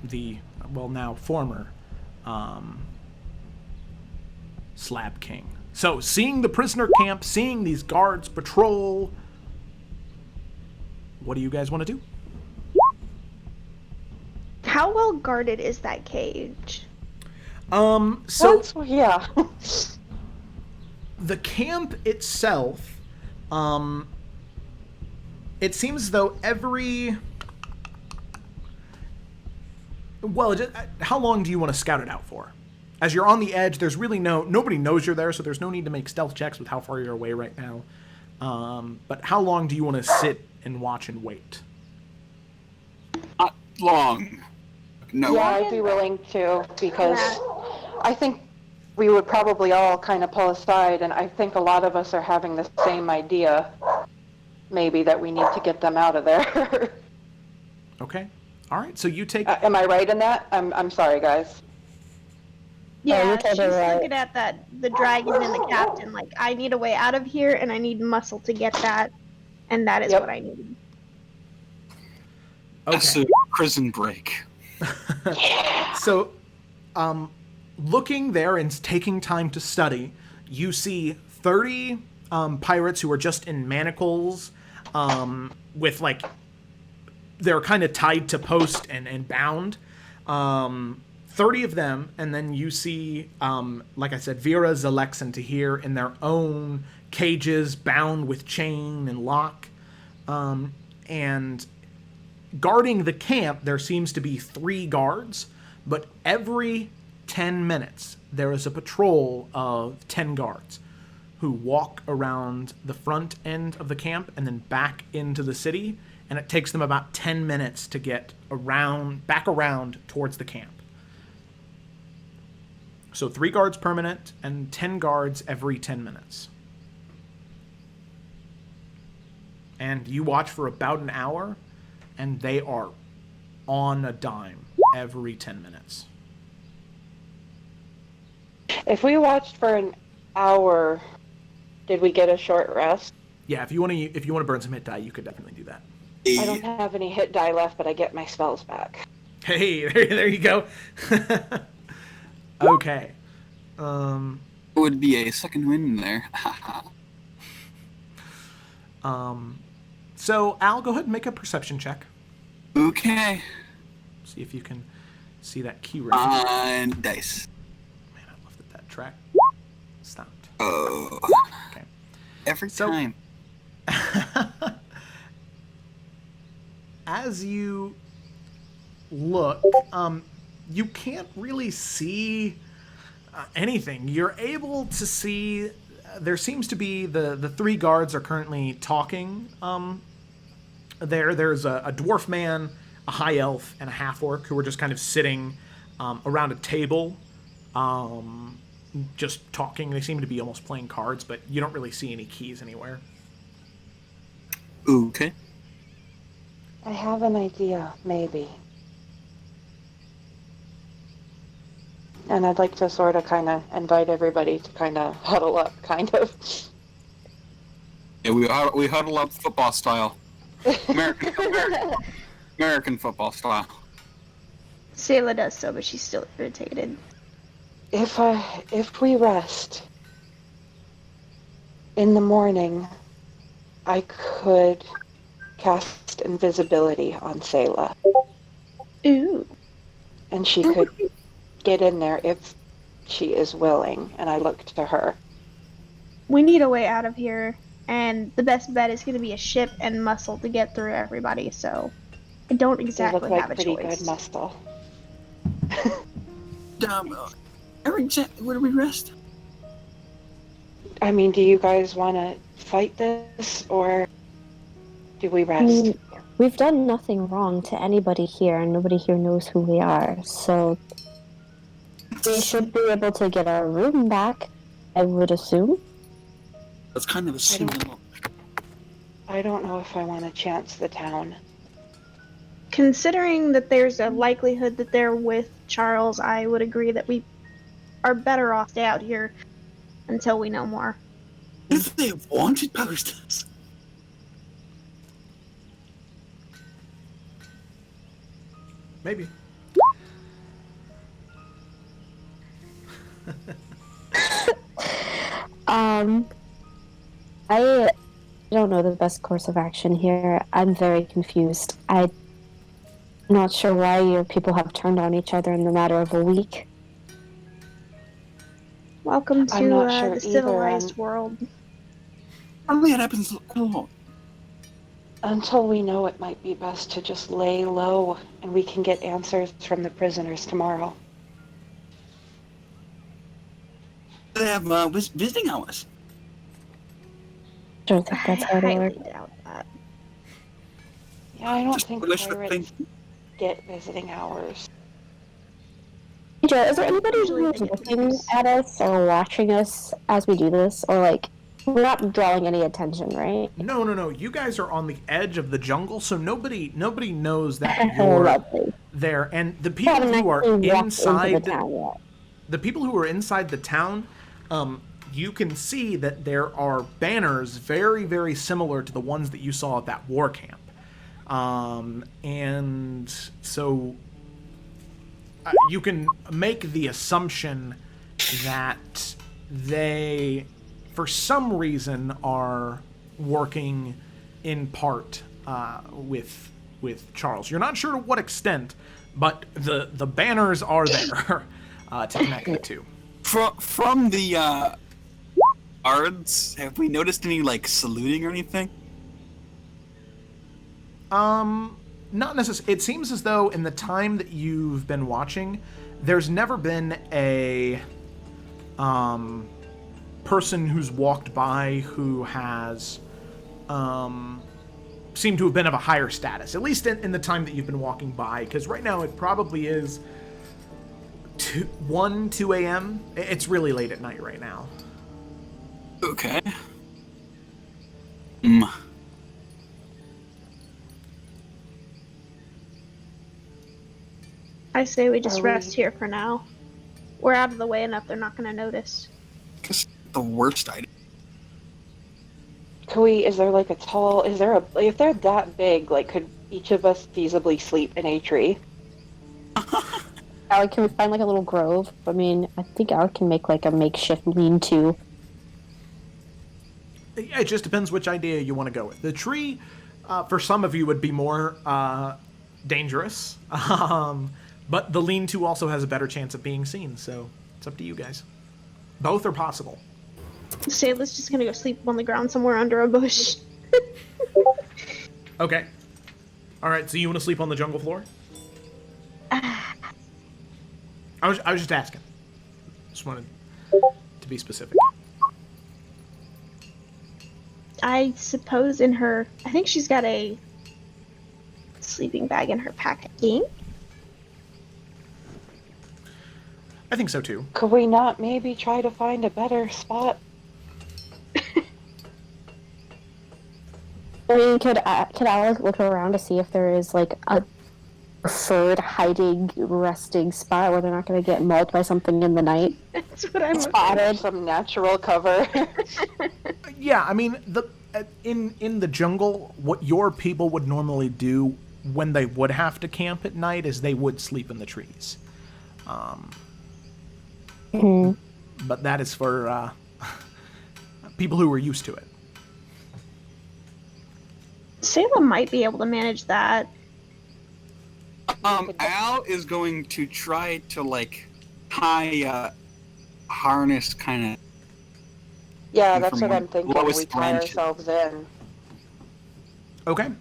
the, well, now former Slab King. So, seeing the prisoner camp, seeing these guards patrol, what do you guys want to do? How well guarded is that cage? So Yeah. the camp itself, it seems as though how long do you want to scout it out for? As you're on the edge, there's really nobody knows you're there, so there's no need to make stealth checks with how far you're away right now. But how long do you want to sit and watch and wait? Not long. No. Yeah, I'd be willing to, because I think we would probably all kind of pull aside, and I think a lot of us are having the same idea, maybe, that we need to get them out of there. Okay. All right. So you take. Am I right in that? I'm sorry, guys. Yeah, you're she's totally right. looking at the dragon and the captain, like, I need a way out of here, and I need muscle to get that, and that is Yep. what I need. That's Okay. a prison break. So, looking there and taking time to study, you see 30 pirates who are just in manacles, with like they're kind of tied to post and bound. 30 of them, and then you see, like I said, Vera, Zalex, and Tahir in their own cages, bound with chain and lock. And guarding the camp, there seems to be 3 guards, but every 10 minutes there is a patrol of 10 guards who walk around the front end of the camp and then back into the city, and it takes them about 10 minutes to get back around towards the camp. So 3 guards permanent and 10 guards every 10 minutes. And you watch for about an hour, and they are on a dime every 10 minutes. If we watched for an hour, did we get a short rest? Yeah, if you want to burn some hit die, you could definitely do that. I don't have any hit die left, but I get my spells back. Hey, there you go. Okay. Would be a second win there. So Al, go ahead and make a perception check. Okay. See if you can see that key ring. On dice. Man, I love that track stopped. Oh. Okay. Every So- time. As you look, you can't really see anything. You're able to see. There seems to be the 3 guards are currently talking. There's a dwarf man, a high elf, and a half orc who are just kind of sitting around a table, just talking. They seem to be almost playing cards, but you don't really see any keys anywhere. Okay. I have an idea, maybe. And I'd like to sort of kind of invite everybody to kind of huddle up, kind of. Yeah, we huddle up football style. American football style. Sayla does so, but she's still irritated. If we rest in the morning, I could cast invisibility on Sayla, Ooh. and she could get in there if she is willing, and I look to her. We need a way out of here, and the best bet is going to be a ship and muscle to get through everybody, so I don't They exactly look like have a pretty choice. good muscle. Where do we rest? I mean, do you guys want to fight this, or do we rest? We've done nothing wrong to anybody here, and nobody here knows who we are, so we should be able to get our room back, I would assume. That's kind of a similar. I don't know if I want to chance the town. Considering that there's a likelihood that they're with Charles, I would agree that we are better off stay out here until we know more. If they have wanted posters. Maybe. I don't know the best course of action here. I'm very confused. I'm not sure why your people have turned on each other in the matter of a week. Welcome I'm to not sure the either, civilized world. Probably it happens a lot. Until we know, it might be best to just lay low, and we can get answers from the prisoners tomorrow. They have visiting hours. I don't think that's how it I works. highly doubt that. Yeah, I don't Just think delicious pirates thing. get visiting hours. Joe, is there anybody Usually who's they get looking reviews. at us or watching us as we do this? Or, like, we're not drawing any attention, right? No. You guys are on the edge of the jungle, so nobody knows that Oh, you're lovely. there. And the We people haven't who are actually walked into inside the town yet. the people who are inside the town, you can see that there are banners very, very similar to the ones that you saw at that war camp. And so you can make the assumption that they, for some reason, are working in part with with Charles. You're not sure to what extent, but the banners are there to connect the two. From the guards, have we noticed any like saluting or anything? Not necessarily. It seems as though in the time that you've been watching, there's never been a person who's walked by who has seemed to have been of a higher status, at least in the time that you've been walking by, because right now it probably is 2 a.m. It's really late at night right now. Okay. I say we just rest here for now. We're out of the way enough; they're not going to notice. That's the worst idea. Is there like if they're that big, like, could each of us feasibly sleep in a tree? Alec, can we find like a little grove? I mean, I think Alec can make like a makeshift lean-to. Yeah, it just depends which idea you want to go with. The tree, for some of you, would be more dangerous, but the lean-to also has a better chance of being seen, so it's up to you guys. Both are possible. Sayla's just gonna go sleep on the ground somewhere under a bush. Okay. All right, so you want to sleep on the jungle floor? I was just asking. Just wanted to be specific. I suppose I think she's got a sleeping bag in her packing. I think so too. Could we not maybe try to find a better spot? I mean, could Alec look around to see if there is like a preferred hiding, resting spot where they're not going to get mauled by something in the night? That's what I'm Spotted some natural cover. Yeah, I mean, in the jungle, what your people would normally do when they would have to camp at night is they would sleep in the trees. But that is for people who are used to it. Sayla might be able to manage that. Al is going to try to like tie harness kind of. Yeah, that's what I'm thinking. Lowest We tie branches. ourselves in. Okay.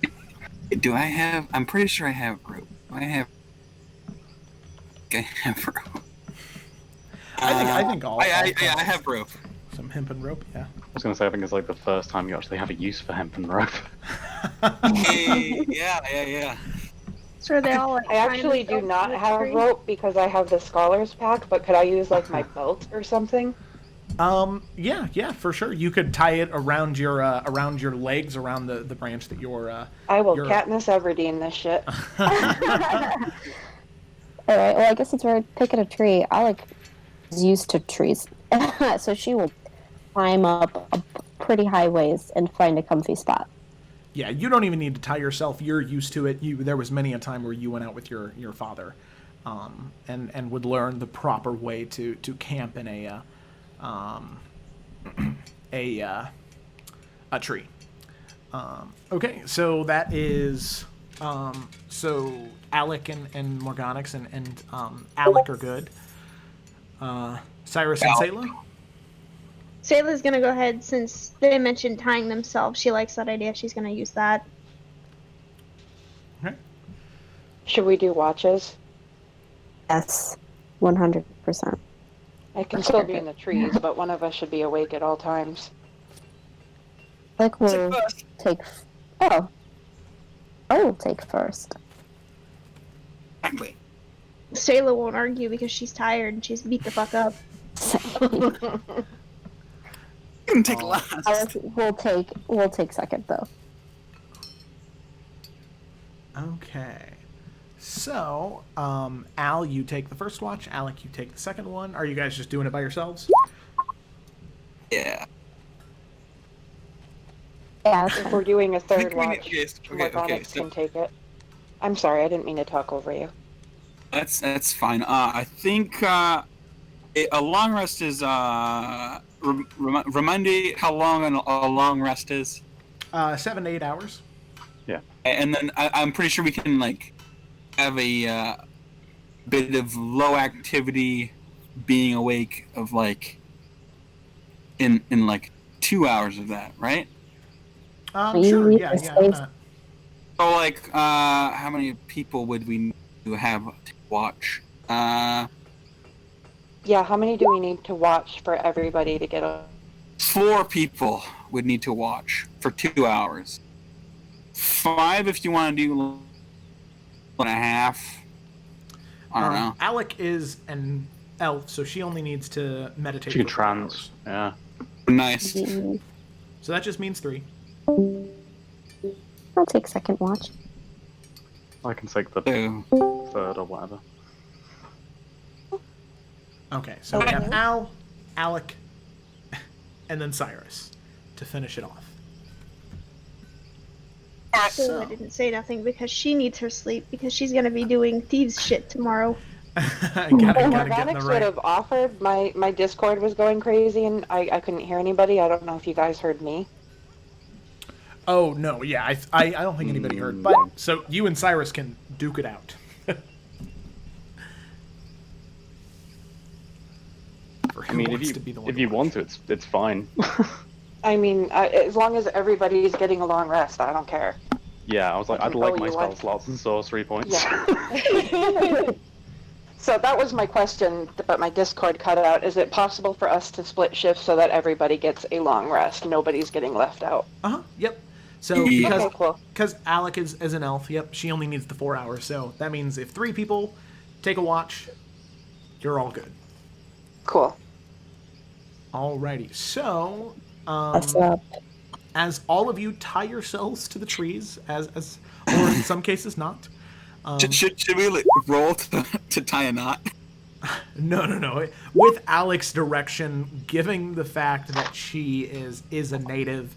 Do I have? I'm pretty sure I have rope. I have rope. I think all. I have rope. Some hemp and rope, yeah. I was going to say, I think it's like the first time you actually have a use for hemp and rope. Yeah. So are they all like, I actually do not have rope because I have the scholar's pack, but could I use like my belt or something? Yeah, for sure. You could tie it around your legs, around the branch that you're. I will Katniss Everdeen this shit. All right. Well, I guess since we're picking a tree, Alec is used to trees, so she will climb up a pretty high ways and find a comfy spot. Yeah, you don't even need to tie yourself. You're used to it. There was many a time where you went out with your father, and would learn the proper way to camp in a tree. Okay, so that is so Alec and Morganix and Alec are good. Cyrus and Sayla? Sayla's gonna go ahead, since they mentioned tying themselves. She likes that idea. She's gonna use that. Okay. Should we do watches? Yes, 100%. I can still be in the trees, but one of us should be awake at all times. Alec will take. Oh, I will take first. Exactly. Sayla won't argue because she's tired and she's beat the fuck up. You can take last. Alec will take second though. Okay. So, Al, you take the first watch. Alec, you take the second one. Are you guys just doing it by yourselves? Yeah. Yeah. If we're doing a third watch, Okay, Morganix so can take it. I'm sorry, I didn't mean to talk over you. that's fine. I think a long rest is remind me how long a long rest is. 7 to 8 hours. Yeah. And then I'm pretty sure we can like have a bit of low activity being awake of like in like 2 hours of that, right? Sure. We Yeah. just Yeah. saved- That. So like how many people would we need to have to watch? Yeah, how many do we need to watch for everybody to get a... 4 people would need to watch for 2 hours. 5 if you want to do 1.5. I don't know. Alec is an elf, so she only needs to meditate. She can for 4 trans. hours. Yeah. Nice. So that just means 3. I'll take second watch. I can take the So, third or whatever. Okay, so we have Al, Alec, and then Cyrus to finish it off. So I didn't say nothing because she needs her sleep because she's gonna be doing thieves shit tomorrow. gotta get in Organics the would right. have offered. My Discord was going crazy and I couldn't hear anybody. I don't know if you guys heard me. Oh no, yeah, I don't think anybody heard. But so you and Cyrus can duke it out. For I who mean, wants to be the one if to you watch. want to, it's fine. I mean, as long as everybody's getting a long rest, I don't care. Yeah, I was like, I I'd can like roll my you spell one. slots and sorcery points. Yeah. So that was my question, but my Discord cut out. Is it possible for us to split shifts so that everybody gets a long rest? Nobody's getting left out. Yep. So Yeah. because Okay, cool. Alec is an elf, yep, she only needs the 4 hours. So that means if 3 people take a watch, you're all good. Cool. Alrighty. So What's up? as all of you tie yourselves to the trees, as or in some cases not. should we like, roll to tie a knot? No. With Alec's direction, given the fact that she is a native,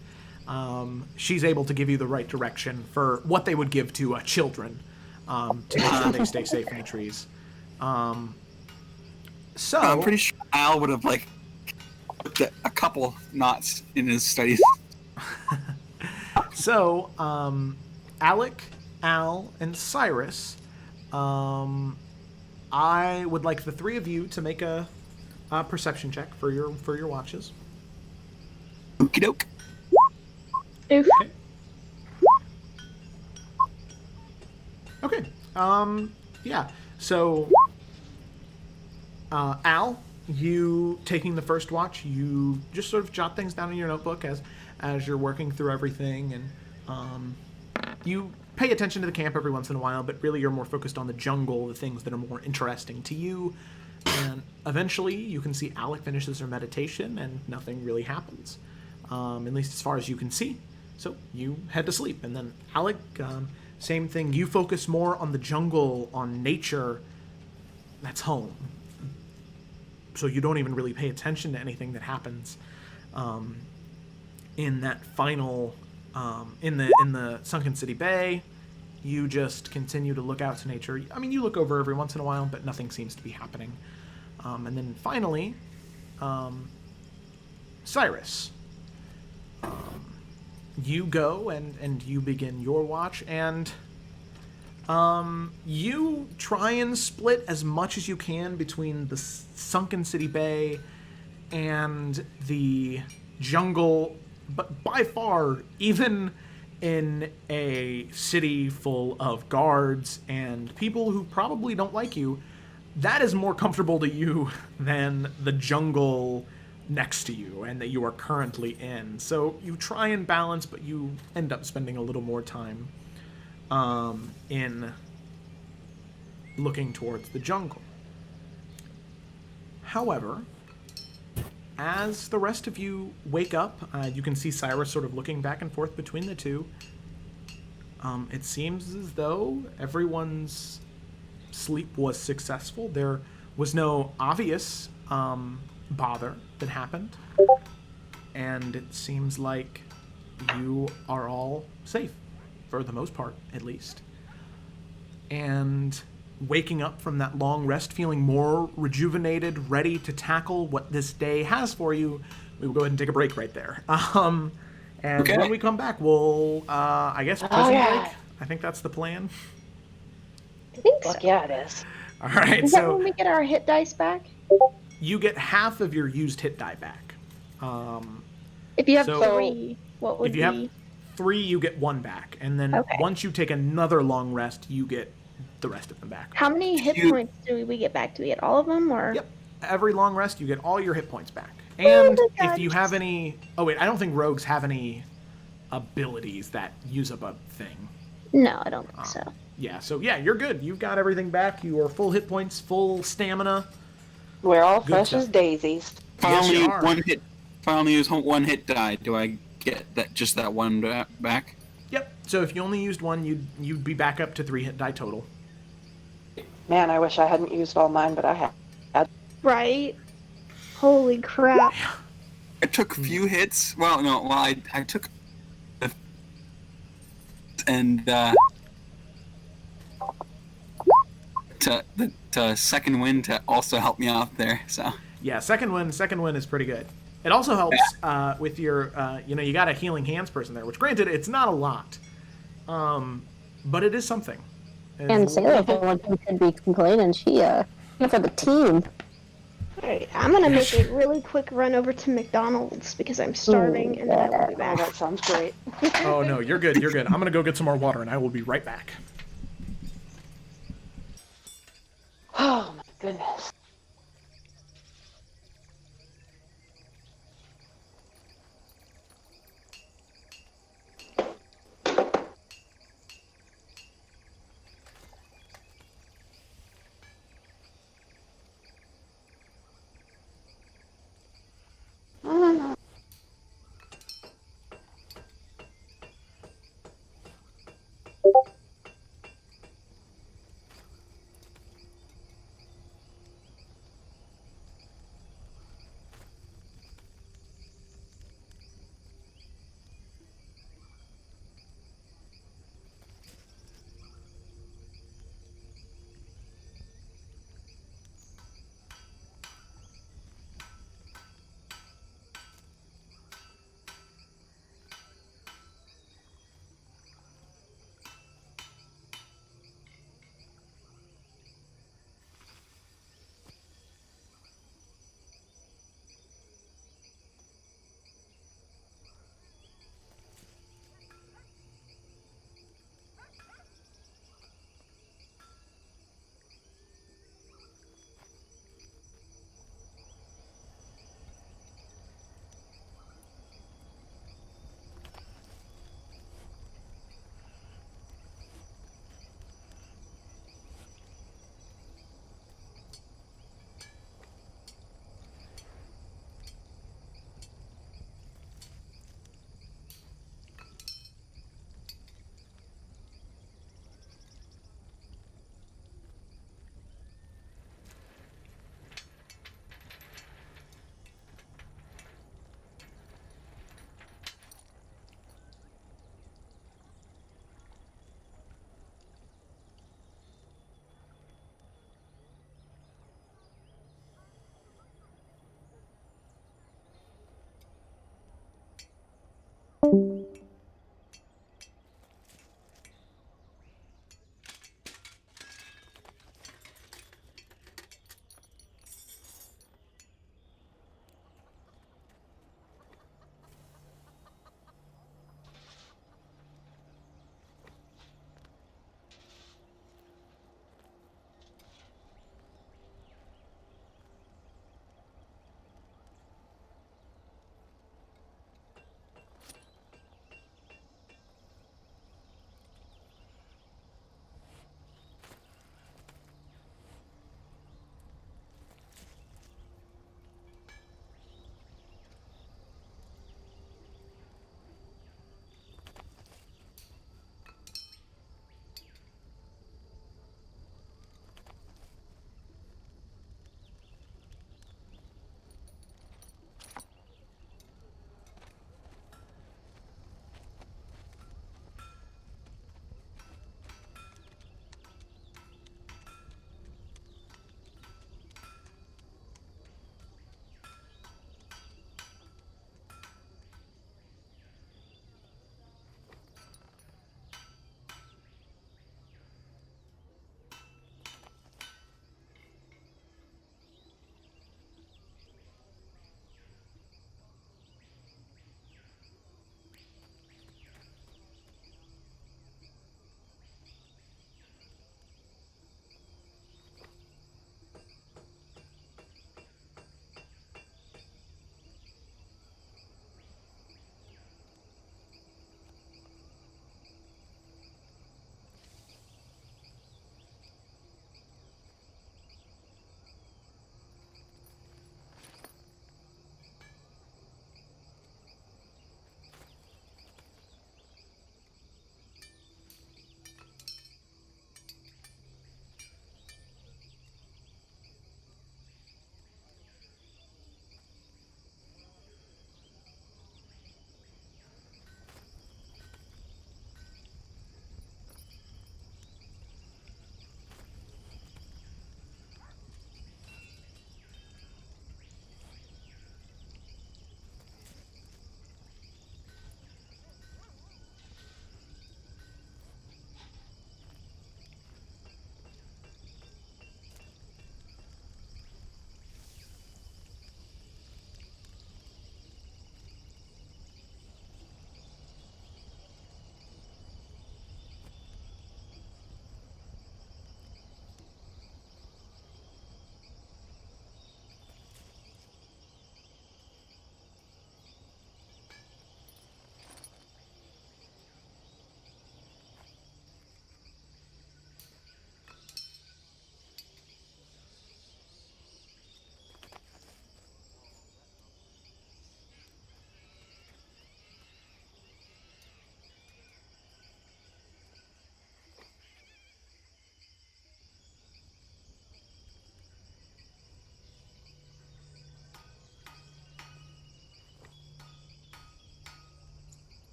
she's able to give you the right direction for what they would give to children to make sure they stay safe in the trees. So I'm pretty sure Al would have like put a couple knots in his studies. So, Alec, Al, and Cyrus, I would like the 3 of you to make a perception check for your watches. Okie doke. Oof. Okay. Yeah. So, Al, you taking the first watch, you just sort of jot things down in your notebook as you're working through everything, and you pay attention to the camp every once in a while, but really you're more focused on the jungle, the things that are more interesting to you. And eventually you can see Alec finishes her meditation and nothing really happens, at least as far as you can see. So you head to sleep. And then Alec, same thing. You focus more on the jungle, on nature. That's home. So you don't even really pay attention to anything that happens in that final, in the Sunken City Bay. You just continue to look out to nature. I mean, you look over every once in a while, but nothing seems to be happening. And then finally, Cyrus. You go and you begin your watch, and you try and split as much as you can between the Sunken City Bay and the jungle, but by far, even in a city full of guards and people who probably don't like you, that is more comfortable to you than the jungle next to you and that you are currently in. So you try and balance, but you end up spending a little more time in looking towards the jungle. However, as the rest of you wake up, you can see Cyrus sort of looking back and forth between the two. It seems as though everyone's sleep was successful. There was no obvious bother that happened. And it seems like you are all safe, for the most part, at least. And waking up from that long rest, feeling more rejuvenated, ready to tackle what this day has for you, we will go ahead and take a break right there. And Okay. when we come back, we'll, I guess, prison break. I think that's the plan. I think so. Fuck yeah, it is. All right, Is that so when we get our hit dice back? you get half of your used hit die back. If you have So- 3, what would If be? you have 3, you get 1 back, and then Okay. once you take another long rest, you get the rest of them back. How many hit You- points do we get back? Do we get all of them, or? Yep. Every long rest, you get all your hit points back. And my if God. you have any, oh wait, I don't think rogues have any abilities that use up a thing. No, I don't think so. Yeah, so yeah, you're good. You've got everything back. You are full hit points, full stamina. We're all Good fresh stuff. as daisies. If I Yes, only you use are. one hit, if I only use one hit die, do I get that just that one back? Yep. So if you only used one, you'd be back up to 3 hit die total. Man, I wish I hadn't used all mine, but I have. Right? Holy crap! I took a few hits. Well, no, well, I took, and to second wind to also help me out there. So Yeah, second win is pretty good. It also helps with your, you got a healing hands person there, which granted it's not a lot, but it is something. And Sarah, the one who could be complaining, she for the team. Alright, I'm gonna make a really quick run over to McDonald's because I'm starving, and then I will be Oh, back. that sounds great. Oh no, you're good. You're good. I'm gonna go get some more water, and I will be right back. Oh my goodness.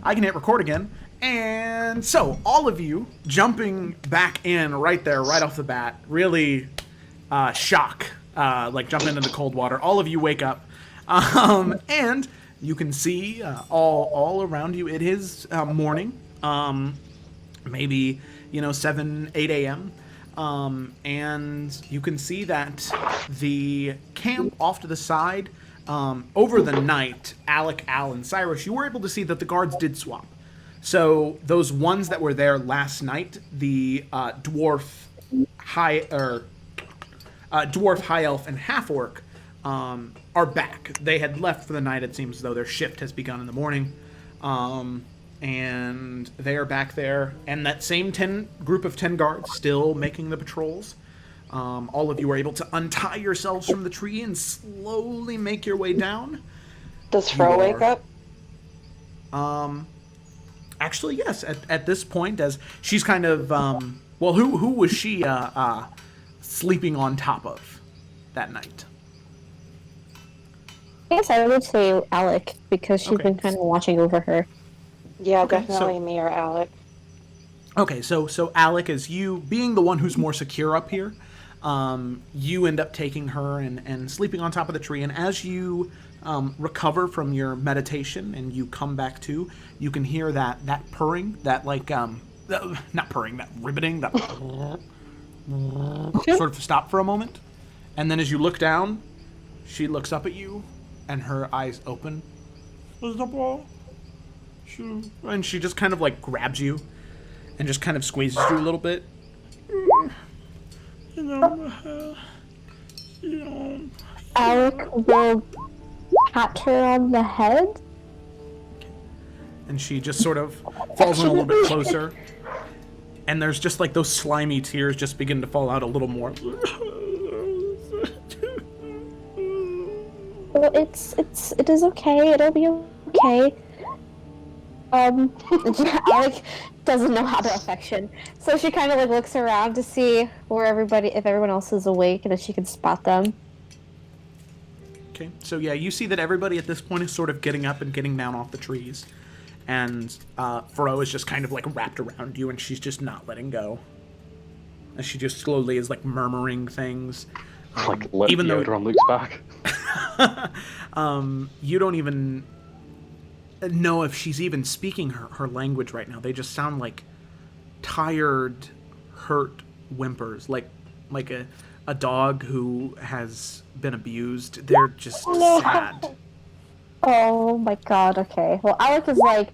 I can hit record again. And so, all of you jumping back in right there, right off the bat, really shock, like jumping into the cold water. All of you wake up, and you can see all around you. It is morning, maybe 7, 8 a.m. And you can see that the camp off to the side, over the night, Alec, Al, and Cyrus, you were able to see that the guards did swap. So those ones that were there last night, the dwarf, high elf, and half orc, are back. They had left for the night. It seems as though their shift has begun in the morning, and they are back there. And that same group of 10 guards still making the patrols. All of you are able to untie yourselves from the tree and slowly make your way down. Does Fro wake up? Actually, yes. At this point, as she's kind of, who was she sleeping on top of that night? I guess I would say Alec, because she's been kind of watching over her. Yeah, Okay, definitely me or Alec. Okay, so Alec, as you being the one who's more secure up here, you end up taking her and sleeping on top of the tree. And as you recover from your meditation and you come back to, you can hear that purring, that like not purring, that ribbiting, that sort of stop for a moment. And then as you look down, she looks up at you, and her eyes open. And she just kind of like grabs you and just kind of squeezes you a little bit. Alec will pat her on the head. And she just sort of falls in a little bit closer. And there's just like those slimy tears just begin to fall out a little more. Well, it is okay. It'll be okay. Alec doesn't know how to affection, so she kind of like looks around to see if everyone else is awake and if she can spot them. Okay, so yeah, you see that everybody at this point is sort of getting up and getting down off the trees. And Fro is just kind of like wrapped around you, and she's just not letting go. And she just slowly is like murmuring things. Like let even Yoda though on Luke's back. You don't even know if she's even speaking her language right now. They just sound like tired, hurt whimpers, like a dog who has been abused. They're just sad. Oh my god, okay. Well, Alec is like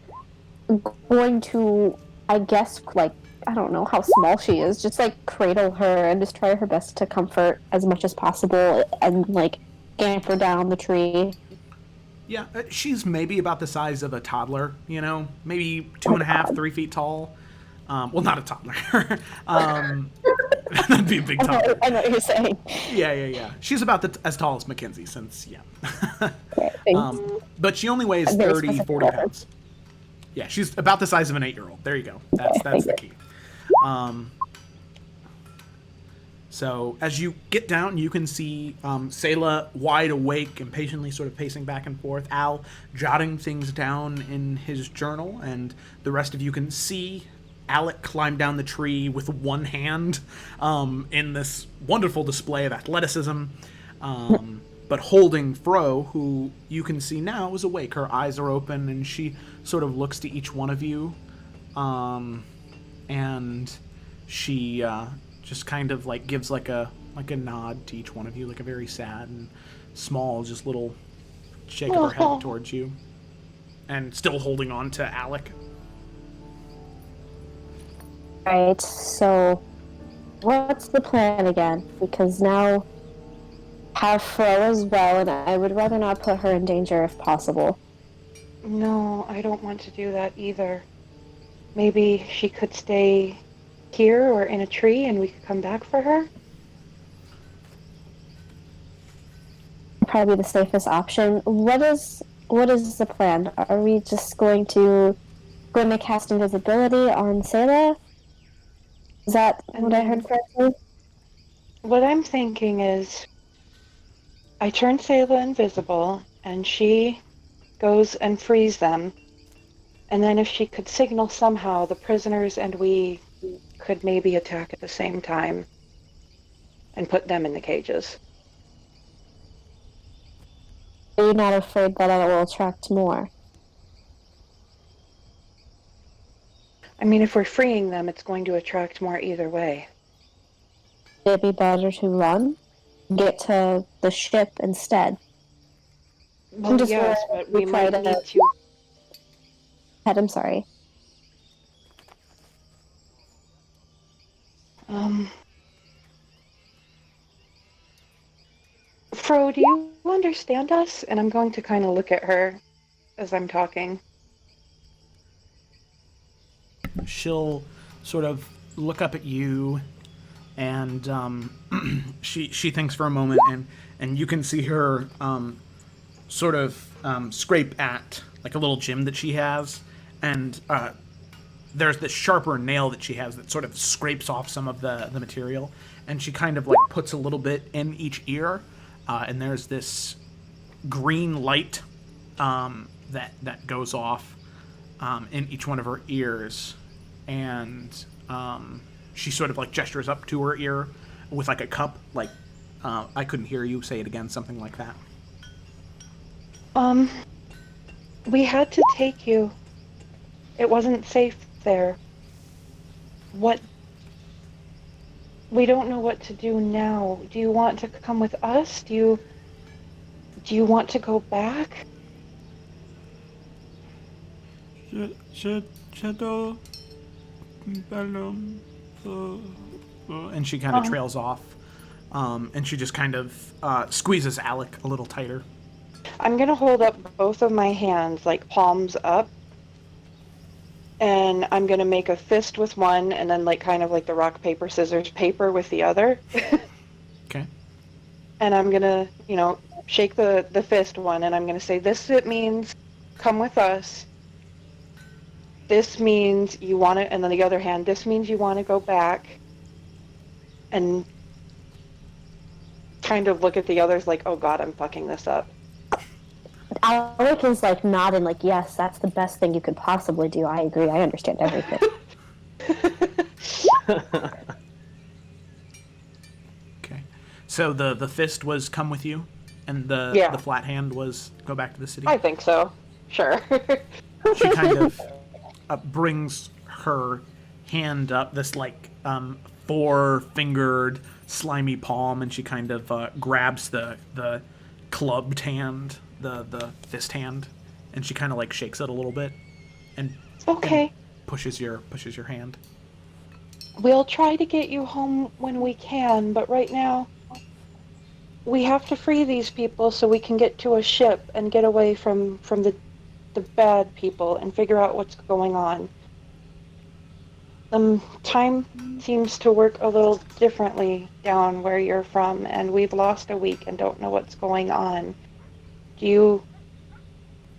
going to, I guess, like, I don't know how small she is, just like cradle her and just try her best to comfort as much as possible and like scamper down the tree. Yeah, she's maybe about the size of a toddler, maybe 2.5, 3 feet tall. Well, not a toddler. That'd be a big toddler. I know what you're saying. Yeah. She's about as tall as Mackenzie, since, Thanks. but she only weighs 30, 40 pounds. Yeah, she's about the size of an 8-year-old. There you go. That's the key. So as you get down, you can see Selah wide awake, impatiently sort of pacing back and forth. Al jotting things down in his journal, and the rest of you can see Alec climb down the tree with one hand in this wonderful display of athleticism, but holding Fro, who you can see now is awake. Her eyes are open, and she sort of looks to each one of you, and she just kind of like gives like a nod to each one of you, like a very sad and small, just little shake of her head towards you, and still holding on to Alec. Right, so what's the plan again? Because now have Fro as well, and I would rather not put her in danger if possible. No, I don't want to do that either. Maybe she could stay here or in a tree and we could come back for her? Probably the safest option. What is the plan? Are we just going to cast invisibility on Selah? Is that what I heard correctly? What I'm thinking is I turn Selah invisible and she goes and frees them. And then if she could signal somehow, the prisoners and we could maybe attack at the same time and put them in the cages. Are you not afraid that it will attract more? I mean, if we're freeing them, it's going to attract more either way. Would it be better to run? Get to the ship instead? Well, just yes, wanna but we try might to- need to. I'm sorry. Fro, do you understand us? And I'm going to kind of look at her as I'm talking. She'll sort of look up at you, and she thinks for a moment, and you can see her sort of scrape at like a little gem that she has, and there's this sharper nail that she has that sort of scrapes off some of the material, and she kind of like puts a little bit in each ear, and there's this green light that goes off in each one of her ears, and she sort of like gestures up to her ear with like a cup, like I couldn't hear you, say it again, something like that. We had to take you. It wasn't safe there. What? We don't know what to do now. Do you want to come with us? Do you want to go back? Shadow, and she kind of trails off, and she just kind of squeezes Alec a little tighter. I'm gonna hold up both of my hands, like palms up, and I'm gonna make a fist with one, and then like kind of like the rock, paper, scissors, paper with the other. Okay. And I'm gonna, shake the fist one, and I'm gonna say, this it means come with us. This means you want to, and then the other hand, this means you want to go back. And kind of look at the others like, oh god, I'm fucking this up. Alec is like nodding, like, yes, that's the best thing you could possibly do. I agree. I understand everything. Okay. So the fist was come with you, and the flat hand was go back to the city? I think so. Sure. She kind of brings her hand up, this like four-fingered slimy palm, and she kind of grabs the clubbed hand, the fist hand, and she kind of like shakes it a little bit, and okay. and pushes your hand. We'll try to get you home when we can, but right now we have to free these people so we can get to a ship and get away from the bad people and figure out what's going on. Time seems to work a little differently down where you're from, and we've lost a week and don't know what's going on. Can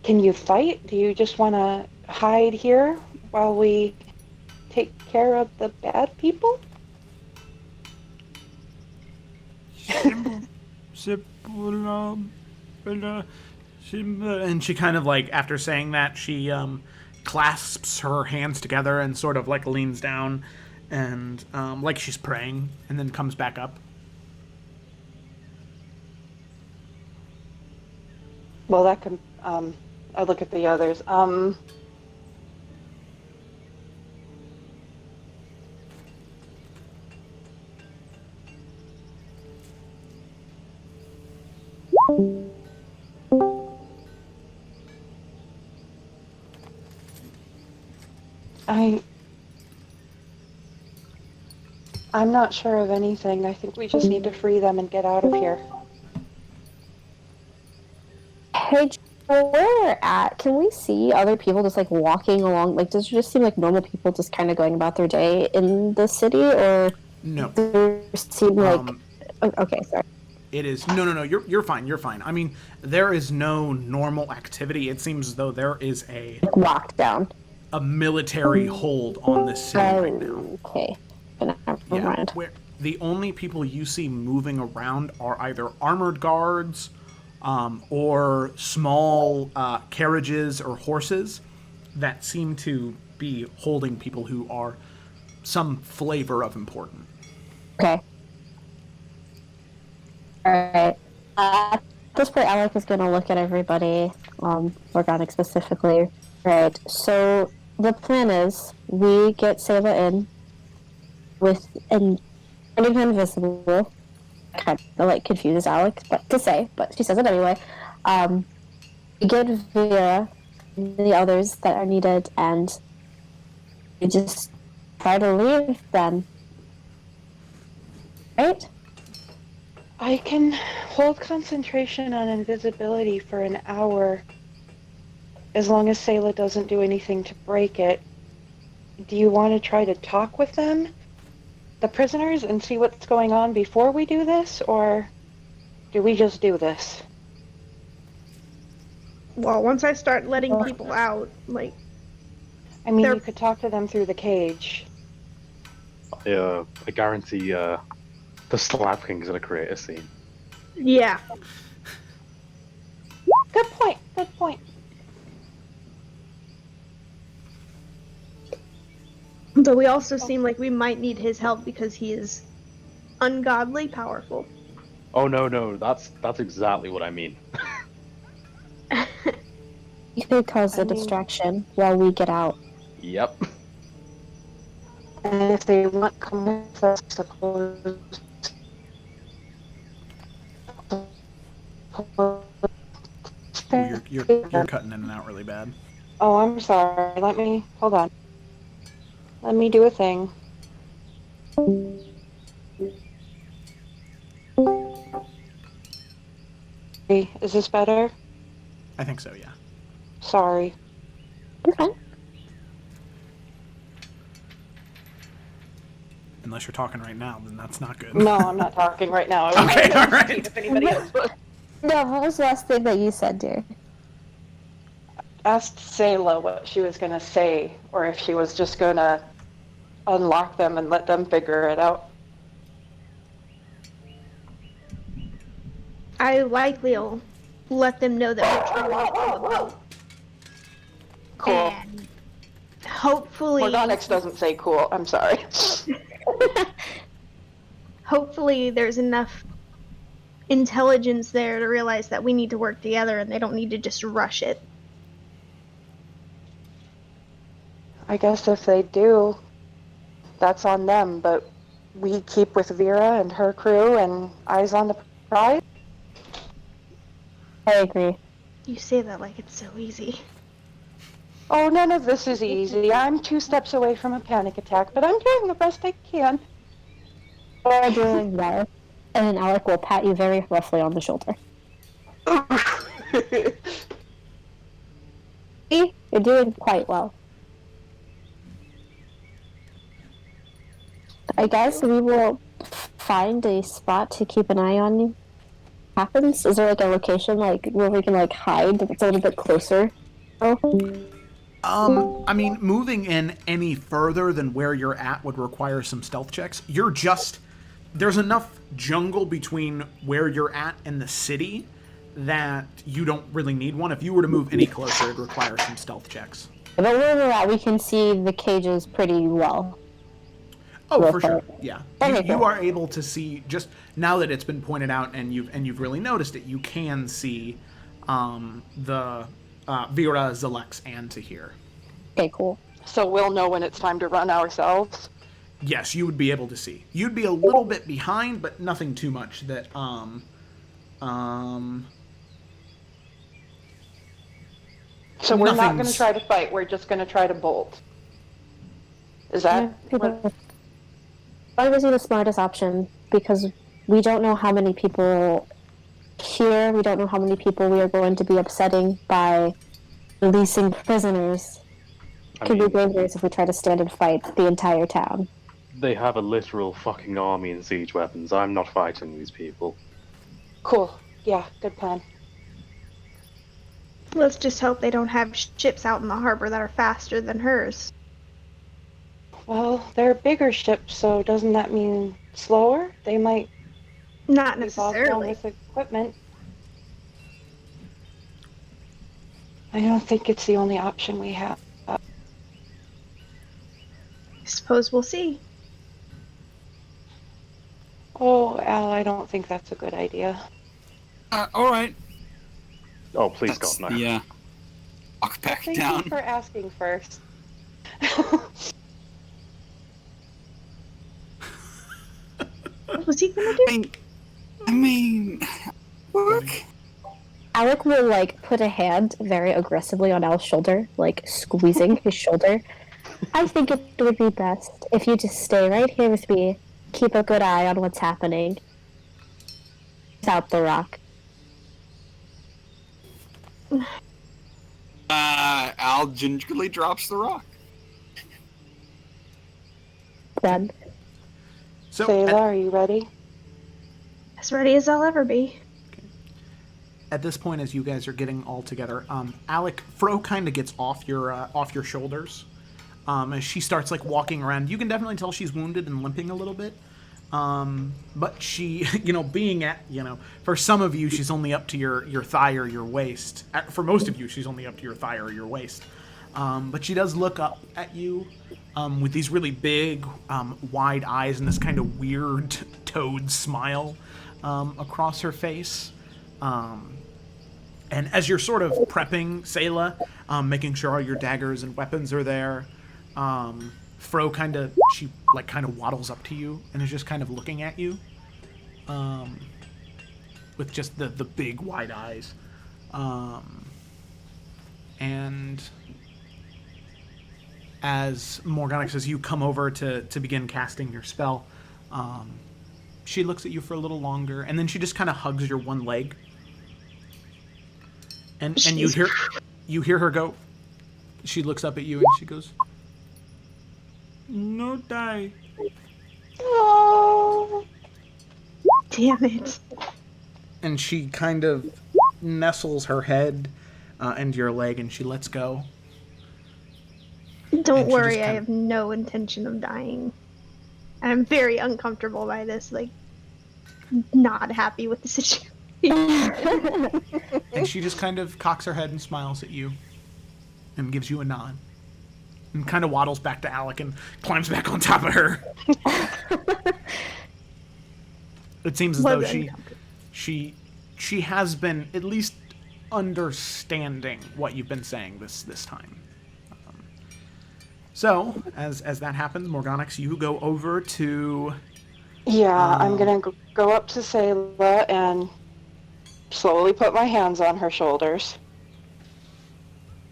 you fight? Do you just want to hide here while we take care of the bad people? And she kind of like, after saying that, she clasps her hands together and sort of like leans down and like she's praying, and then comes back up. Well, that can, I look at the others. I'm not sure of anything. I think we just need to free them and get out of here. Hey, Joe, where we're at, can we see other people just like walking along? Like, does it just seem like normal people just kind of going about their day in the city, or No. there seem like? Okay, sorry. It is no. You're fine. You're fine. I mean, there is no normal activity. It seems as though there is a Lockdown. military hold on this city right now. Okay. Never Yeah, mind. where the only people you see moving around are either armored guards, or small carriages or horses, that seem to be holding people who are some flavor of important. Okay. Alright. At this point, Alec is going to look at everybody, Organic specifically. Right. So the plan is we get Sayla in with and turning her invisible. Kind of like confuses Alex, but she says it anyway. We get Vera and the others that are needed, and we just try to leave then. Right? I can hold concentration on invisibility for an hour, as long as Sayla doesn't do anything to break it. Do you want to try to talk with them, the prisoners, and see what's going on before we do this, or do we just do this? Well, once I start letting people out, like... I mean, you could talk to them through the cage. I guarantee the Slap King's gonna create a scene. Yeah. Good point, good point. But we also seem like we might need his help because he is ungodly powerful. Oh no, that's exactly what I mean. You could cause a distraction while we get out. Yep. And if they want to come with us, suppose... You're cutting in and out really bad. Oh, I'm sorry. Hold on. Let me do a thing. Is this better? I think so, yeah. Sorry. Okay. Unless you're talking right now, then that's not good. No, I'm not talking right now. Okay, all right. If anybody else would. No, what was the last thing that you said, dear? Asked Sayla what she was going to say, or if she was just going to unlock them and let them figure it out. I likely will let them know that we're trying to get to the boat. Cool. And hopefully... Organics doesn't say cool. I'm sorry. Hopefully there's enough intelligence there to realize that we need to work together and they don't need to just rush it. I guess if they do, that's on them, but we keep with Vera and her crew and eyes on the prize. I agree. You say that like it's so easy. Oh, none of this is easy. I'm 2 steps away from a panic attack, but I'm doing the best I can. We're doing well. And then Alec will pat you very roughly on the shoulder. See? You're doing quite well. I guess we will find a spot to keep an eye on you. Happens? Is there like a location like where we can like hide that's a little bit closer? I mean, moving in any further than where you're at would require some stealth checks. There's enough jungle between where you're at and the city that you don't really need one. If you were to move any closer, it'd require some stealth checks. But where we're at, we can see the cages pretty well. Oh, for sure. Yeah. Okay, You cool. are able to see, just now that it's been pointed out and you've really noticed it, you can see the Vera, Zalex, and Tahir. Okay, cool. So we'll know when it's time to run ourselves. Yes, you would be able to see. You'd be a little bit behind, but nothing too much that So we're not going to Nothing's- try to fight. We're just going to try to bolt. Is that what? That was the smartest option because we don't know how many people here. We don't know how many people we are going to be upsetting by releasing prisoners. It could be dangerous if we try to stand and fight the entire town. They have a literal fucking army and siege weapons. I'm not fighting these people. Cool. Yeah, good plan. Let's just hope they don't have ships out in the harbor that are faster than hers. Well, they're bigger ships, so doesn't that mean slower? They might Not be bogged down necessarily. with equipment. I don't think it's the only option we have. suppose we'll see. Oh, Al, I don't think that's a good idea. All right. Oh, please That's God, no. the walk back Thank down. you for asking first. What was he gonna do? I mean, work. Alec will like put a hand very aggressively on Al's shoulder, like squeezing his shoulder. I think it would be best if you just stay right here with me, keep a good eye on what's happening. Without the rock. Al gingerly drops the rock. Done. So Sayla, are you ready? As ready as I'll ever be. at this point, as you guys are getting all together, Alec, Fro kind of gets off your shoulders. As she starts like walking around, you can definitely tell she's wounded and limping a little bit. But she, being at, for some of you, she's only up to your thigh or your waist. For most of you, she's only up to your thigh or your waist. But she does look up at you with these really big, wide eyes and this kind of weird toad smile across her face. And as you're sort of prepping Sayla, making sure all your daggers and weapons are there, Fro kind of waddles up to you and is just kind of looking at you, with just the big wide eyes, and as Morgana, as you come over to begin casting your spell, she looks at you for a little longer, and then she just kind of hugs your one leg, and you hear her go. She looks up at you and she goes, "No die." Oh. Damn it. And she kind of nestles her head into your leg, and she lets go. Don't And she worry, just I kinda- have no intention of dying. I'm very uncomfortable by this, not happy with the situation. And she just kind of cocks her head and smiles at you and gives you a nod. And kind of waddles back to Alec and climbs back on top of her. It seems as though she has been at least understanding what you've been saying this time. So, as that happens, Morganix, you go over to... Yeah, I'm gonna go up to Sayla and slowly put my hands on her shoulders.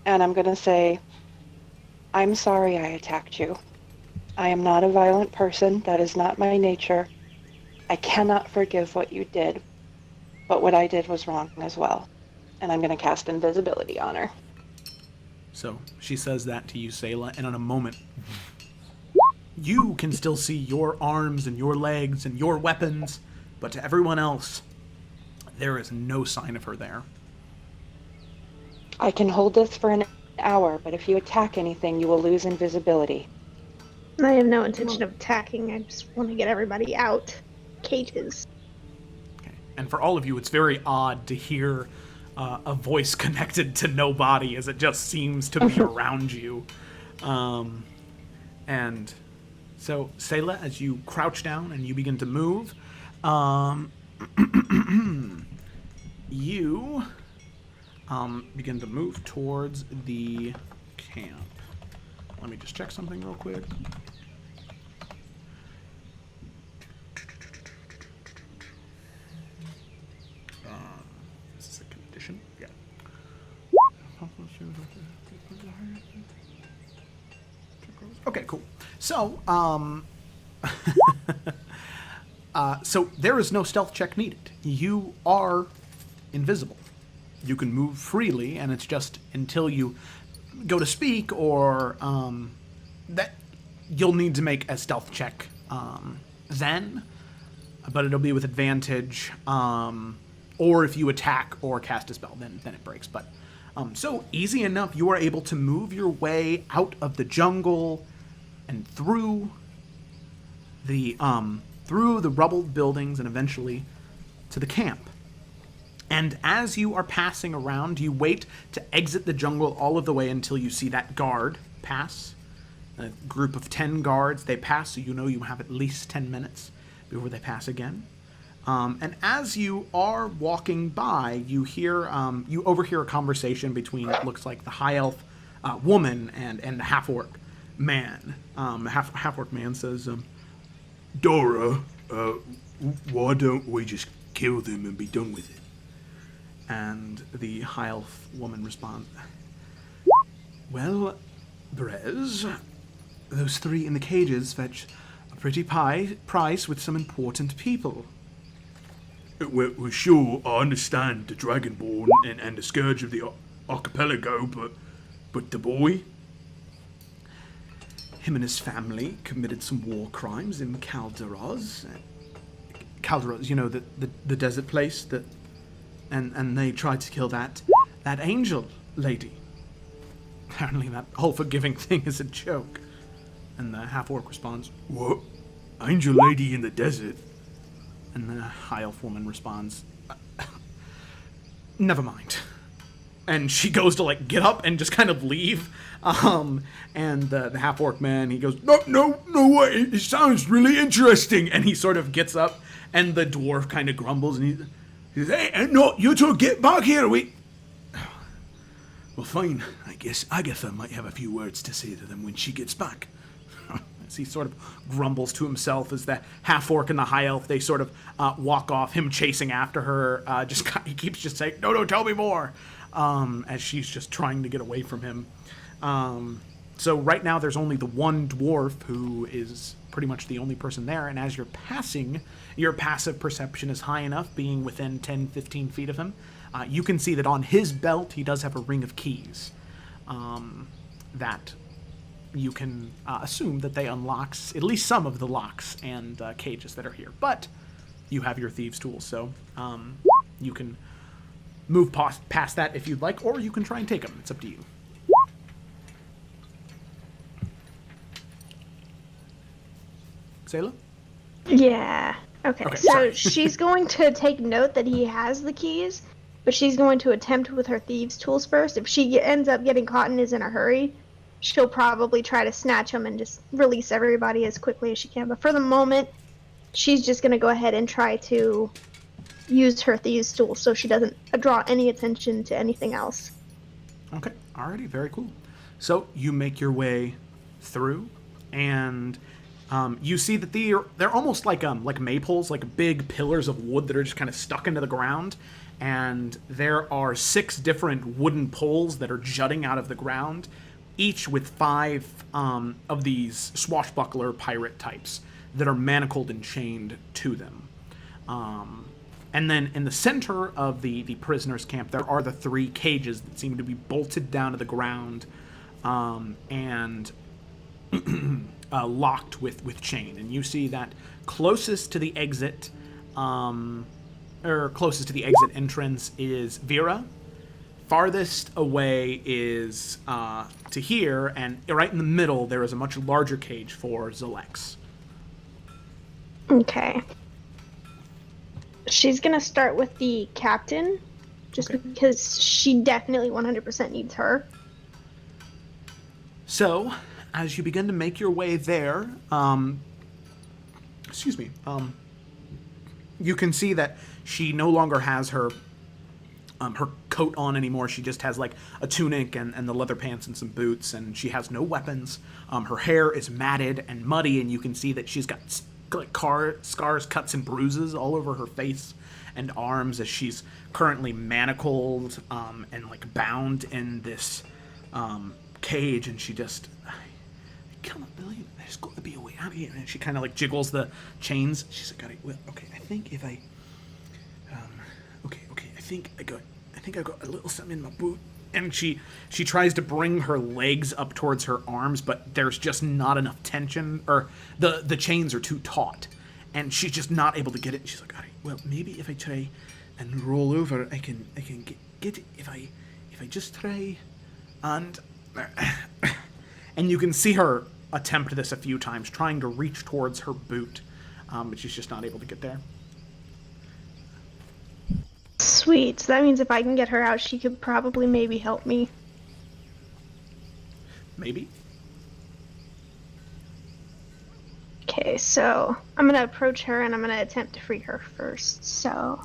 And I'm gonna say, I'm sorry I attacked you. I am not a violent person. That is not my nature. I cannot forgive what you did. But what I did was wrong as well. And I'm gonna cast invisibility on her. So, she says that to you, Sayla, and in a moment, you can still see your arms and your legs and your weapons, but to everyone else, there is no sign of her there. I can hold this for an hour, but if you attack anything, you will lose invisibility. I have no intention of attacking. I just want to get everybody out. Cages. Okay. And for all of you, it's very odd to hear a voice connected to no body, as it just seems to be around you. And so, Sayla, as you crouch down and you begin to move, you begin to move towards the camp. Let me just check something real quick. Is this a condition? Yeah. Okay, cool. So, so there is no stealth check needed. You are invisible. You can move freely, and it's just until you go to speak or that you'll need to make a stealth check then, but it'll be with advantage, or if you attack or cast a spell, then it breaks. But so easy enough, you are able to move your way out of the jungle and through the rubbled buildings and eventually to the camp. And as you are passing around, you wait to exit the jungle all of the way until you see that guard pass. A group of 10 guards, they pass, so you know you have at least 10 minutes before they pass again. And as you are walking by, you overhear a conversation between what looks like the high elf woman and the half-orc man. Half-orc man says, Dora, why don't we just kill them and be done with it? and the high elf woman responds, well, Brez, those 3 in the cages fetch a pretty price with some important people. Well, sure, I understand the Dragonborn and the Scourge of the Archipelago, but the boy? Him and his family committed some war crimes in Calderaz. Calderaz, you know, the desert place that, and they tried to kill that angel lady. Apparently that whole forgiving thing is a joke. And the half-orc responds, What? Angel lady in the desert? and the high elf woman responds, never mind. And she goes to like get up and just kind of leave. And the half-orc man, he goes, No way, it sounds really interesting. and he sort of gets up, and the dwarf kind of grumbles, and He says, hey, no, you two get back here, Well, fine, I guess Agatha might have a few words to say to them when she gets back. as he sort of grumbles to himself as the half-orc and the high elf, they sort of walk off, him chasing after her, he keeps just saying, no, tell me more, as she's just trying to get away from him. So right now there's only the one dwarf who is pretty much the only person there, and as you're passing, your passive perception is high enough, being within 10-15 feet of him. You can see that on his belt he does have a ring of keys that you can assume that they unlocks at least some of the locks and cages that are here. But you have your thieves' tools, so you can move past that if you'd like, or you can try and take them. It's up to you. Sayla? Yeah. Okay, Okay, so sorry. she's going to take note that he has the keys, but she's going to attempt with her thieves' tools first. If she ends up getting caught and is in a hurry, she'll probably try to snatch them and just release everybody as quickly as she can. But for the moment, she's just going to go ahead and try to use her thieves' tools so she doesn't draw any attention to anything else. Okay, alrighty, very cool. So you make your way through, and you see that they're almost like maypoles, like big pillars of wood that are just kind of stuck into the ground. And there are 6 different wooden poles that are jutting out of the ground, each with 5 of these swashbuckler pirate types that are manacled and chained to them. And then in the center of the prisoners' camp, there are the 3 cages that seem to be bolted down to the ground and locked with chain. And you see that closest to the exit, closest to the exit entrance is Vera. Farthest away is to here, and right in the middle there is a much larger cage for Zalex. Okay. She's going to start with the captain, just because she definitely 100% needs her. So, as you begin to make your way there, you can see that she no longer has her coat on anymore. She just has like a tunic and the leather pants and some boots, and she has no weapons. Her hair is matted and muddy, and you can see that she's got like scars, cuts, and bruises all over her face and arms as she's currently manacled and like bound in this cage, and she just, I cannot believe it. There's got to be a way out of here. And she kind of like jiggles the chains. She's like, well, okay, I think if I, I think I got a little something in my boot. And she tries to bring her legs up towards her arms, but there's just not enough tension, or the chains are too taut, and she's just not able to get it. And she's like, all right, well, maybe if I try and roll over, I can get it if I just try. And you can see her attempt this a few times, trying to reach towards her boot, but she's just not able to get there. Sweet. So that means if I can get her out, she could probably maybe help me. Maybe. Okay, so I'm gonna approach her and I'm gonna attempt to free her first. So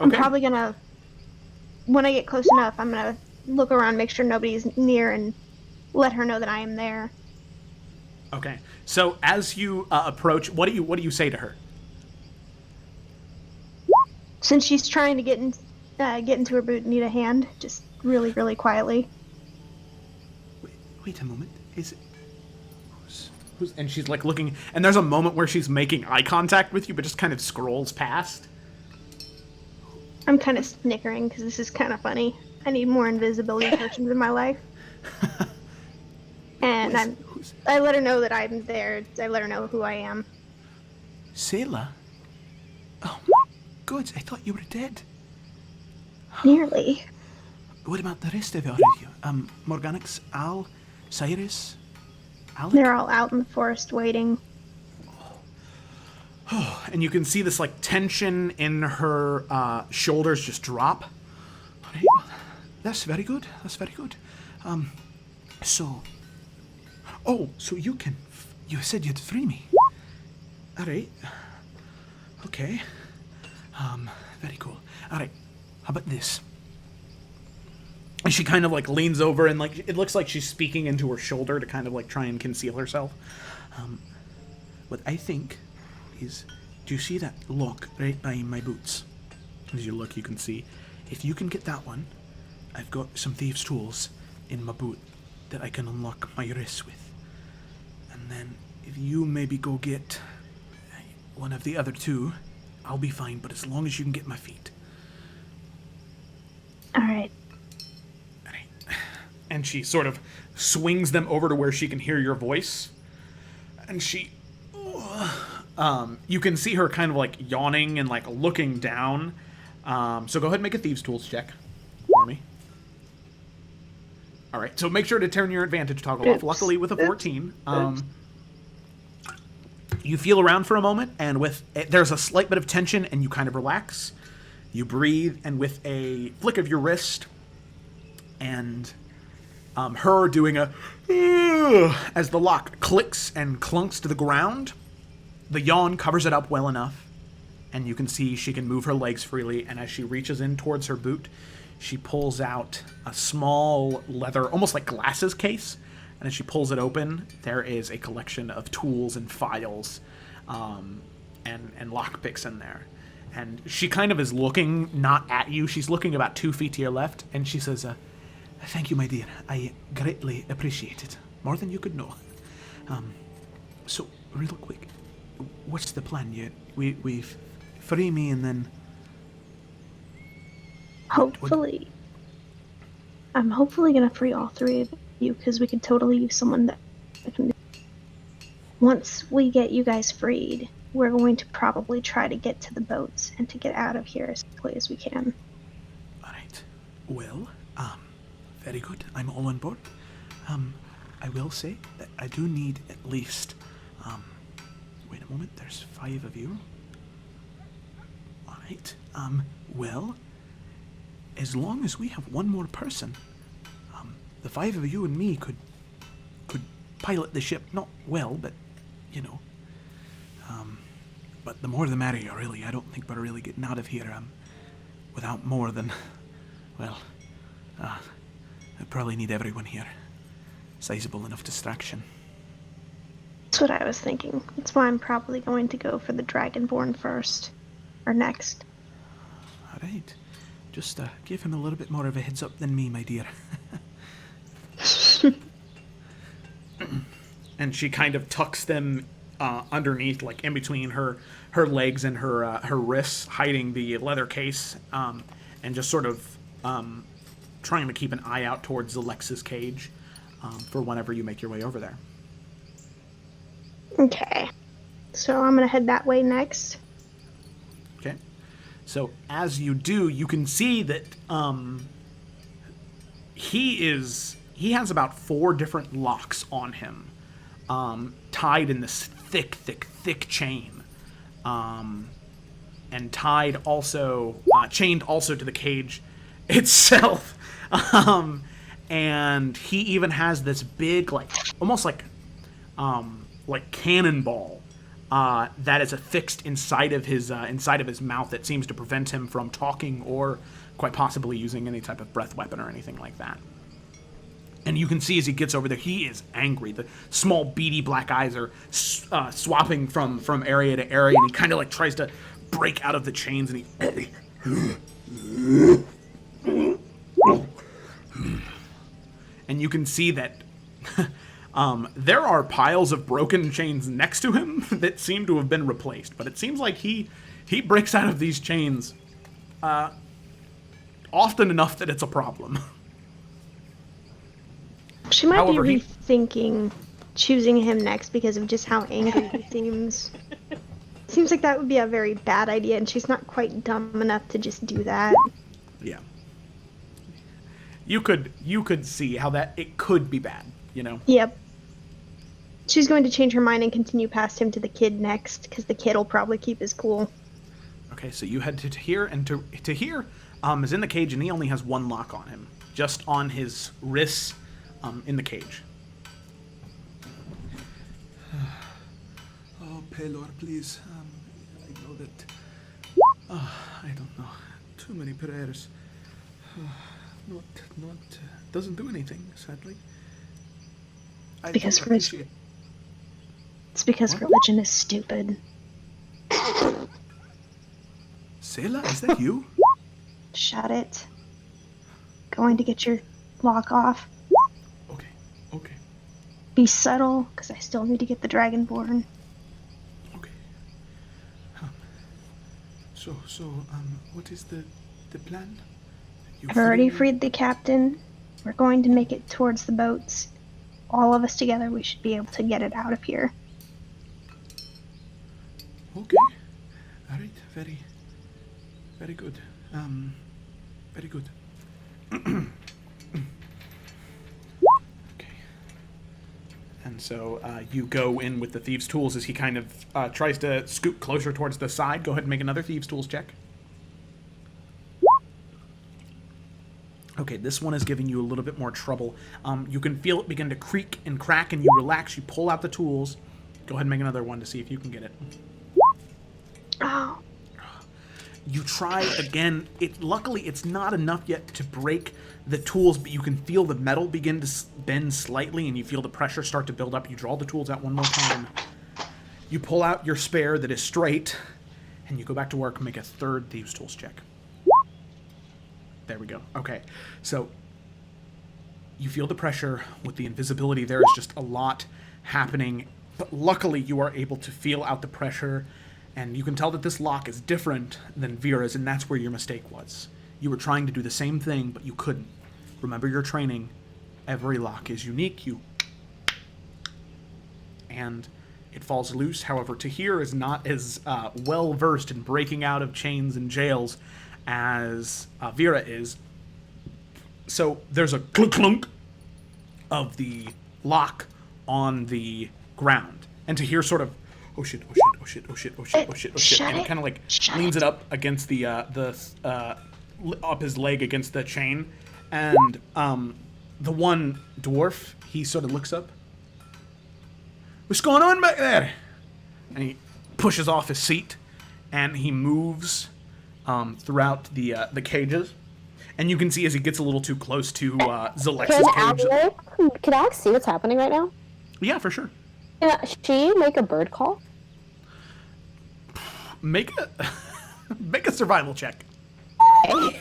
I'm Okay. probably gonna, when I get close enough, I'm gonna look around, make sure nobody's near, and let her know that I am there. Okay. So as you approach, what do you say to her? Since she's trying to get into her boot and need a hand, just really, really quietly. Wait a moment. Is it... Who's, and she's like looking, and there's a moment where she's making eye contact with you, but just kind of scrolls past. I'm kind of snickering because this is kind of funny. I need more invisibility potions in my life. And I let her know that I'm there. I let her know who I am. Sailor? Oh, good. I thought you were dead. Nearly. What about the rest of you? Morganix, Al, Cyrus, Alec? They're all out in the forest waiting. And you can see this like tension in her shoulders just drop. All right, well, that's very good. That's very good. So... Oh, so you can... You said you'd free me. All right. Okay. Very cool. All right. How about this? And she kind of like leans over and like it looks like she's speaking into her shoulder to kind of like try and conceal herself. What I think is... Do you see that lock right by my boots? As you look, you can see. If you can get that one, I've got some thieves' tools in my boot that I can unlock my wrists with. And then if you maybe go get one of the other two, I'll be fine, but as long as you can get my feet. Alright. And she sort of swings them over to where she can hear your voice. And she... you can see her kind of like yawning and like looking down. So go ahead and make a Thieves' Tools check for me. Alright, so make sure to turn your advantage toggle off. Luckily with a 14. You feel around for a moment, and there's a slight bit of tension, and you kind of relax. You breathe, and with a flick of your wrist, and her doing a... as the lock clicks and clunks to the ground, the yawn covers it up well enough, and you can see she can move her legs freely, and as she reaches in towards her boot, she pulls out a small leather, almost like glasses case, and as she pulls it open, there is a collection of tools and files and lockpicks in there. And she kind of is looking not at you, she's looking about 2 feet to your left, and she says, Thank you, my dear. I greatly appreciate it. More than you could know. So, real quick, what's the plan? We've free me and then... Hopefully. I'm hopefully gonna free all 3 of you, because we could totally use someone that can... Once we get you guys freed, we're going to probably try to get to the boats and to get out of here as quickly as we can. Alright. Well, very good. I'm all on board. I will say that I do need at least... wait a moment, there's 5 of you. Alright. Well, as long as we have one more person, the 5 of you and me could pilot the ship, not well, but, you know. But the more the merrier, really. I don't think we're really getting out of here without more than, well, I probably need everyone here. Sizable enough distraction. That's what I was thinking. That's why I'm probably going to go for the Dragonborn first. Or next. Alright. Just give him a little bit more of a heads up than me, my dear. and she kind of tucks them underneath, like in between her legs and her wrists, hiding the leather case, and just sort of trying to keep an eye out towards Alexa's cage for whenever you make your way over there. Okay. So I'm gonna head that way next. Okay. So as you do, you can see that he has about 4 different locks on him, tied in this thick chain, and tied also, chained also to the cage itself. And he even has this big, like, almost like like cannonball that is affixed inside of his mouth that seems to prevent him from talking or quite possibly using any type of breath weapon or anything like that. And you can see as he gets over there, he is angry. The small beady black eyes are swapping from area to area, and he kind of like tries to break out of the chains, and and you can see that there are piles of broken chains next to him that seem to have been replaced. But it seems like he breaks out of these chains often enough that it's a problem. She might However, be rethinking choosing him next because of just how angry he seems. Seems like that would be a very bad idea, and she's not quite dumb enough to just do that. Yeah. You could see how that it could be bad, you know. Yep. She's going to change her mind and continue past him to the kid next, because the kid will probably keep his cool. Okay, so you head to here, and to here is in the cage, and he only has one lock on him, just on his wrists, in the cage. Oh, Pelor, please. I know that. I don't know. Too many prayers. Not. Doesn't do anything, sadly. Because don't appreciate- It's because religion is stupid. Selah, is that you? Shut it. Going to get your lock off. Okay. Be subtle, because I still need to get the Dragonborn. Okay. So, what is the plan? I've already freed the captain. We're going to make it towards the boats. All of us together, we should be able to get it out of here. Okay. All right. Very good. Very good. Okay. And so you go in with the thieves' tools as he kind of tries to scoot closer towards the side. Go ahead and make another thieves' tools check. Okay, this one is giving you a little bit more trouble. You can feel it begin to creak and crack, and you relax. You pull out the tools. Go ahead and make another one to see if you can get it. Oh. You try again. Luckily, it's not enough yet to break the tools, but you can feel the metal begin to bend slightly, and you feel the pressure start to build up. You draw the tools out one more time. You pull out your spare that is straight, and you go back to work and make a third thieves' tools check. There we go. Okay, so you feel the pressure with the invisibility. There is just a lot happening, but luckily you are able to feel out the pressure, and you can tell that this lock is different than Vera's, and that's where your mistake was. You were trying to do the same thing, but you couldn't. Remember your training. Every lock is unique. And it falls loose. However, Tahir is not as well-versed in breaking out of chains and jails as Vera is. So there's a clunk of the lock on the ground. And Tahir sort of, oh shit, and he kind of like leans it up against the up his leg against the chain. And the one dwarf, he sort of looks up. What's going on back there? And he pushes off his seat, and he moves throughout the cages, and you can see as he gets a little too close to Zalex's cage. Can Alex see what's happening right now? Yeah, for sure. Can she make a bird call? Make a survival check. Okay.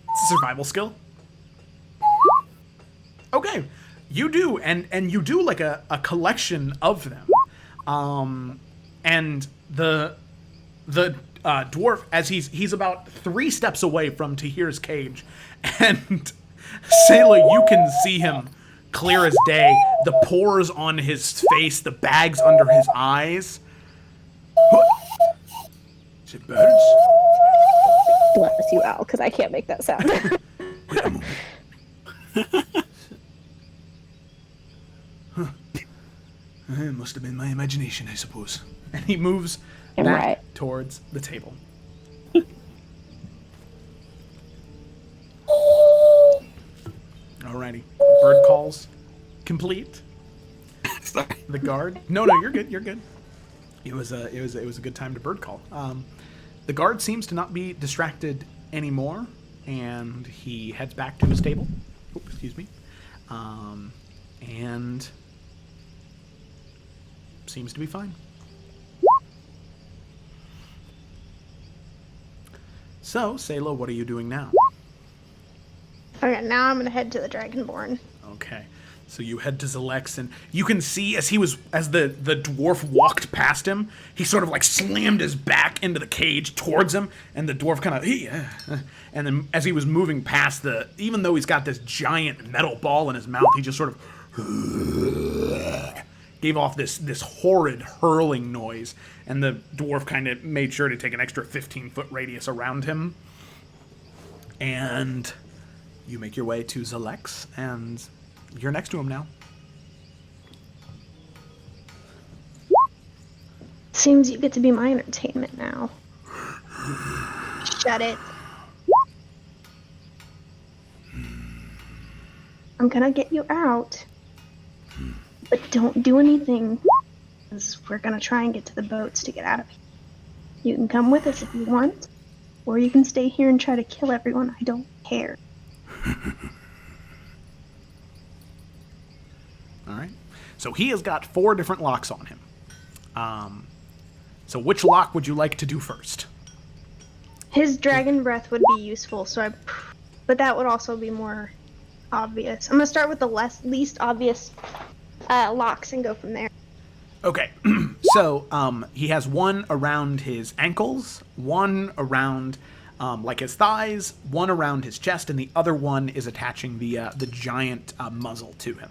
It's a survival skill. Okay, you do, and you do like a collection of them, and the dwarf, as he's about 3 steps away from Tahir's cage, and Selah, you can see him clear as day. The pores on his face, the bags under his eyes. Is it birds? Bless you, Al, because I can't make that sound. Wait a moment. It must have been my imagination, I suppose. And he moves back towards the table. Alrighty. Bird calls complete. Sorry. The guard? No, you're good. You're good. It was a good time to bird call. The guard seems to not be distracted anymore, and he heads back to his table. Oh, excuse me. And seems to be fine. So, Sayla, what are you doing now? Okay, now I'm gonna head to the Dragonborn. Okay. So you head to Zalex, and you can see as the dwarf walked past him, he sort of like slammed his back into the cage towards him, and the dwarf kind of, and then as he was moving past even though he's got this giant metal ball in his mouth, he just sort of gave off this horrid hurling noise, and the dwarf kind of made sure to take an extra 15-foot radius around him, and you make your way to Zalex, and you're next to him now. Seems you get to be my entertainment now. Shut it. I'm gonna get you out. But don't do anything. Because we're gonna try and get to the boats to get out of here. You can come with us if you want. Or you can stay here and try to kill everyone. I don't care. All right. So he has got 4 different locks on him. So which lock would you like to do first? His dragon breath would be useful, but that would also be more obvious. I'm gonna start with the least obvious locks and go from there. Okay. So he has one around his ankles, one around like his thighs, one around his chest, and the other one is attaching the giant muzzle to him.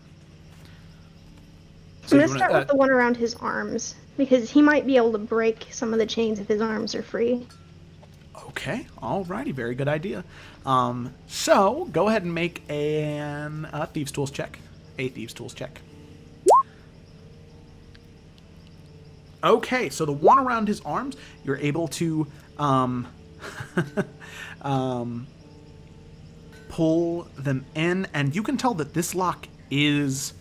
So I'm gonna start with the one around his arms, because he might be able to break some of the chains if his arms are free. Okay, alrighty, very good idea. So go ahead and make a Thieves' Tools check. A Thieves' Tools check. Okay, so the one around his arms, you're able to pull them in, and you can tell that this lock is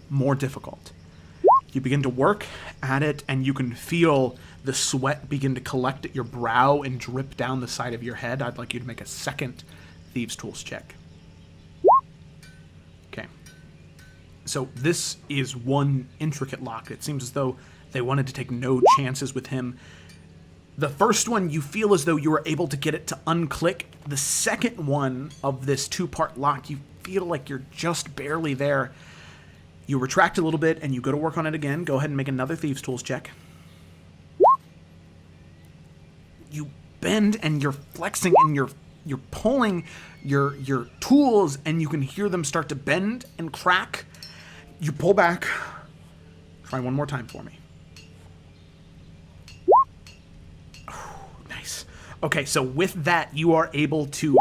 more difficult. You begin to work at it, and you can feel the sweat begin to collect at your brow and drip down the side of your head. I'd like you to make a second Thieves' Tools check. Okay. So this is one intricate lock. It seems as though they wanted to take no chances with him. The first one, you feel as though you were able to get it to unclick. The second one of this 2-part lock, you feel like you're just barely there. You retract a little bit, and you go to work on it again. Go ahead and make another Thieves' Tools check. You bend, and you're flexing, and you're pulling your tools, and you can hear them start to bend and crack. You pull back. Try one more time for me. Oh, nice. Okay, so with that, you are able to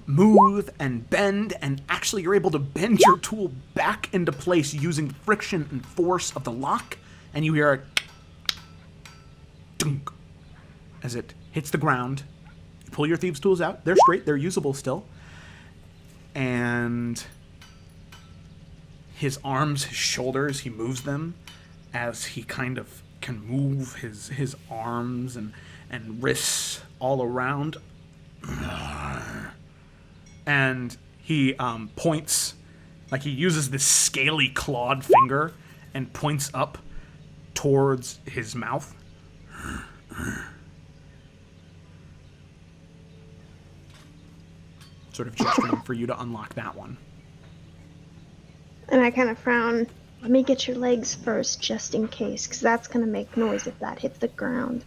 move and bend, and actually you're able to bend your tool back into place using friction and force of the lock, and you hear a dunk as it hits the ground. You pull your Thieves' Tools out. They're straight. They're usable still. And his arms, his shoulders, he moves them as he kind of can move his arms and wrists all around. And he points, like he uses this scaly clawed finger and points up towards his mouth. Sort of gesturing for you to unlock that one. And I kind of frown. Let me get your legs first, just in case, because that's going to make noise if that hits the ground.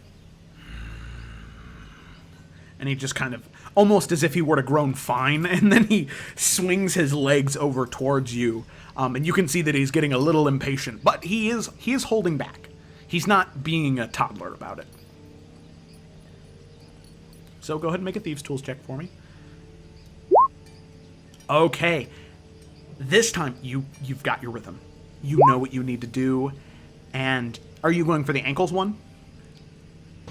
And he just kind of, almost as if he were to grown fine, and then he swings his legs over towards you. And you can see that he's getting a little impatient, but he is holding back. He's not being a toddler about it. So go ahead and make a Thieves' Tools check for me. Okay. This time, you've got your rhythm. You know what you need to do. And are you going for the ankles one?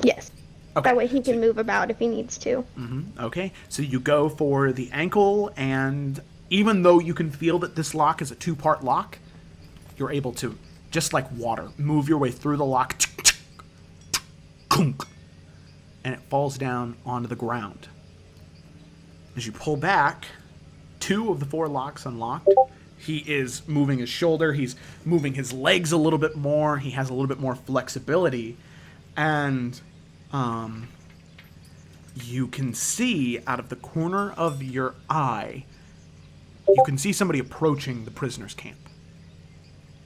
Yes. Okay. That way he can move about if he needs to. Mm-hmm. Okay. So you go for the ankle, and even though you can feel that this lock is a 2-part lock, you're able to just like water, move your way through the lock, and it falls down onto the ground. As you pull back, 2 of the 4 locks unlocked. He is moving his shoulder, he's moving his legs a little bit more, he has a little bit more flexibility, and you can see out of the corner of your eye, you can see somebody approaching the prisoner's camp.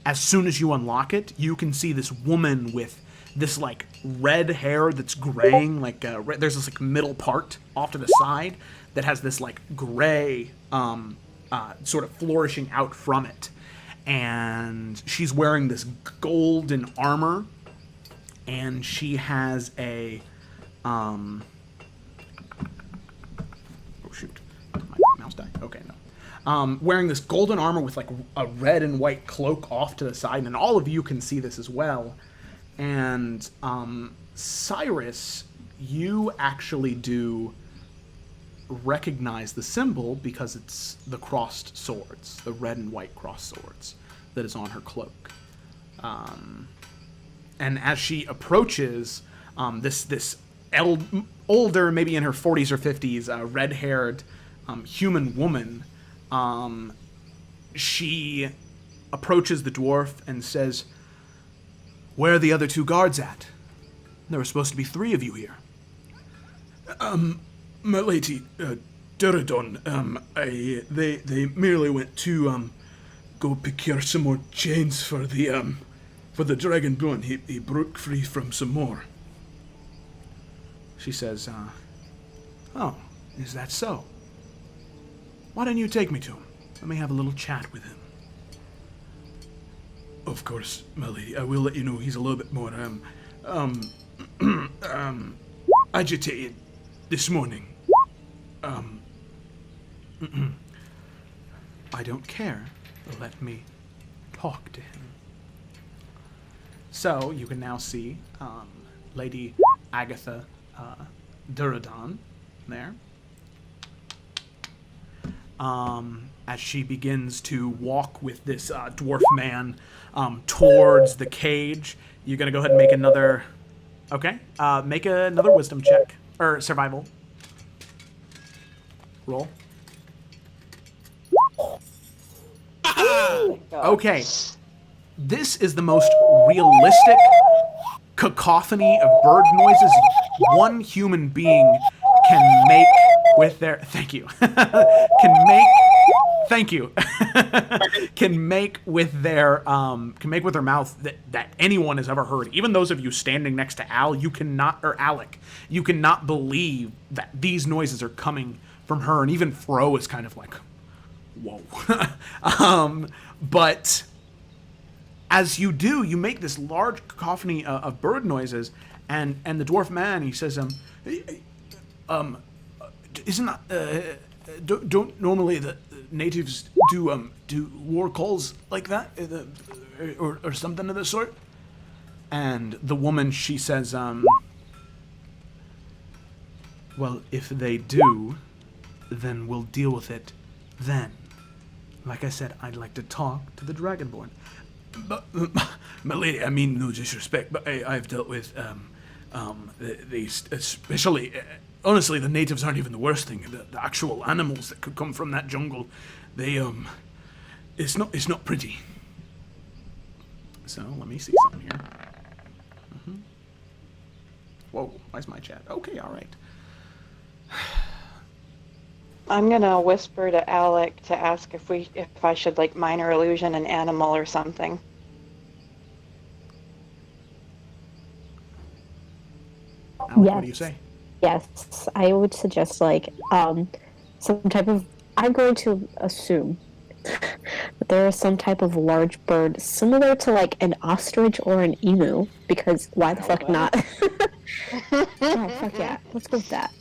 As soon as you unlock it, you can see this woman with this like red hair that's graying, like there's this like middle part off to the side that has this like gray sort of flourishing out from it, and she's wearing this golden armor, and she has a oh shoot, did my mouse die? Okay, no. Wearing this golden armor with like a red and white cloak off to the side, and all of you can see this as well. And Cyrus, you actually do recognize the symbol because it's the crossed swords, the red and white crossed swords that is on her cloak. And as she approaches, this older, maybe in her 40s or 50s, red-haired human woman, she approaches the dwarf and says, "Where are the other 2 guards at? There were supposed to be 3 of you here." My lady, Duradon, they merely went to, go procure some more chains for the Dragonborn. He broke free from some more. She says, "Oh, is that so? Why don't you take me to him? Let me have a little chat with him." Of course, my lady. I will let you know he's a little bit more, agitated this morning. I don't care. Let me talk to him. So, you can now see Lady Agatha Duradon there. As she begins to walk with this dwarf man towards the cage. You're going to go ahead and make another... Okay. Make another wisdom check. Or survival. Roll. Okay. This is the most realistic cacophony of bird noises one human being can make with their... Thank you. Can make with their mouth that anyone has ever heard. Even those of you standing next to Alec, you cannot believe that these noises are coming from her, and even Fro is kind of like, whoa. But as you do, you make this large cacophony of bird noises, and the dwarf man, he says, isn't that, don't normally the natives do war calls like that, or something of the sort? And the woman, she says, well, if they do, then we'll deal with it then. Like I said, I'd like to talk to the Dragonborn. But, my lady, I mean no disrespect, but I've dealt with these, especially, honestly, the natives aren't even the worst thing. The actual animals that could come from that jungle, they it's not pretty. So let me see something here. Mm-hmm. Whoa, why's my chat? Okay, all right. I'm gonna whisper to Alec to ask if I should like minor illusion an animal or something. Alec, Yes. what do you say? Yes, I would suggest like some type of. I'm going to assume that there is some type of large bird similar to like an ostrich or an emu, because why the fuck not? Oh fuck yeah, let's go with that.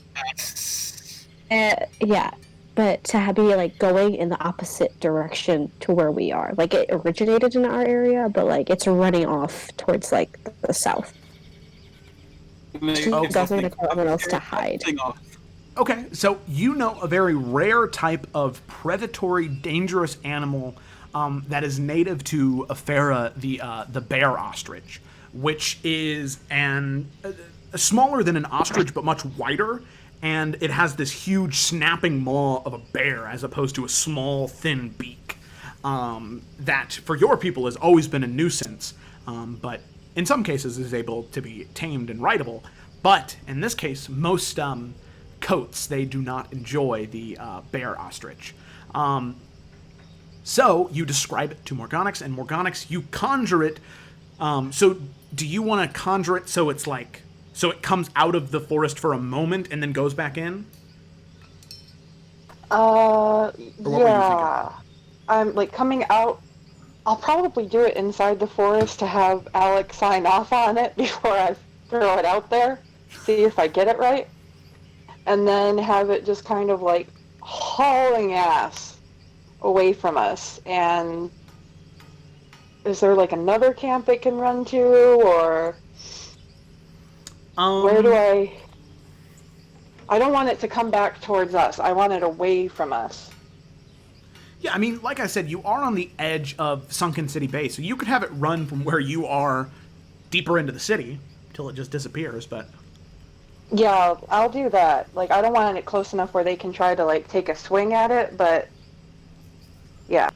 Yeah, but to be like going in the opposite direction to where we are. Like it originated in our area, but like it's running off towards like the south. She's also going to tell everyone else to hide. Okay, so you know a very rare type of predatory, dangerous animal that is native to Efera, the bear ostrich, which is smaller than an ostrich but much wider, and it has this huge snapping maw of a bear as opposed to a small thin beak. That for your people has always been a nuisance, but in some cases is able to be tamed and rideable. But in this case, most coats, they do not enjoy the bear ostrich. So you describe it to Morgonix, and Morgonix, you conjure it. So do you want to conjure it so it's like, so it comes out of the forest for a moment and then goes back in? Yeah. I'm like coming out. I'll probably do it inside the forest to have Alec sign off on it before I throw it out there, see if I get it right, and then have it just kind of like hauling ass away from us. And is there like another camp it can run to, or where do I don't want it to come back towards us. I want it away from us. Yeah, I mean, like I said, you are on the edge of Sunken City Bay, so you could have it run from where you are deeper into the city till it just disappears, but... Yeah, I'll do that. Like, I don't want it close enough where they can try to, like, take a swing at it, but... Yeah.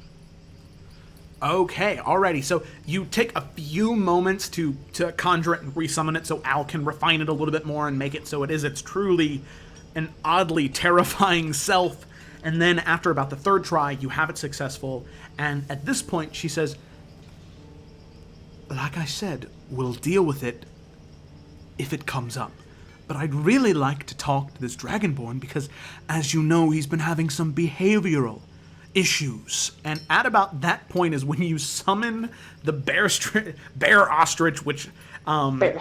Okay, alrighty. So you take a few moments to conjure it and resummon it so Al can refine it a little bit more and make it so it is its truly an oddly terrifying self. And then after about the third try, you have it successful. And at this point, she says, like I said, we'll deal with it if it comes up. But I'd really like to talk to this Dragonborn because, as you know, he's been having some behavioral issues. And at about that point is when you summon the bear ostrich, which... Bear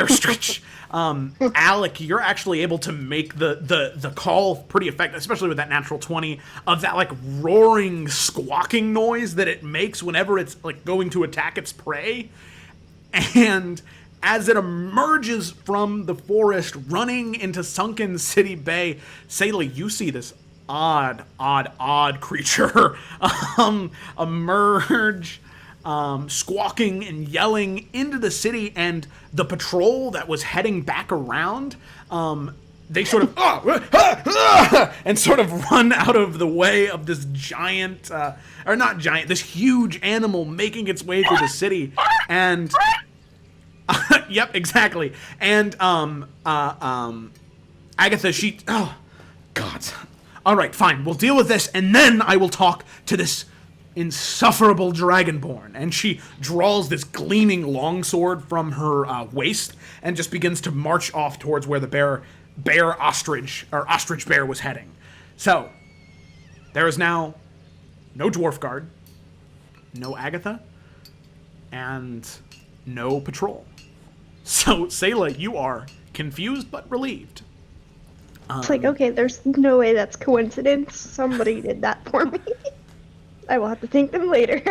ostrich. Alec, you're actually able to make the call pretty effective, especially with that natural 20, of that, like, roaring, squawking noise that it makes whenever it's, like, going to attack its prey. And as it emerges from the forest, running into Sunken City Bay, Sayla, you see this odd creature emerge, squawking and yelling into the city, and the patrol that was heading back around, they sort of and sort of run out of the way of this giant, or not giant, this huge animal making its way through the city, and yep, exactly, and Agatha, she, oh God. All right, fine. We'll deal with this, and then I will talk to this insufferable Dragonborn. And she draws this gleaming longsword from her waist and just begins to march off towards where the bear ostrich bear was heading. So there is now no dwarf guard, no Agatha, and no patrol. So Sayla, you are confused but relieved. It's like, okay, there's no way that's coincidence. Somebody did that for me. I will have to thank them later.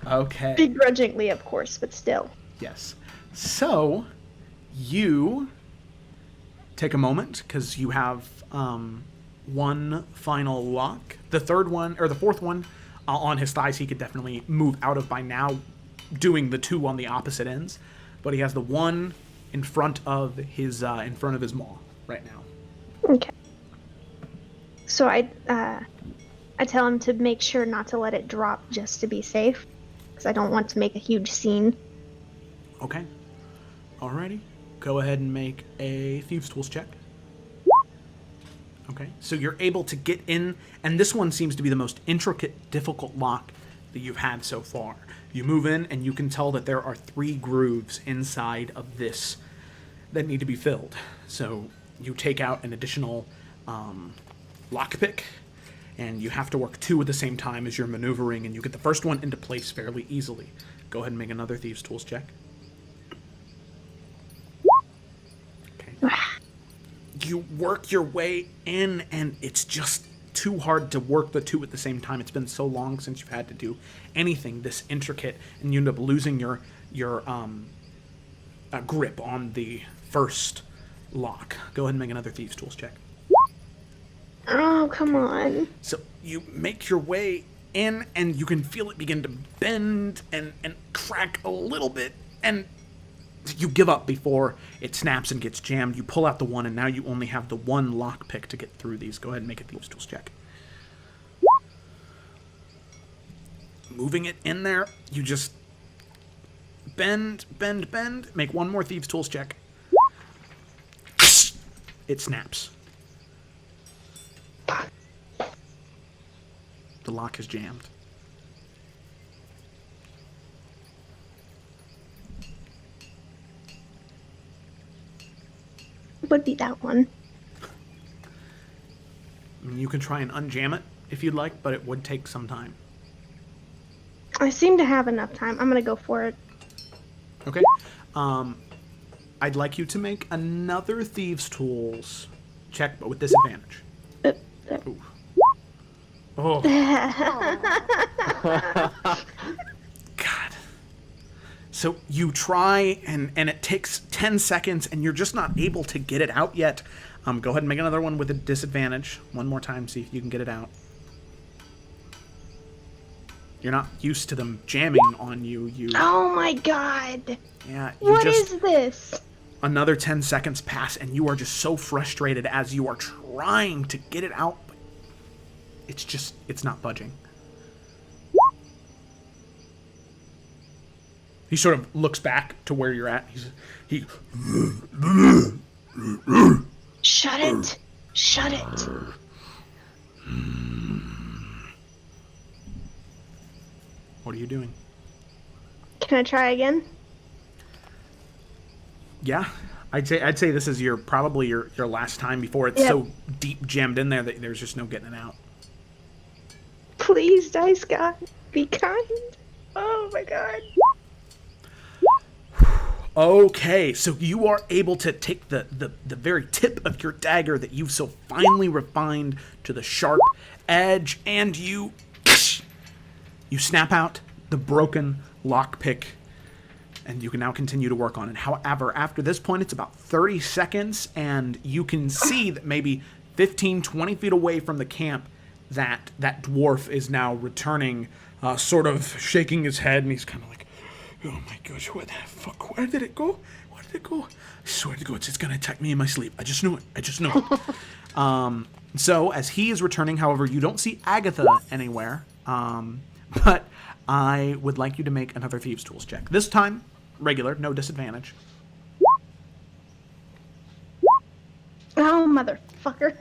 Okay. Begrudgingly, of course, but still. Yes. So, you take a moment, because you have one final lock. The third one, or the fourth one, on his thighs, he could definitely move out of by now, doing the two on the opposite ends. But he has the one in front of his maw right now. Okay. So I tell him to make sure not to let it drop just to be safe, because I don't want to make a huge scene. Okay. Alrighty. Go ahead and make a Thieves' Tools check. Okay. So you're able to get in, and this one seems to be the most intricate, difficult lock that you've had so far. You move in, and you can tell that there are 3 grooves inside of this that need to be filled. So you take out an additional lockpick, and you have to work 2 at the same time as you're maneuvering, and you get the first one into place fairly easily. Go ahead and make another Thieves' Tools check. Okay. You work your way in, and it's just too hard to work the 2 at the same time. It's been so long since you've had to do anything this intricate, and you end up losing your grip on the first lock. Go ahead and make another Thieves' Tools check. Oh, come on. So you make your way in, and you can feel it begin to bend and crack a little bit, and you give up before it snaps and gets jammed. You pull out the one, and now you only have the one lockpick to get through these. Go ahead and make a Thieves' Tools check. Moving it in there, you just bend, make one more Thieves' Tools check. It snaps. The lock is jammed. Would be that one. I mean, you can try and unjam it if you'd like, but it would take some time. I seem to have enough time. I'm gonna go for it. Okay. I'd like you to make another Thieves' Tools check, but with disadvantage. Ooh. Oh. God. So you try, and it takes 10 seconds, and you're just not able to get it out yet. Go ahead and make another one with a disadvantage. One more time, see if you can get it out. You're not used to them jamming on you. Oh my god. Yeah. What is this? Another 10 seconds pass, and you are just so frustrated as you are trying to get it out, but it's not budging. He sort of looks back to where you're at. Shut it. Shut it. What are you doing? Can I try again? Yeah, I'd say this is probably your last time before it's so deep jammed in there that there's just no getting it out. Please, Dice God, be kind. Oh my god. Okay, so you are able to take the very tip of your dagger that you've so finely refined to the sharp edge, and you snap out the broken lockpick, and you can now continue to work on it. However, after this point, it's about 30 seconds, and you can see that maybe 15, 20 feet away from the camp, that dwarf is now returning, sort of shaking his head, and he's kind of like, oh my gosh, what the fuck? Where did it go? Where did it go? I swear to God, it's gonna attack me in my sleep. I just knew it. So, as he is returning, however, you don't see Agatha anywhere. But I would like you to make another Thieves' Tools check. This time, regular, no disadvantage. Oh, motherfucker.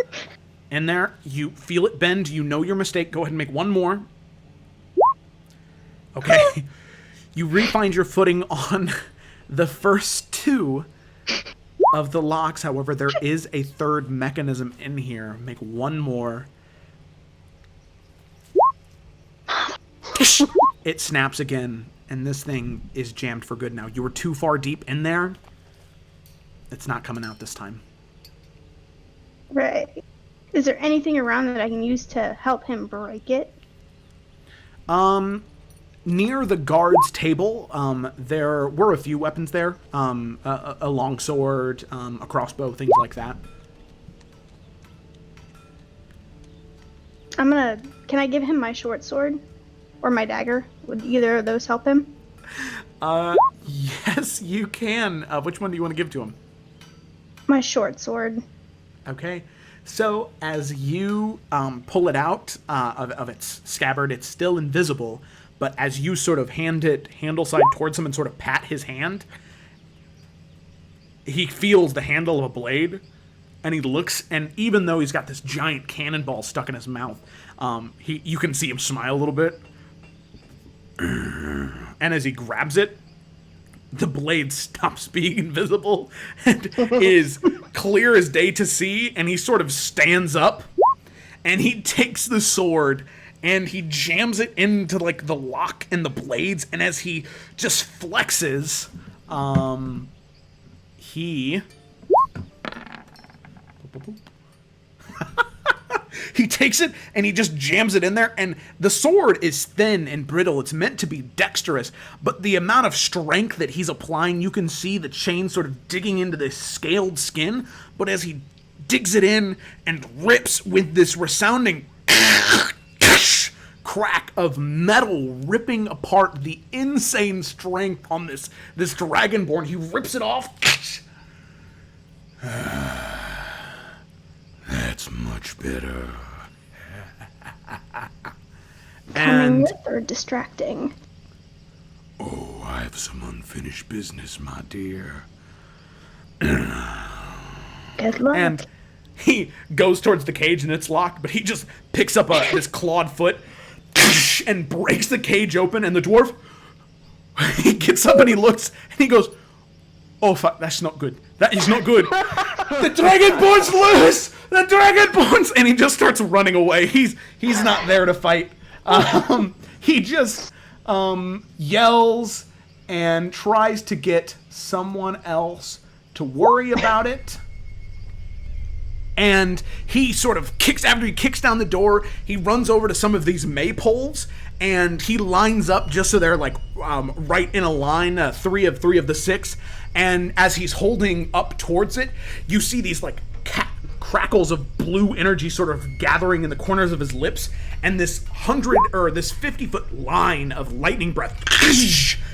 In there, you feel it bend. You know your mistake. Go ahead and make one more. Okay. You re-find your footing on the first two of the locks. However, there is a third mechanism in here. Make one more. It snaps again, and this thing is jammed for good now. You were too far deep in there. It's not coming out this time. Right. Is there anything around that I can use to help him break it? Near the guard's table, there were a few weapons there. A longsword, a crossbow, things like that. Can I give him my short sword? Or my dagger? Would either of those help him? Yes, you can. Which one do you want to give to him? My short sword. Okay. So, as you pull it out of its scabbard, it's still invisible, but as you sort of hand it handle side towards him and sort of pat his hand, he feels the handle of a blade, and he looks, and even though he's got this giant cannonball stuck in his mouth, you can see him smile a little bit. And as he grabs it, the blade stops being invisible and is clear as day to see, and he sort of stands up, and he takes the sword, and he jams it into, like, the lock and the blades, and as he just flexes, he... He takes it and he just jams it in there, and the sword is thin and brittle. It's meant to be dexterous, but the amount of strength that he's applying, you can see the chain sort of digging into this scaled skin, but as he digs it in and rips with this resounding crack of metal, ripping apart the insane strength on this dragonborn. He rips it off. That's much better. Coming And with or distracting? Oh, I have some unfinished business, my dear. Good luck. and he goes towards the cage and it's locked, but he just picks up this clawed foot and breaks the cage open, and the dwarf, he gets up and he looks and he goes, "Oh fuck, that's not good. That is not good. The dragonborn's loose! The dragonborn's..." And he just starts running away. He's not there to fight. He just yells and tries to get someone else to worry about it. And he sort of after he kicks down the door, he runs over to some of these maypoles, and he lines up just so they're like right in a line, three of the six. And as he's holding up towards it, you see these like crackles of blue energy sort of gathering in the corners of his lips, and this 50-foot line of lightning breath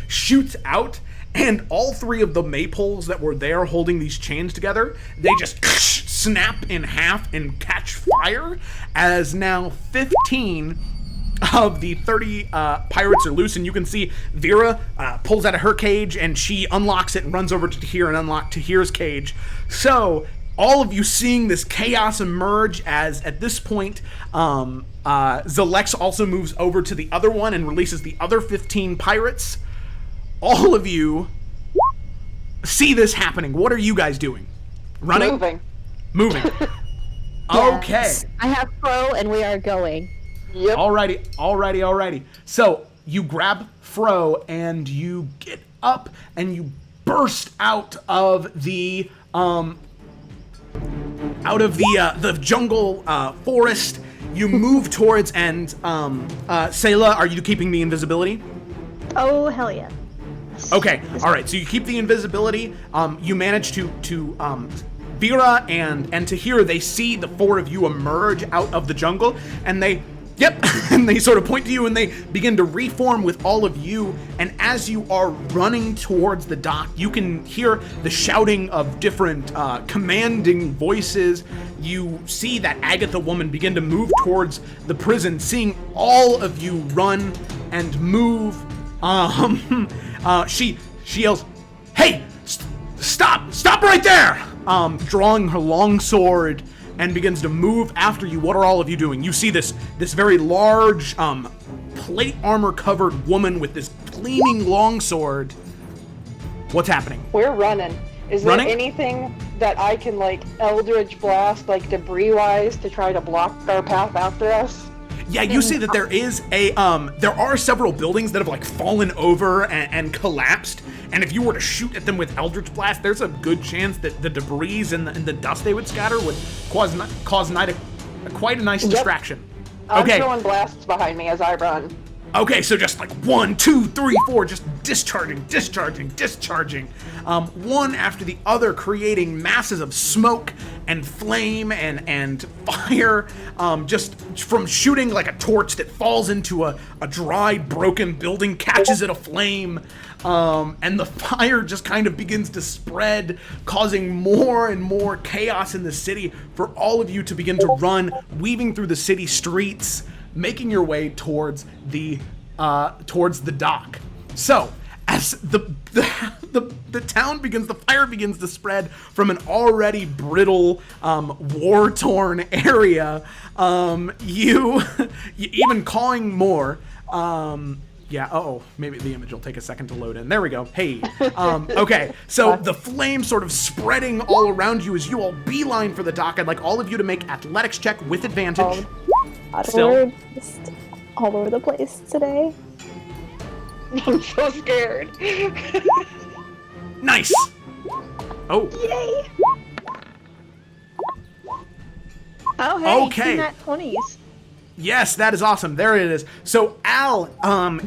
shoots out. And all three of the maypoles that were there holding these chains together, they just snap in half and catch fire, as now 15 of the 30 pirates are loose. And you can see Vera pulls out of her cage, and she unlocks it and runs over to Tahir and unlocks Tahir's cage. So all of you seeing this chaos emerge, as at this point Zalex also moves over to the other one and releases the other 15 pirates. All of you see this happening. What are you guys doing? Running? Moving. Okay. Yes. I have Fro, and we are going. Yep. Alrighty. So you grab Fro and you get up and you burst out of the jungle forest. You move towards, and Sayla, are you keeping the invisibility? Oh, hell yeah. Okay, all right. So you keep the invisibility. You manage to Vera and Tahir, they see the four of you emerge out of the jungle, and they and they sort of point to you, and they begin to reform with all of you. And as you are running towards the dock, you can hear the shouting of different commanding voices. You see that Agatha woman begin to move towards the prison, seeing all of you run and move. She yells, "Hey, stop right there!" Drawing her long sword and begins to move after you. What are all of you doing? You see this very large, plate armor covered woman with this gleaming long sword. What's happening? We're running. Is there Running? anything that I can like Eldritch blast, like debris wise, to try to block our path after us? Yeah, you see that there is there are several buildings that have like fallen over and collapsed, and if you were to shoot at them with Eldritch Blast, there's a good chance that the debris and the dust they would scatter would cause quite a nice distraction. I'm Okay. throwing blasts behind me as I run. Okay, so just like 1, 2, 3, 4, just discharging, one after the other, creating masses of smoke and flame and fire, just from shooting like a torch that falls into a dried, broken building, catches it aflame, and the fire just kind of begins to spread, causing more and more chaos in the city for all of you to begin to run, weaving through the city streets, making your way towards the dock. So, as the town begins, the fire begins to spread from an already brittle, war-torn area. You even calling more. Maybe the image will take a second to load in. There we go. Hey. Okay, so the flame sort of spreading all around you as you all beeline for the dock. I'd like all of you to make athletics check with advantage. We're just all over the place today. I'm so scared. Nice. Oh. Yay! Oh, hey, Okay. nat 20s. Yes, that is awesome. There it is. So Al,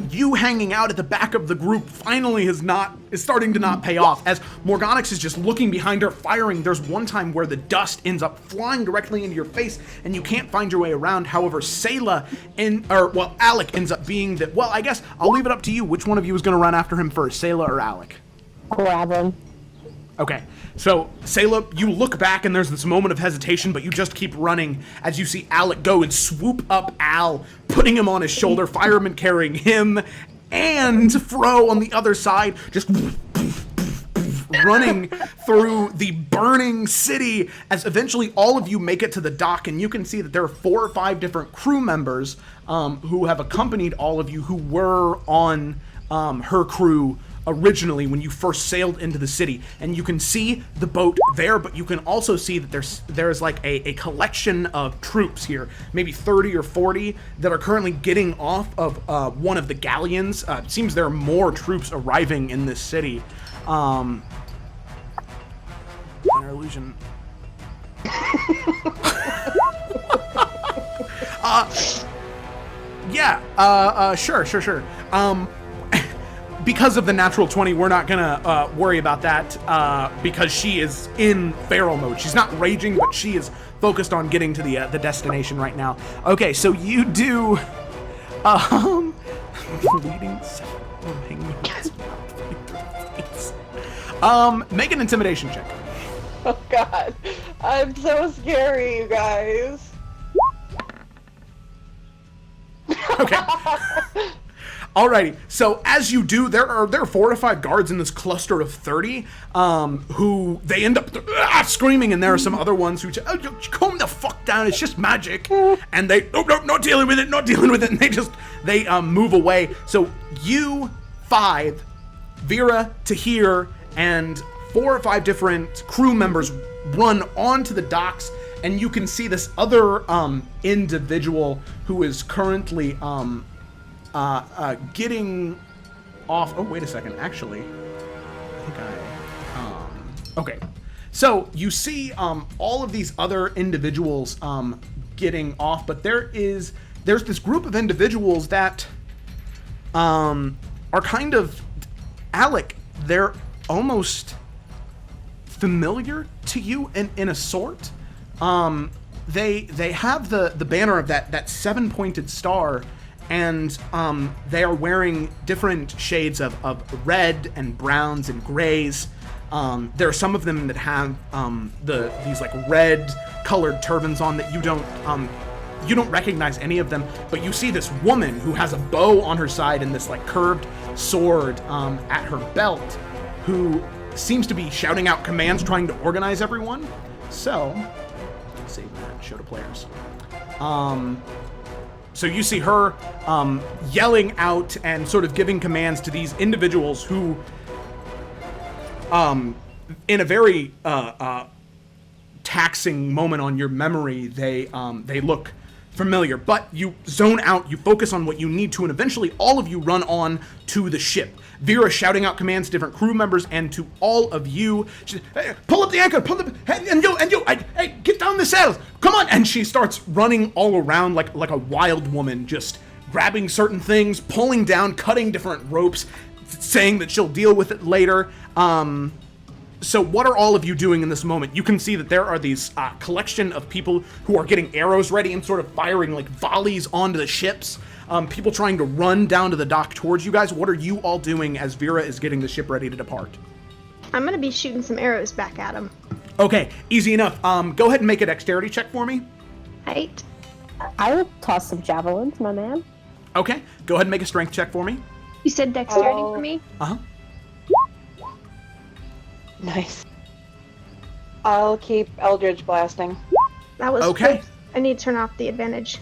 you hanging out at the back of the group finally is starting to not pay off. As Morganix is just looking behind her, firing. There's one time where the dust ends up flying directly into your face, and you can't find your way around. However, Alec ends up being the. Well, I guess I'll leave it up to you. Which one of you is going to run after him first, Sayla or Alec? Grab him. Okay, so Sayla, you look back and there's this moment of hesitation, but you just keep running as you see Alec go and swoop up Al, putting him on his shoulder, fireman carrying him, and Fro on the other side, just running through the burning city as eventually all of you make it to the dock, and you can see that there are 4 or 5 different crew members who have accompanied all of you who were on her crew originally when you first sailed into the city. And you can see the boat there, but you can also see that there's like a collection of troops here, maybe 30 or 40 that are currently getting off of one of the galleons. It seems there are more troops arriving in this city. Inner illusion. Sure. Because of the natural 20, we're not gonna worry about that because she is in feral mode. She's not raging, but she is focused on getting to the destination right now. Okay, so you do bleeding. Make an intimidation check. Oh God, I'm so scary, you guys. Okay. Alrighty, so as you do, there are 4 to 5 guards in this cluster of 30, who they end up screaming, and there are some other ones who say, "Oh, calm the fuck down, it's just magic," and they, "Oh, no, not dealing with it," and they move away. So you 5, Vera, Tahir, and 4 or 5 different crew members run onto the docks, and you can see this other individual who is currently getting off. Oh, wait a second. Actually, I think okay. So you see all of these other individuals getting off, but there's this group of individuals that are kind of, Alec, they're almost familiar to you in a sort. They have the banner of that 7-pointed star, and they are wearing different shades of red and browns and grays. There are some of them that have these like red colored turbans on that you don't recognize any of them, but you see this woman who has a bow on her side and this like curved sword at her belt, who seems to be shouting out commands, trying to organize everyone. So let's save that, show to players. So you see her yelling out and sort of giving commands to these individuals who, in a very taxing moment on your memory, they look familiar. But you zone out, you focus on what you need to, and eventually all of you run on to the ship. Vera shouting out commands to different crew members and to all of you. She, "Hey, pull up the anchor, and you, hey, get down the sails, come on!" And she starts running all around like a wild woman, just grabbing certain things, pulling down, cutting different ropes, saying that she'll deal with it later. So what are all of you doing in this moment? You can see that there are these collection of people who are getting arrows ready and sort of firing like volleys onto the ships. People trying to run down to the dock towards you guys. What are you all doing as Vera is getting the ship ready to depart? I'm gonna be shooting some arrows back at him. Okay, easy enough. Go ahead and make a dexterity check for me. Right. I will toss some javelins, my man. Okay, go ahead and make a strength check for me. You said dexterity for me? Uh-huh. Nice. I'll keep Eldridge blasting. That was Okay. Oops, I need to turn off the advantage.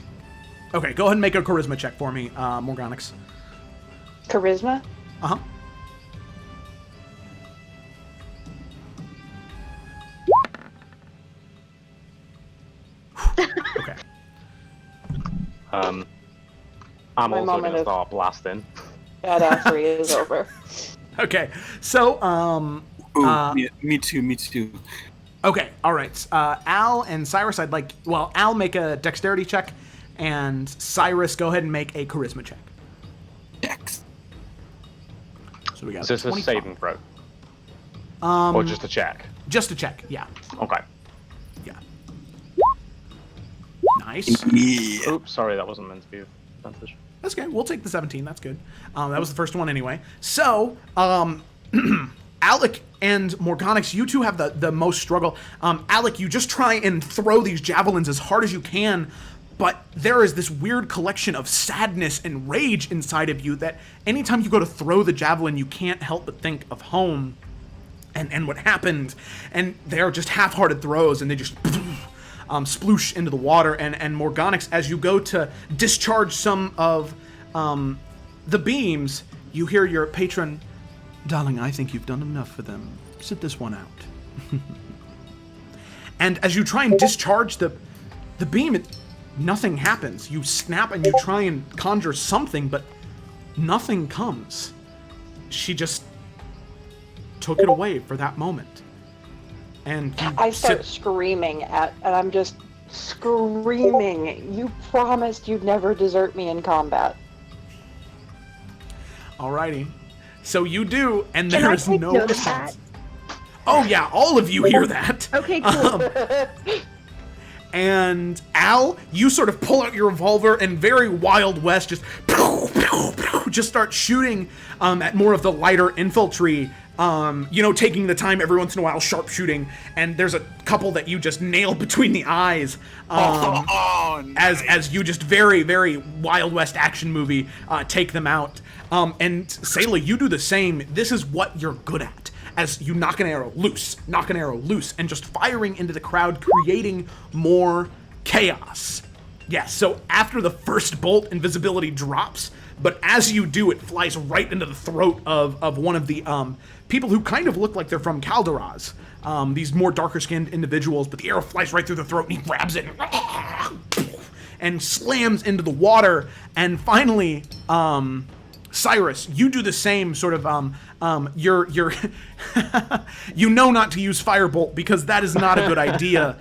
Okay, go ahead and make a charisma check for me, Morganix. Charisma? Uh-huh. Okay. I'm My also moment going to of- start blasting. Badassery is over. Okay, so, Ooh, me too. okay, all right. Al and Cyrus, Al, make a dexterity check. And Cyrus, go ahead and make a charisma check. X. So we got Is this a 25. saving throw? Or just a check? Just a check, yeah. Okay. Yeah. Nice. Yeah. Oops, sorry, that wasn't meant to be a percentage. That's okay. We'll take the 17. That's good. That was the first one anyway. So, Alec and Morgonix, you two have the most struggle. Alec, you just try and throw these javelins as hard as you can, but there is this weird collection of sadness and rage inside of you that anytime you go to throw the javelin, you can't help but think of home and what happened. And they're just half-hearted throws, and they just sploosh into the water. And Morgonix, as you go to discharge some of the beams, you hear your patron, "Darling, I think you've done enough for them. Sit this one out." And as you try and discharge the beam, nothing happens. You snap and you try and conjure something, but nothing comes. She just took it away for that moment. And you I start screaming and I'm just screaming. You promised you'd never desert me in combat. Alrighty. So you do, and Can there I is take no note of response. Oh yeah, all of you hear that. Okay, cool. And Al, you sort of pull out your revolver and very Wild West just start shooting at more of the lighter infantry. Taking the time every once in a while, sharpshooting, and there's a couple that you just nail between the eyes. Nice. As you just very, very Wild West action movie take them out. And Sayla, you do the same. This is what you're good at. As you knock an arrow loose, and just firing into the crowd, creating more chaos. Yes, so after the first bolt, invisibility drops, but as you do, it flies right into the throat of one of the people who kind of look like they're from Calderaz. These more darker-skinned individuals, but the arrow flies right through the throat, and he grabs it and slams into the water. And finally, Cyrus, you do the same sort of, you're you know not to use Firebolt because that is not a good idea.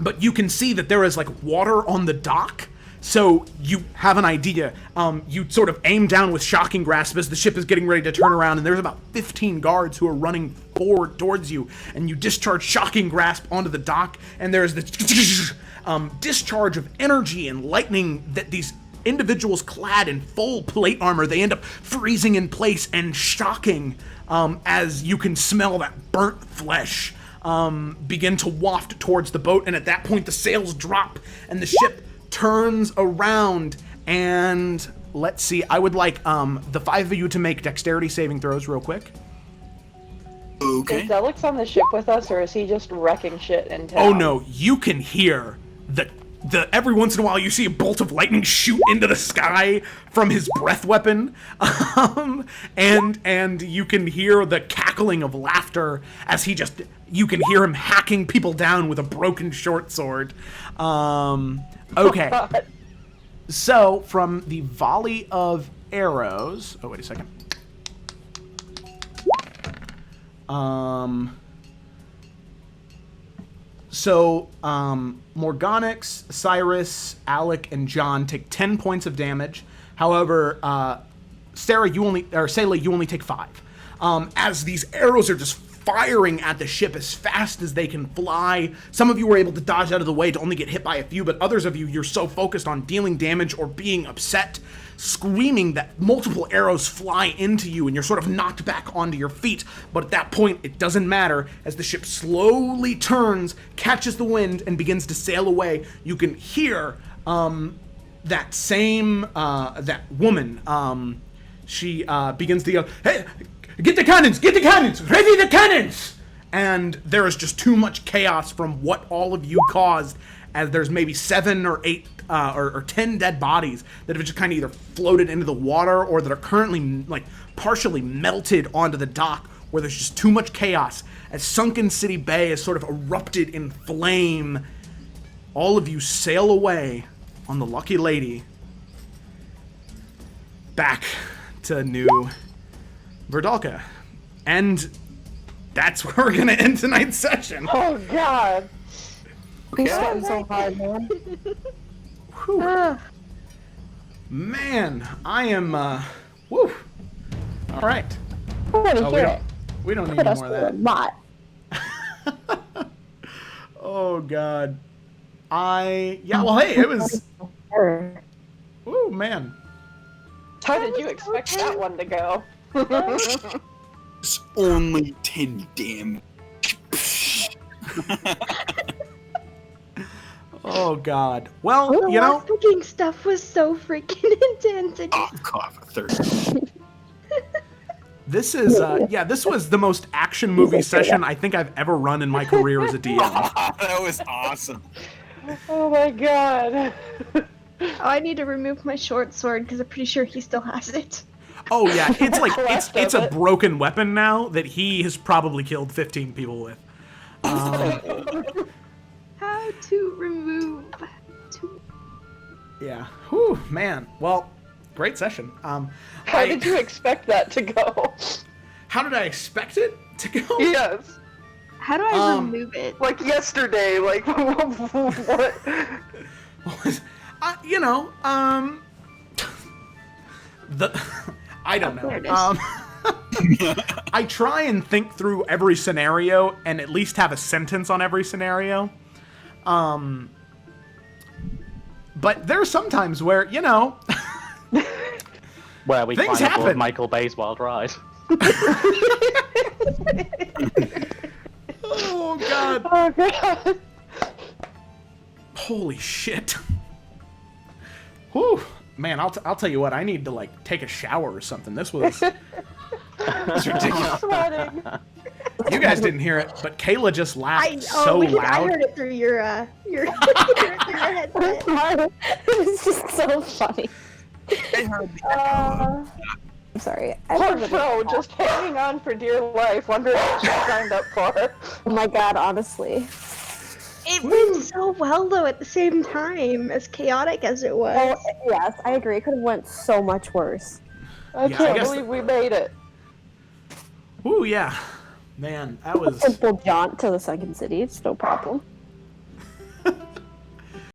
But you can see that there is like water on the dock. So you have an idea. You sort of aim down with Shocking Grasp as the ship is getting ready to turn around, and there's about 15 guards who are running forward towards you, and you discharge Shocking Grasp onto the dock, and there's the discharge of energy and lightning that these individuals clad in full plate armor, they end up freezing in place and shocking as you can smell that burnt flesh begin to waft towards the boat, and at that point the sails drop and the ship turns around. And let's see, I would like the 5 of you to make dexterity saving throws real quick. Okay. Is Zelix on the ship with us, or is he just wrecking shit in town? Oh no, you can hear the every once in a while you see a bolt of lightning shoot into the sky from his breath weapon, and you can hear the cackling of laughter as you can hear him hacking people down with a broken short sword. Okay. So from the volley of arrows, oh wait a second. So, Morgonix, Cyrus, Alec, and John take 10 points of damage. However, Sayla, you only take 5. As these arrows are just firing at the ship as fast as they can fly. Some of you were able to dodge out of the way to only get hit by a few, but others of you, you're so focused on dealing damage or being upset, screaming, that multiple arrows fly into you and you're sort of knocked back onto your feet. But at that point, it doesn't matter. As the ship slowly turns, catches the wind, and begins to sail away, you can hear that same, that woman, she begins to yell, "Hey, get the cannons! Get the cannons! Ready the cannons!" And there is just too much chaos from what all of you caused, as there's maybe 7 or 8 or 10 dead bodies that have just kind of either floated into the water or that are currently like partially melted onto the dock, where there's just too much chaos. As Sunken City Bay is sort of erupted in flame, all of you sail away on the Lucky Lady back to New Verdalka. And that's where we're gonna end tonight's session. Oh God. Who's fighting so hard, man? Ah, Man, I am. Woo. All right. I want to Oh, hear it. we don't need Put any us more of through a that. lot. Oh God. Yeah. Well, hey, it was. Oh man. how did you expect that one to go? It's only 10 damn. Oh God. Well, The you know. cooking stuff was so freaking intense. Oh, God, for 30. This is. Yeah. This was the most action movie session I think I've ever run in my career as a DM. That was awesome. Oh my god. Oh, I need to remove my short sword because I'm pretty sure he still has it. Oh yeah. It's like Left it's of a it. broken weapon now that he has probably killed 15 people with. How to remove? Yeah. Whew, man. Well, great session. How did you expect that to go? How did I expect it to go? Yes. How do I remove it? Like yesterday, like what? You know, the I don't There it know. is. I try and think through every scenario and at least have a sentence on every scenario. But there are some times where, you know, Where we Things climb aboard happen. Michael Bay's Wild Ride. oh God. Oh god. Holy shit. Whew. Man, I'll tell you what, I need to like take a shower or something. This was it's ridiculous. Sweating. You guys didn't hear it, but Kayla just laughed so I loud. heard it through your your headset. It was just so funny. I'm sorry. I Poor heard it. Fro just hanging on for dear life, wondering what she signed up for. Oh my god, honestly. It went so well though at the same time, as chaotic as it was. Oh, yes, I agree. It could have went so much worse. I Yeah, I can't guess- believe we made it. Ooh, yeah. Man, that was Simple jaunt to the Sunken City. It's no problem.